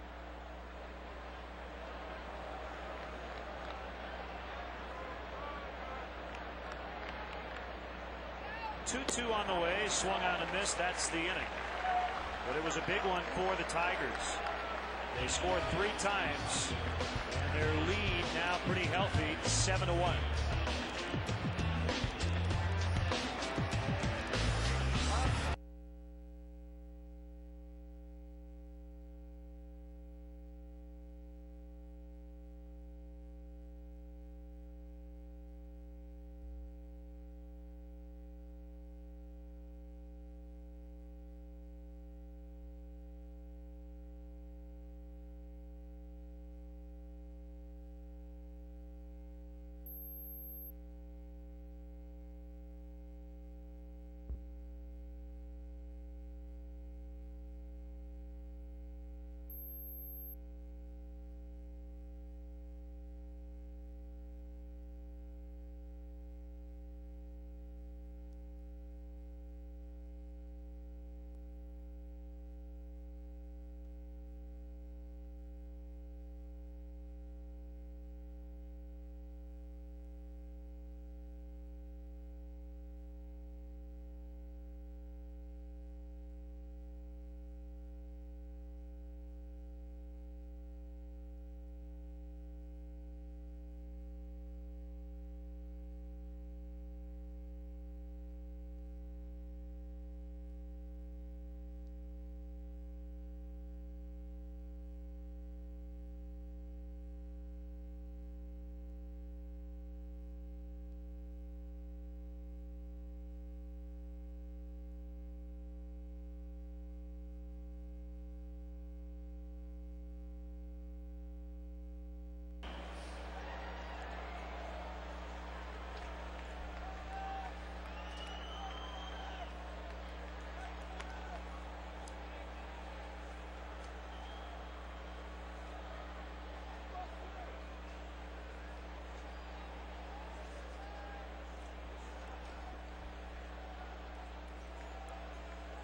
[SPEAKER 1] Two on the way, swung on and missed. That's the inning. But it was a big one for the Tigers. They scored 3 times, and their lead now pretty healthy, 7-1.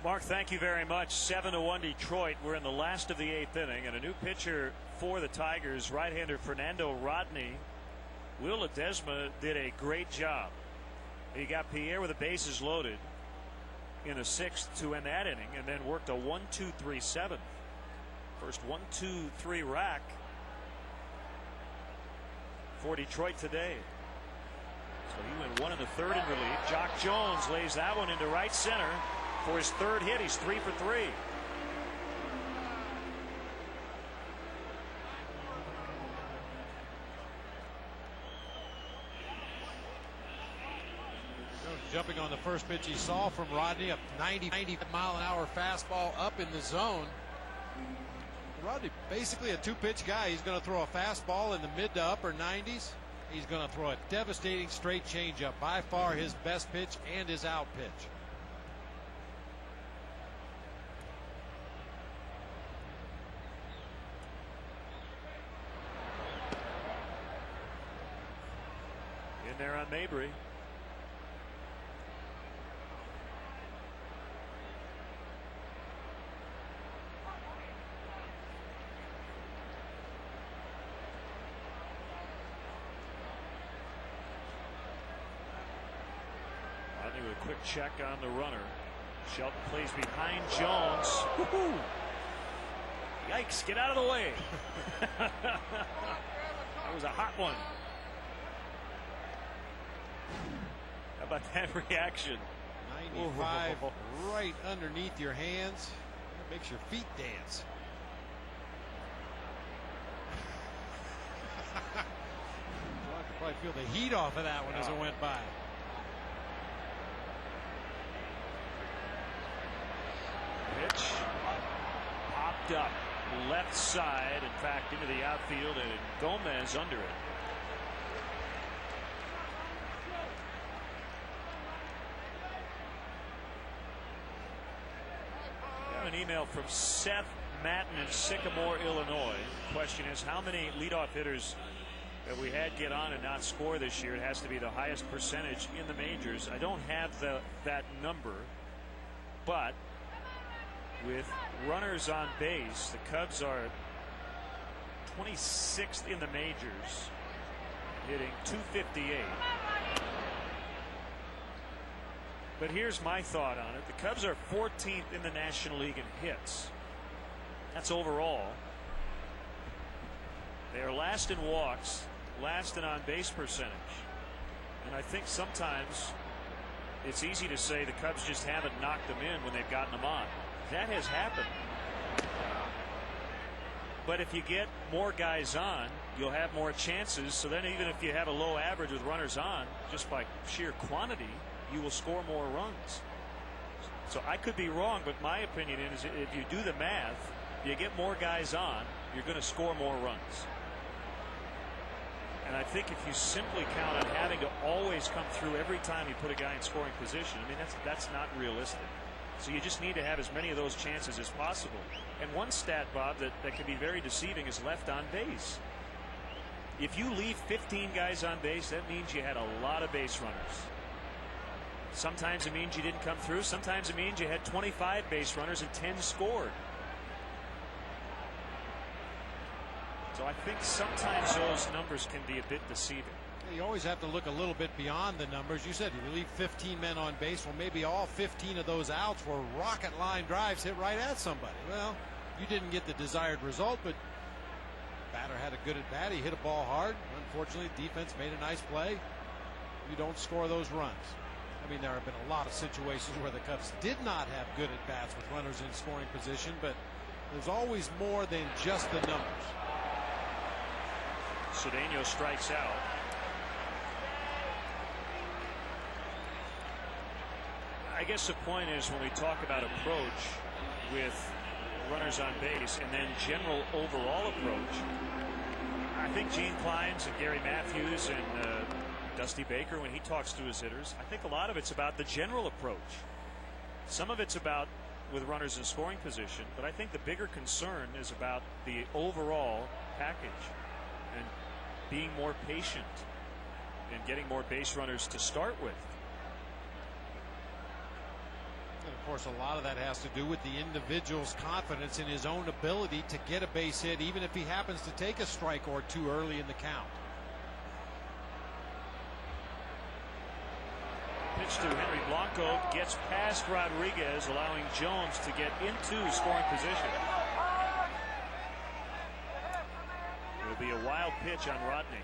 [SPEAKER 1] Mark, thank you very much. 7-1 Detroit. We're in the last of the 8th inning, and a new pitcher for the Tigers, right-hander Fernando Rodney. Will Ledesma did a great job. He got Pierre with the bases loaded in the 6th to end that inning, and then worked a 1-2-3-7. First 1-2-3 rack for Detroit today. So he went 1 in the 3rd in relief. Jock Jones lays that one into right center for his 3rd hit. He's 3 for 3.
[SPEAKER 2] Jumping on the first pitch he saw from Rodney, a 90 mile an hour fastball up in the zone. Rodney, basically a 2-pitch guy. He's going to throw a fastball in the mid to upper 90s. He's going to throw a devastating straight changeup, by far his best pitch and his out pitch.
[SPEAKER 1] In there on Mabry. With a quick check on the runner. Shelton plays behind Jones. Woo-hoo. Yikes, get out of the way. That was a hot one. How about that reaction?
[SPEAKER 2] 95 right underneath your hands. That makes your feet dance. I could probably feel the heat off of that one as it went by.
[SPEAKER 1] Pitch popped up left side, in fact, into the outfield, and Gomez under it. Got an email from Seth Matten in Sycamore, Illinois. The question is, how many leadoff hitters that we had get on and not score this year? It has to be the highest percentage in the majors. I don't have that number, but with runners on base, the Cubs are 26th in the majors, hitting .258. But here's my thought on it. The Cubs are 14th in the National League in hits. That's overall. They are last in walks, last in on-base percentage. And I think sometimes it's easy to say the Cubs just haven't knocked them in when they've gotten them on. That has happened. But if you get more guys on, you'll have more chances. So then even if you have a low average with runners on, just by sheer quantity, you will score more runs. So I could be wrong, but my opinion is if you do the math, you get more guys on, you're going to score more runs. And I think if you simply count on having to always come through every time you put a guy in scoring position, I mean, that's not realistic. So you just need to have as many of those chances as possible. And one stat, Bob, that can be very deceiving is left on base. If you leave 15 guys on base, that means you had a lot of base runners. Sometimes it means you didn't come through. Sometimes it means you had 25 base runners and 10 scored. So I think sometimes those numbers can be a bit deceiving.
[SPEAKER 2] You always have to look a little bit beyond the numbers. You said you leave 15 men on base. Well, maybe all 15 of those outs were rocket line drives hit right at somebody. Well, you didn't get the desired result, but batter had a good at bat. He hit a ball hard. Unfortunately, defense made a nice play. You don't score those runs. I mean, there have been a lot of situations where the Cubs did not have good at bats with runners in scoring position, but there's always more than just the numbers.
[SPEAKER 1] Cedeno strikes out. I guess the point is when we talk about approach with runners on base and then general overall approach, I think Gene Clines and Gary Matthews and Dusty Baker, when he talks to his hitters, I think a lot of it's about the general approach. Some of it's about with runners in scoring position, but I think the bigger concern is about the overall package and being more patient and getting more base runners to start with.
[SPEAKER 2] And of course, a lot of that has to do with the individual's confidence in his own ability to get a base hit, even if he happens to take a strike or two early in the count.
[SPEAKER 1] Pitch to Henry Blanco, gets past Rodriguez, allowing Jones to get into scoring position. It'll be a wild pitch on Rodney.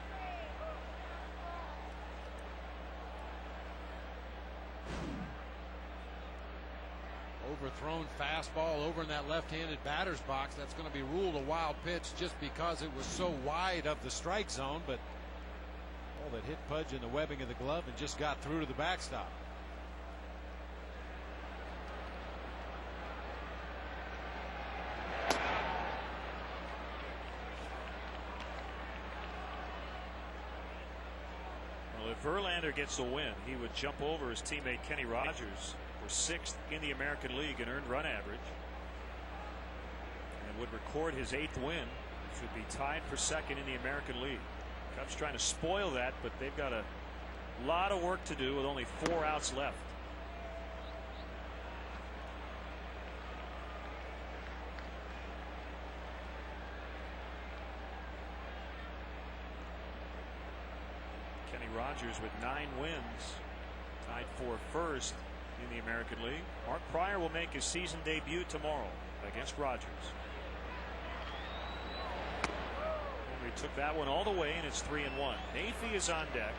[SPEAKER 2] overthrown fastball over in that left-handed batter's box. That's going to be ruled a wild pitch just because it was so wide of the strike zone, but that hit Pudge in the webbing of the glove and just got through to the backstop.
[SPEAKER 1] Well, if Verlander gets a win, he would jump over his teammate Kenny Rogers for 6th in the American League in earned run average, and would record his 8th win, which would be tied for 2nd in the American League. Cubs trying to spoil that, but they've got a lot of work to do with only 4 outs left. Kenny Rogers with 9 wins, tied for 1st in the American League. Mark Pryor will make his season debut tomorrow against Rogers. He took that one all the way, and it's 3-1. Nafee is on deck.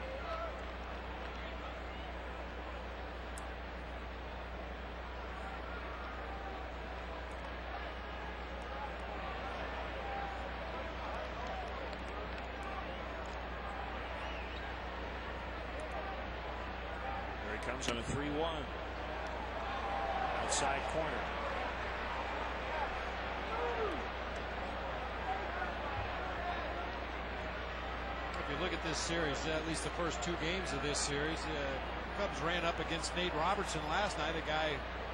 [SPEAKER 1] There he comes on a 3-1. Outside corner.
[SPEAKER 2] If you look at this series, at least the first 2 games of this series, Cubs ran up against Nate Robertson last night, a guy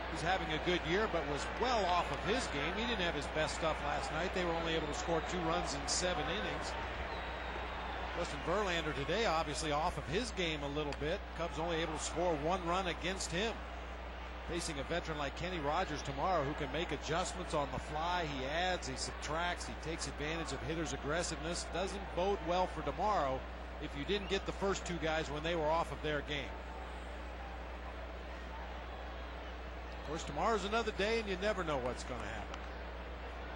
[SPEAKER 2] who's having a good year but was well off of his game. He didn't have his best stuff last night. They were only able to score 2 runs in 7 innings. Justin Verlander today obviously off of his game a little bit. Cubs only able to score 1 run against him. Facing a veteran like Kenny Rogers tomorrow who can make adjustments on the fly. He adds, he subtracts, he takes advantage of hitters' aggressiveness. Doesn't bode well for tomorrow if you didn't get the first 2 guys when they were off of their game. Of course, tomorrow's another day and you never know what's going to happen.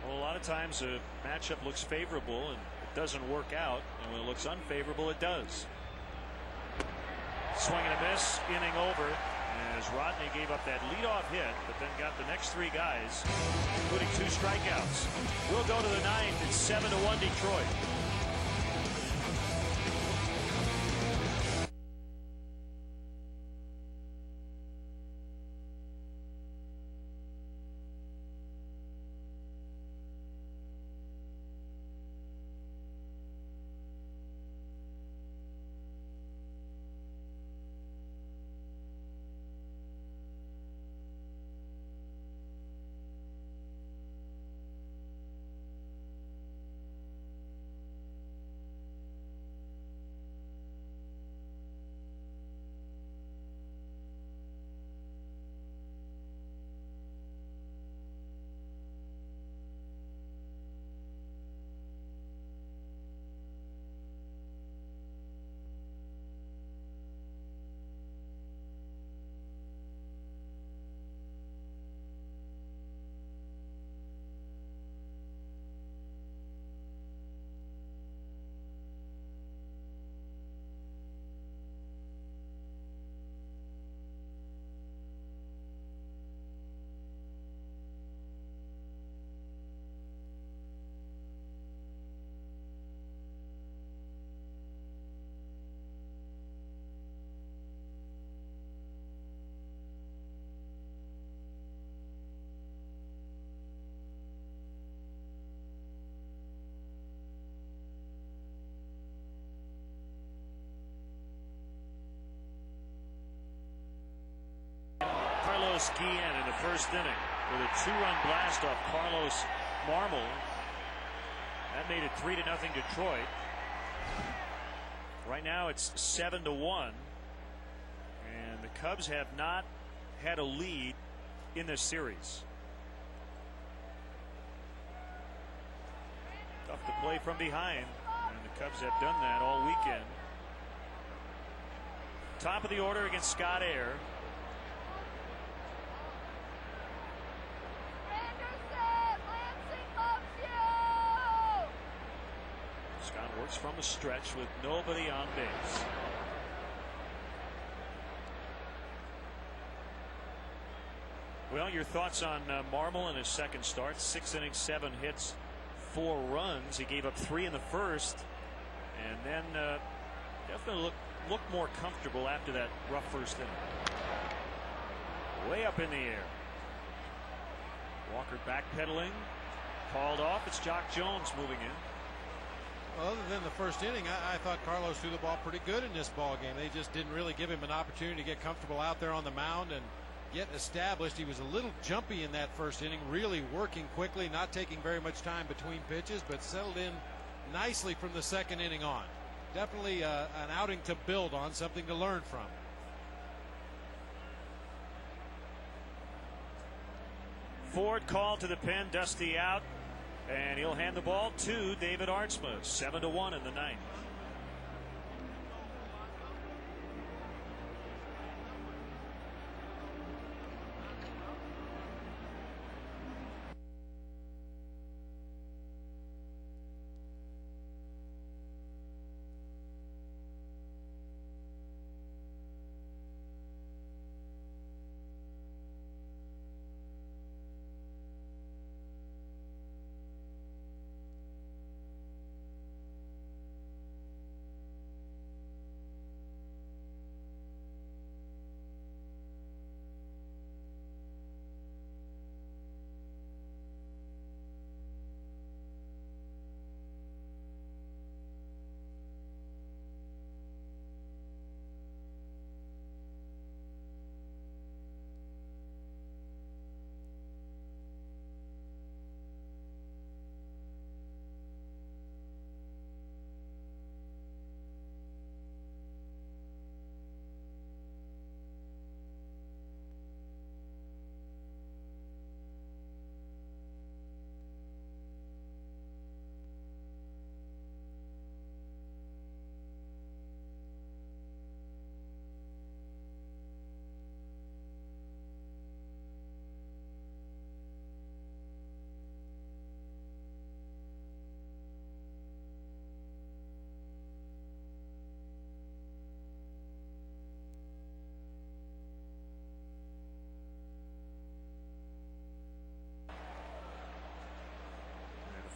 [SPEAKER 1] Well, a lot of times a matchup looks favorable and it doesn't work out, and when it looks unfavorable, it does. Swing and a miss, inning over, as Rodney gave up that leadoff hit, but then got the next 3 guys, including 2 strikeouts. We'll go to the 9th. It's 7-1 Detroit. Guillen in the first inning with a 2-run blast off Carlos Marmol. That made it 3-0 Detroit. Right now it's 7-1, and the Cubs have not had a lead in this series. Tough to play from behind, and the Cubs have done that all weekend. Top of the order against Scott Air. Works from the stretch with nobody on base. Well, your thoughts on Marmol in his second start? 6 innings, 7 hits, 4 runs. He gave up 3 in the first, and then definitely looked more comfortable after that rough first inning. Way up in the air. Walker backpedaling, called off. It's Jock Jones moving in.
[SPEAKER 2] Well, other than the first inning, I thought Carlos threw the ball pretty good in this ball game. They just didn't really give him an opportunity to get comfortable out there on the mound and get established. He was a little jumpy in that first inning, really working quickly, not taking very much time between pitches, but settled in nicely from the second inning on. Definitely an outing to build on, something to learn from.
[SPEAKER 1] Ford called to the pen, Dusty out, and he'll hand the ball to David Artsma. 7-1 in the ninth.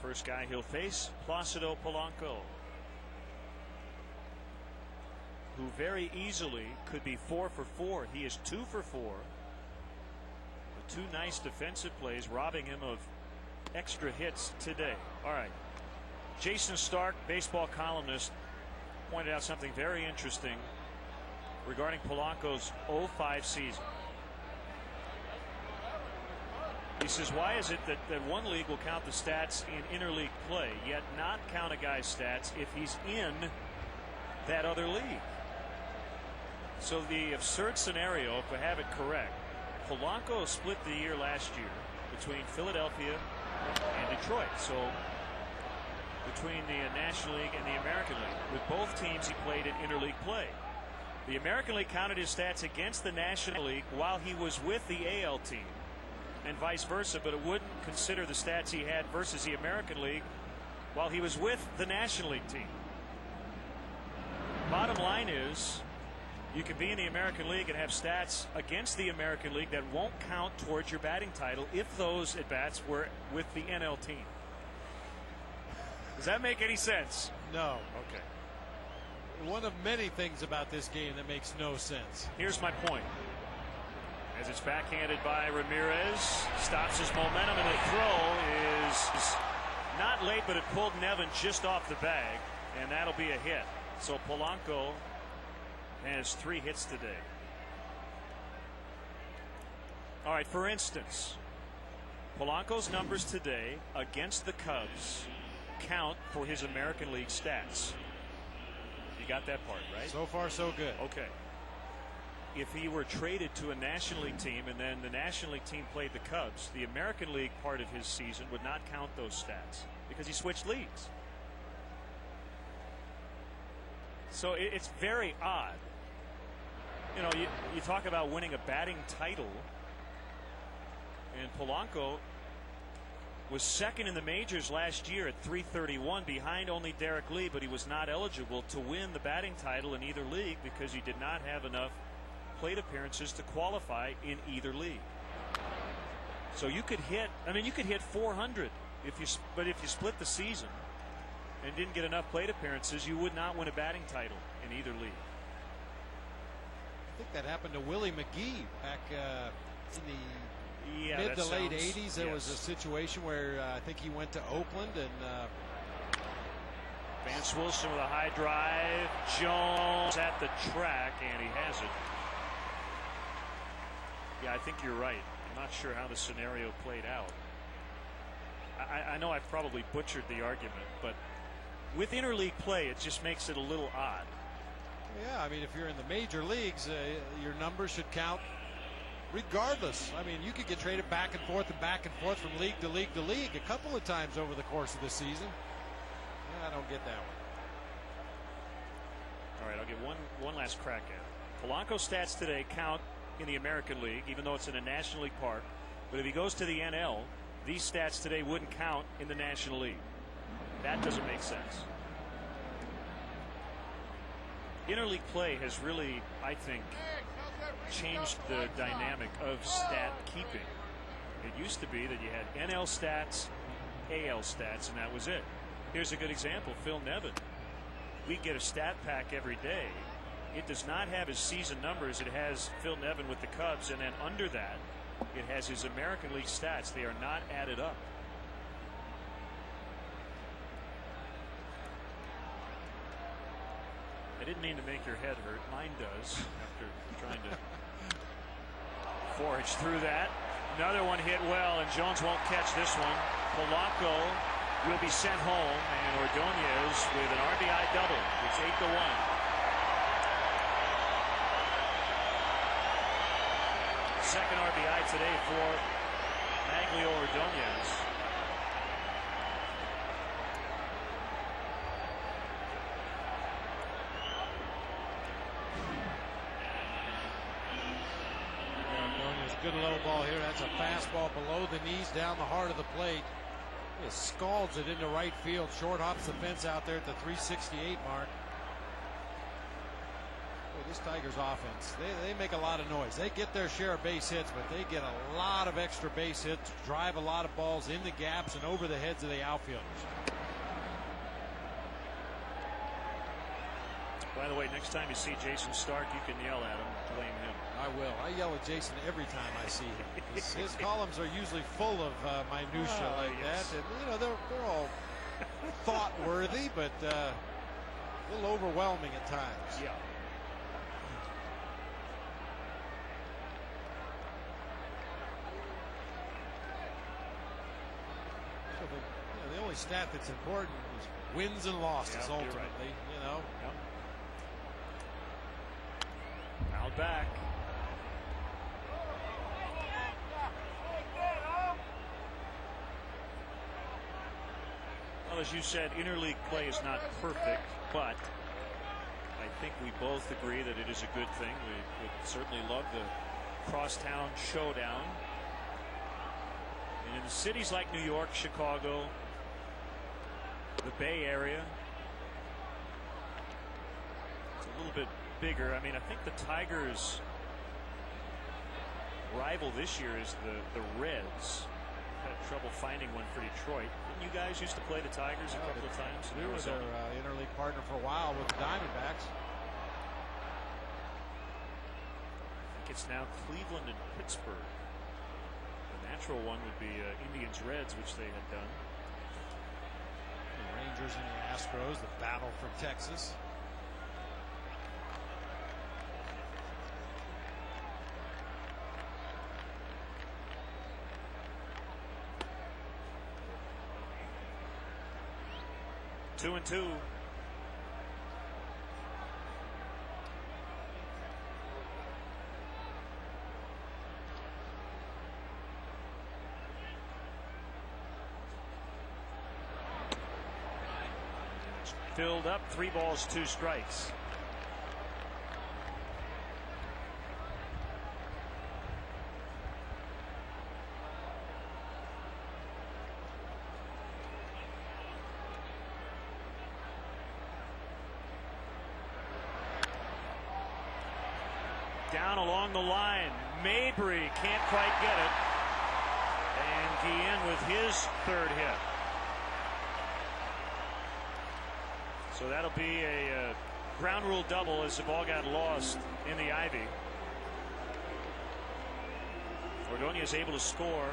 [SPEAKER 1] First guy he'll face, Placido Polanco, who very easily could be 4 for 4. He is 2 for 4. The 2 nice defensive plays robbing him of extra hits today. All right. Jason Stark, baseball columnist, pointed out something very interesting regarding Polanco's 05 season. He says, why is it that one league will count the stats in interleague play, yet not count a guy's stats if he's in that other league? So the absurd scenario, if we have it correct, Polanco split the year last year between Philadelphia and Detroit. So between the National League and the American League. With both teams he played in interleague play. The American League counted his stats against the National League while he was with the AL team, and vice versa, but it wouldn't consider the stats he had versus the American League while he was with the National League team. Bottom line is, you can be in the American League and have stats against the American League that won't count towards your batting title if those at-bats were with the NL team. Does that make any sense?
[SPEAKER 2] No.
[SPEAKER 1] Okay.
[SPEAKER 2] One of many things about this game that makes no sense.
[SPEAKER 1] Here's my point. As it's backhanded by Ramirez, stops his momentum, and the throw is not late, but it pulled Nevin just off the bag, and that'll be a hit. So Polanco has 3 hits today. All right, for instance, Polanco's numbers today against the Cubs count for his American League stats. You got that part, right?
[SPEAKER 2] So far, so good.
[SPEAKER 1] Okay. If he were traded to a National League team and then the National League team played the Cubs, the American League part of his season would not count those stats because he switched leagues. So it's very odd. You know, you talk about winning a batting title, and Polanco was second in the majors last year at .331, behind only Derek Lee, but he was not eligible to win the batting title in either league because he did not have enough plate appearances to qualify in either league. So you could hit. I mean, you could hit 400 but if you split the season and didn't get enough plate appearances, you would not win a batting title in either league.
[SPEAKER 2] I think that happened to Willie McGee back in the mid to late 80s. There was a situation where I think he went to Oakland and
[SPEAKER 1] Vance Wilson with a high drive. Jones at the track, and he has it. Yeah, I think you're right. I'm not sure how the scenario played out. I know I've probably butchered the argument, but with interleague play, it just makes it a little odd.
[SPEAKER 2] Yeah, I mean, if you're in the major leagues, your numbers should count regardless. I mean, you could get traded back and forth from league to league to league a couple of times over the course of the season. Yeah, I don't get that one.
[SPEAKER 1] All right, I'll get one last crack at it. Polanco stats today count in the American League, even though it's in a National League park. But if he goes to the NL, these stats today wouldn't count in the National League. That doesn't make sense. Interleague play has really, I think, changed the dynamic of stat keeping. It used to be that you had NL stats, AL stats, and that was it. Here's a good example. Phil Nevin. We get a stat pack every day. It does not have his season numbers. It has Phil Nevin with the Cubs, and then under that, it has his American League stats. They are not added up. I didn't mean to make your head hurt. Mine does after trying to forage through that. Another one hit well, and Jones won't catch this one. Polanco will be sent home, and Ordonez with an RBI double. It's 8-1. Second RBI today for Maglio Ordonez.
[SPEAKER 2] Ordonez, good low ball here. That's a fastball below the knees, down the heart of the plate. He scalds it into right field. Short hops the fence out there at the 368 mark. This Tigers offense, they make a lot of noise. They get their share of base hits, but they get a lot of extra base hits, drive a lot of balls in the gaps and over the heads of the outfielders.
[SPEAKER 1] By the way, next time you see Jason Stark, you can yell at him, blame him.
[SPEAKER 2] I will. I yell at Jason every time I see him. His columns are usually full of minutia like that, and you know they're all thought-worthy, but a little overwhelming at times.
[SPEAKER 1] Yeah.
[SPEAKER 2] The only stat that's important is wins and losses, ultimately.
[SPEAKER 1] Right.
[SPEAKER 2] You know.
[SPEAKER 1] Yep. Fouled back. Well, as you said, interleague play is not perfect, but I think we both agree that it is a good thing. We would certainly love the crosstown showdown. And in cities like New York, Chicago, the Bay Area, it's a little bit bigger. I mean, I think the Tigers' rival this year is the Reds. Had trouble finding one for Detroit. Didn't you guys used to play the Tigers a couple of times?
[SPEAKER 2] We were their interleague partner for a while with the Diamondbacks.
[SPEAKER 1] I think it's now Cleveland and Pittsburgh. The natural one would be Indians Reds, which they had done.
[SPEAKER 2] The Rangers and the Astros, the battle for Texas.
[SPEAKER 1] Two and two. Filled up, 3 balls, 2 strikes. Down along the line, Mabry can't quite get it. Milwaukee in with his third hit. So that'll be a ground rule double as the ball got lost in the ivy. Ordonez able to score.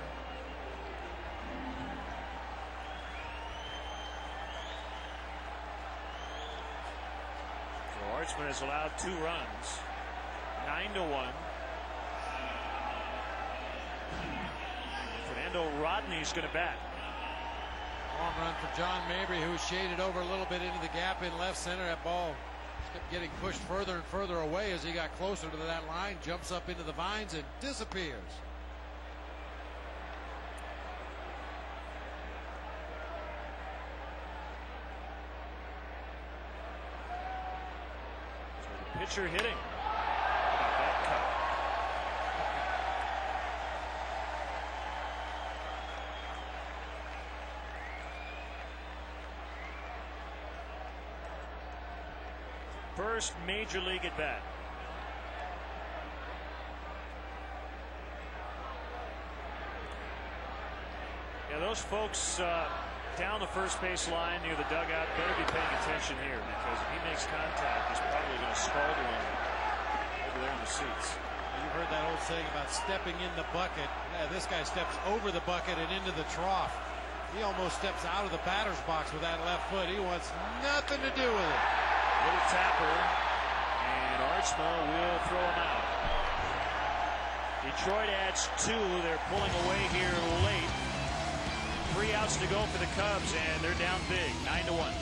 [SPEAKER 1] So Archman has allowed 2 runs. 9-1. Fernando Rodney's going to bat.
[SPEAKER 2] Home run for John Mabry, who was shaded over a little bit into the gap in left center. That ball kept getting pushed further and further away as he got closer to that line. Jumps up into the vines and disappears.
[SPEAKER 1] So the pitcher hitting. How about that cut? First major league at bat. Yeah, those folks down the first base line near the dugout better be paying attention here, because if he makes contact, he's probably going to scald one over there in the seats.
[SPEAKER 2] You've heard that old saying about stepping in the bucket. Yeah, this guy steps over the bucket and into the trough. He almost steps out of the batter's box with that left foot. He wants nothing to do with it.
[SPEAKER 1] Little tapper, and Archma will throw him out. Detroit adds 2. They're pulling away here late. 3 outs to go for the Cubs, and they're down big, 9-1.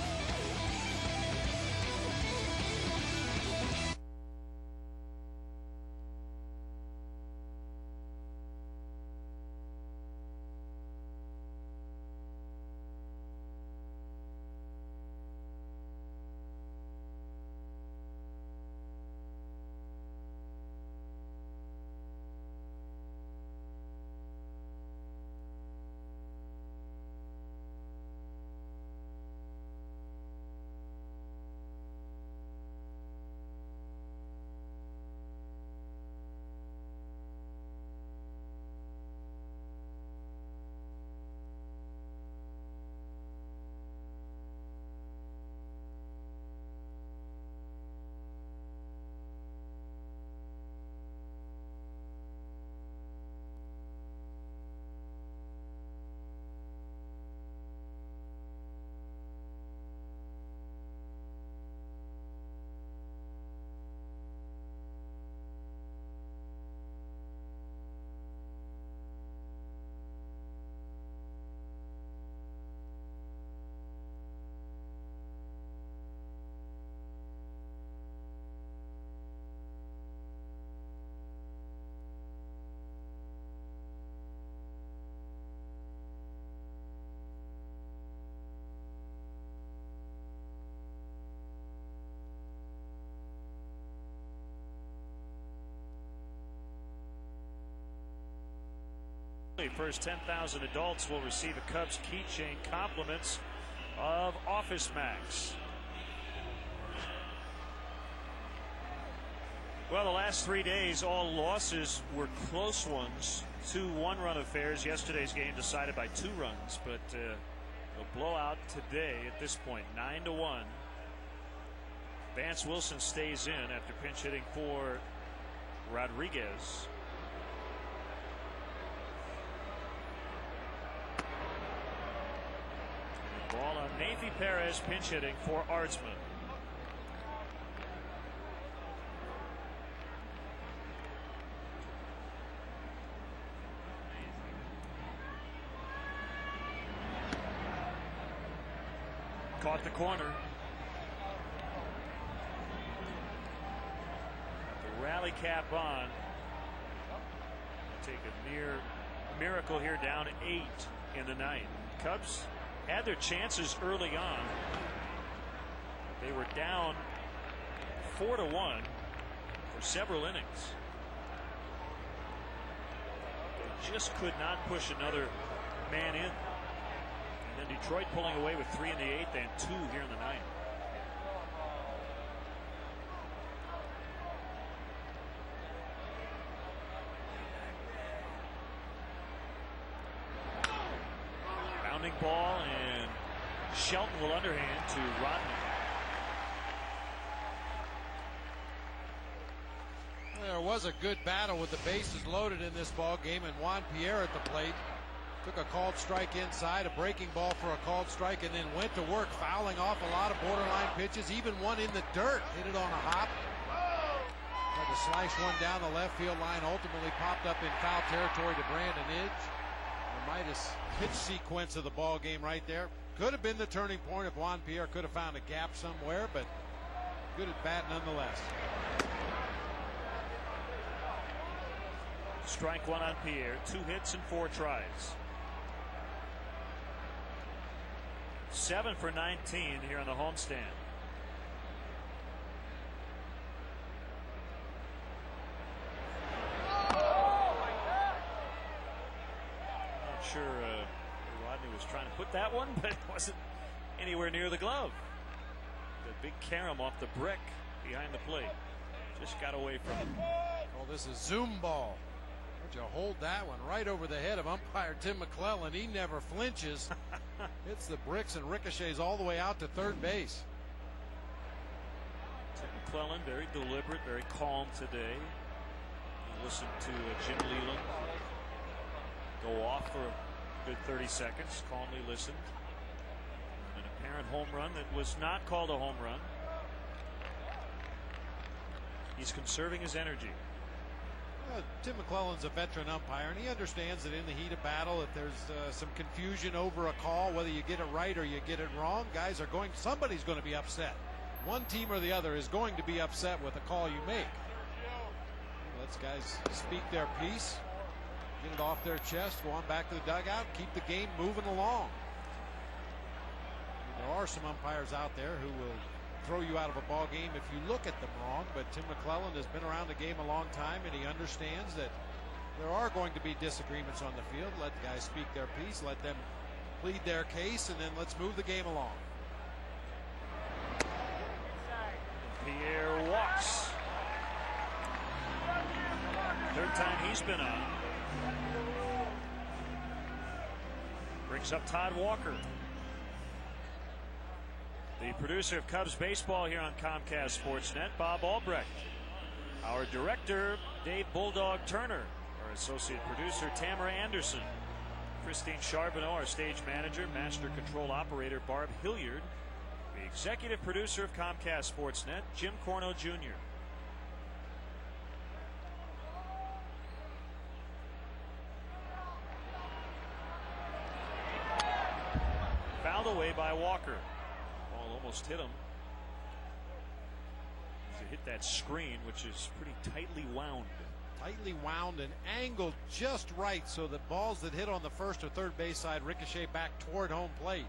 [SPEAKER 1] First 10,000 adults will receive a Cubs keychain compliments of Office Max. Well, the last 3 days, all losses were close ones. 2 one-run affairs. Yesterday's game decided by 2 runs, but a blowout today at this point, 9-1. Vance Wilson stays in after pinch hitting for Rodriguez. Ball on Nathy Perez, pinch hitting for Artsman. Caught the corner. Got the rally cap on. Take a near miracle here, down 8 in the ninth. Cubs had their chances early on. They were down 4-1 for several innings. They just could not push another man in. And then Detroit pulling away with 3 in the 8th and 2 here in the 9th. ball, and Shelton will underhand to Rodney.
[SPEAKER 2] There was a good battle with the bases loaded in this ball game, and Juan Pierre at the plate took a called strike inside, a breaking ball for a called strike, and then went to work fouling off a lot of borderline pitches, even one in the dirt. Hit it on a hop. Tried to slice one down the left field line, ultimately popped up in foul territory to Brandon Idge. The Midas pitch sequence of the ball game right there. Could have been the turning point if Juan Pierre could have found a gap somewhere, but good at bat nonetheless.
[SPEAKER 1] Strike one on Pierre. 2 hits and 4 tries. 7 for 19 here on the homestand. Not sure Rodney was trying to put that one, but it wasn't anywhere near the glove. The big carom off the brick behind the plate. Just got away from it.
[SPEAKER 2] Oh, this is zoom ball. Would you hold that one right over the head of umpire Tim McClellan? He never flinches. Hits the bricks and ricochets all the way out to third base.
[SPEAKER 1] Tim McClellan, very deliberate, very calm today. He listened to Jim Leland go off for a good 30 seconds, calmly listened. An apparent home run that was not called a home run. He's conserving his energy.
[SPEAKER 2] Tim McClellan's a veteran umpire, and he understands that in the heat of battle, if there's some confusion over a call, whether you get it right or you get it wrong, somebody's going to be upset. One team or the other is going to be upset with the call you make. He lets guys speak their piece, get it off their chest, go on back to the dugout, keep the game moving along. There are some umpires out there who will throw you out of a ball game if you look at them wrong, but Tim McClellan has been around the game a long time, and he understands that there are going to be disagreements on the field. Let the guys speak their piece, let them plead their case, and then let's move the game along.
[SPEAKER 1] Pierre walks. Third time he's been on. Brings up Todd Walker. The producer of Cubs baseball here on Comcast Sportsnet, Bob Albrecht. Our director, Dave Bulldog Turner. Our associate producer, Tamara Anderson. Christine Charbonneau, our stage manager, master control operator, Barb Hilliard. The executive producer of Comcast Sportsnet, Jim Corno Jr. Fouled away by Walker. Almost hit him. He hit that screen, which is pretty tightly wound.
[SPEAKER 2] Tightly wound and angled just right so that balls that hit on the first or third base side ricochet back toward home plate.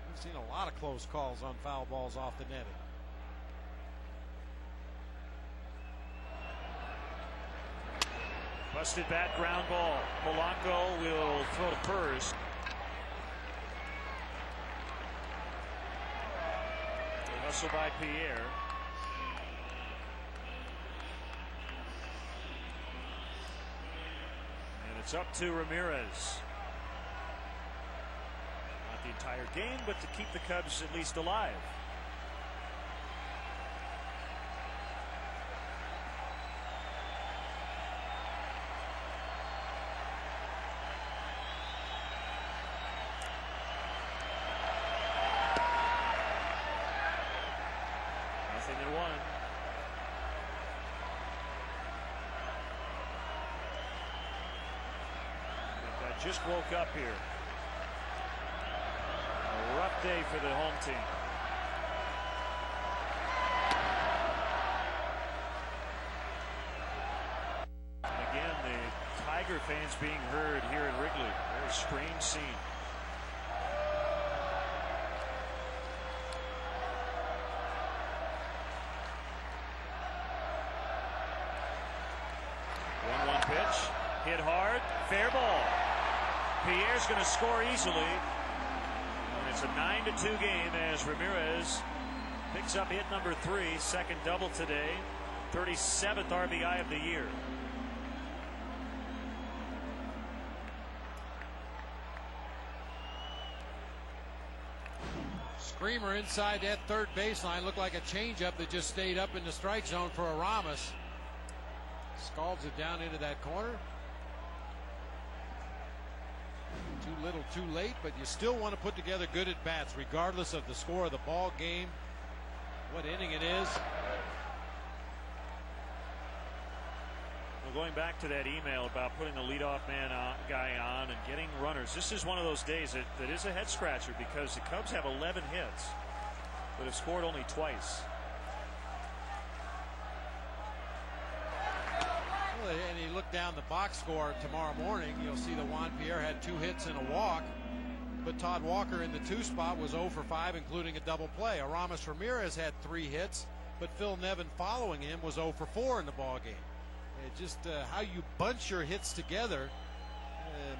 [SPEAKER 2] We've seen a lot of close calls on foul balls off the netting.
[SPEAKER 1] Busted bat, ground ball. Polanco will throw to first. Hustle by Pierre. And it's up to Ramirez. Not the entire game, but to keep the Cubs at least alive. Just woke up here. A rough day for the home team. And again, the Tiger fans being heard here at Wrigley. Very strange scene. One pitch. Hit hard. Fair ball. Pierre's going to score easily. And it's a 9-2 game as Ramirez picks up hit number 3, second double today, 37th RBI of the year.
[SPEAKER 2] Screamer inside that third baseline. Looked like a changeup that just stayed up in the strike zone for Aramis. Scalds it down into that corner. Too little, too late, but you still want to put together good at bats, regardless of the score of the ball game, what inning it is.
[SPEAKER 1] Well, going back to that email about putting the leadoff guy on and getting runners, this is one of those days that is a head scratcher because the Cubs have 11 hits, but have scored only twice.
[SPEAKER 2] And you look down the box score tomorrow morning, you'll see that Juan Pierre had 2 hits and a walk, but Todd Walker in the 2 spot was 0 for 5, including a double play. Aramis Ramirez had 3 hits, but Phil Nevin following him was 0 for 4 in the ball game. Just how you bunch your hits together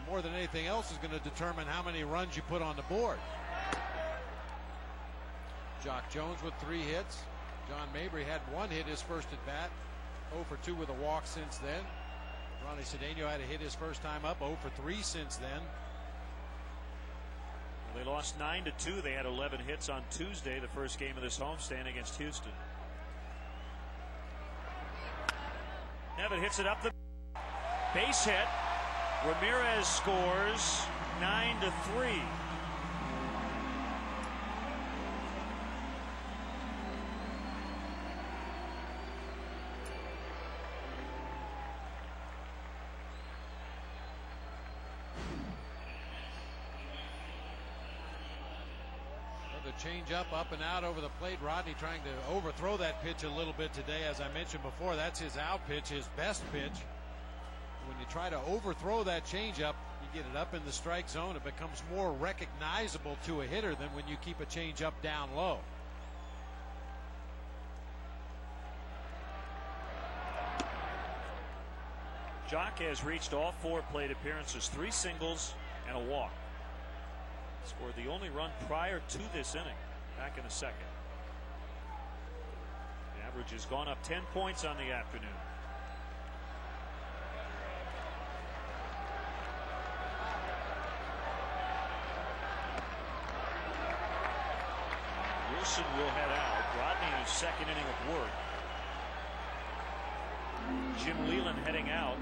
[SPEAKER 2] more than anything else is going to determine how many runs you put on the board. Jock Jones with 3 hits. John Mabry had 1 hit his first at bat. 0 for 2 with a walk since then. Ronnie Cedeno had a hit his first time up. 0 for 3 since then.
[SPEAKER 1] Well, they lost 9-2. They had 11 hits on Tuesday, the first game of this homestand against Houston. Nevin hits it up the base hit. Ramirez scores 9-3.
[SPEAKER 2] Change up and out over the plate. Rodney trying to overthrow that pitch a little bit today. As I mentioned before, that's his out pitch, his best pitch. When you try to overthrow that changeup, you get it up in the strike zone. It becomes more recognizable to a hitter than when you keep a changeup down low.
[SPEAKER 1] Jock has reached all 4 plate appearances, 3 singles and a walk. Scored the only run prior to this inning, back in the second. The average has gone up 10 points on the afternoon. Wilson will head out. Rodney in his second inning of work. Jim Leland heading out.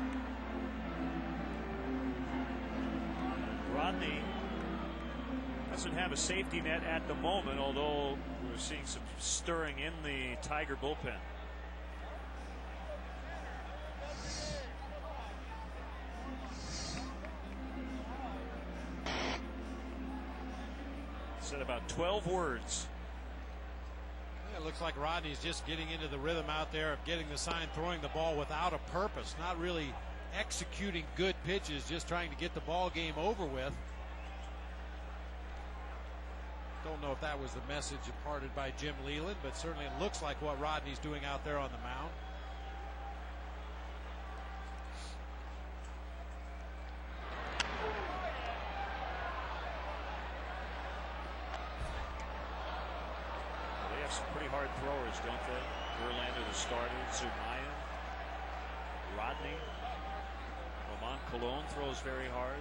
[SPEAKER 1] Rodney doesn't have a safety net at the moment, although we're seeing some stirring in the Tiger bullpen. Said about 12 words.
[SPEAKER 2] Yeah, it looks like Rodney's just getting into the rhythm out there of getting the sign, throwing the ball without a purpose, not really executing good pitches, just trying to get the ball game over with. Don't know if that was the message imparted by Jim Leland, but certainly it looks like what Rodney's doing out there on the mound.
[SPEAKER 1] They have some pretty hard throwers, don't they? Verlander, the starter, Zumaya, Rodney, Roman Colon throws very hard.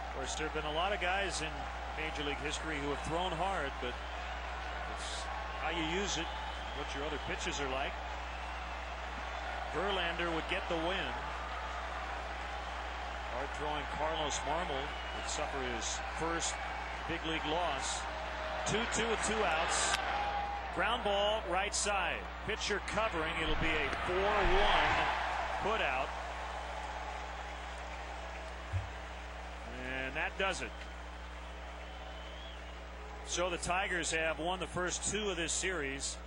[SPEAKER 1] Of course, there have been a lot of guys in Major League history who have thrown hard, but it's how you use it, what your other pitches are like. Verlander would get the win. Hard-throwing Carlos Marmol would suffer his first big league loss. 2-2 with 2 outs. Ground ball right side. Pitcher covering. It'll be a 4-1 put out. And that does it. So the Tigers have won the first 2 of this series,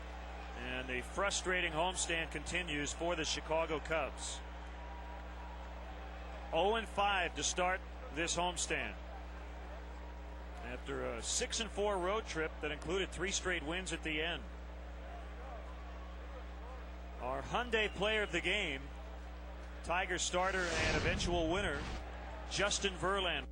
[SPEAKER 1] and the frustrating homestand continues for the Chicago Cubs. 0-5 to start this homestand after a 6-4 road trip that included 3 straight wins at the end. Our Hyundai player of the game, Tigers starter and eventual winner, Justin Verlander.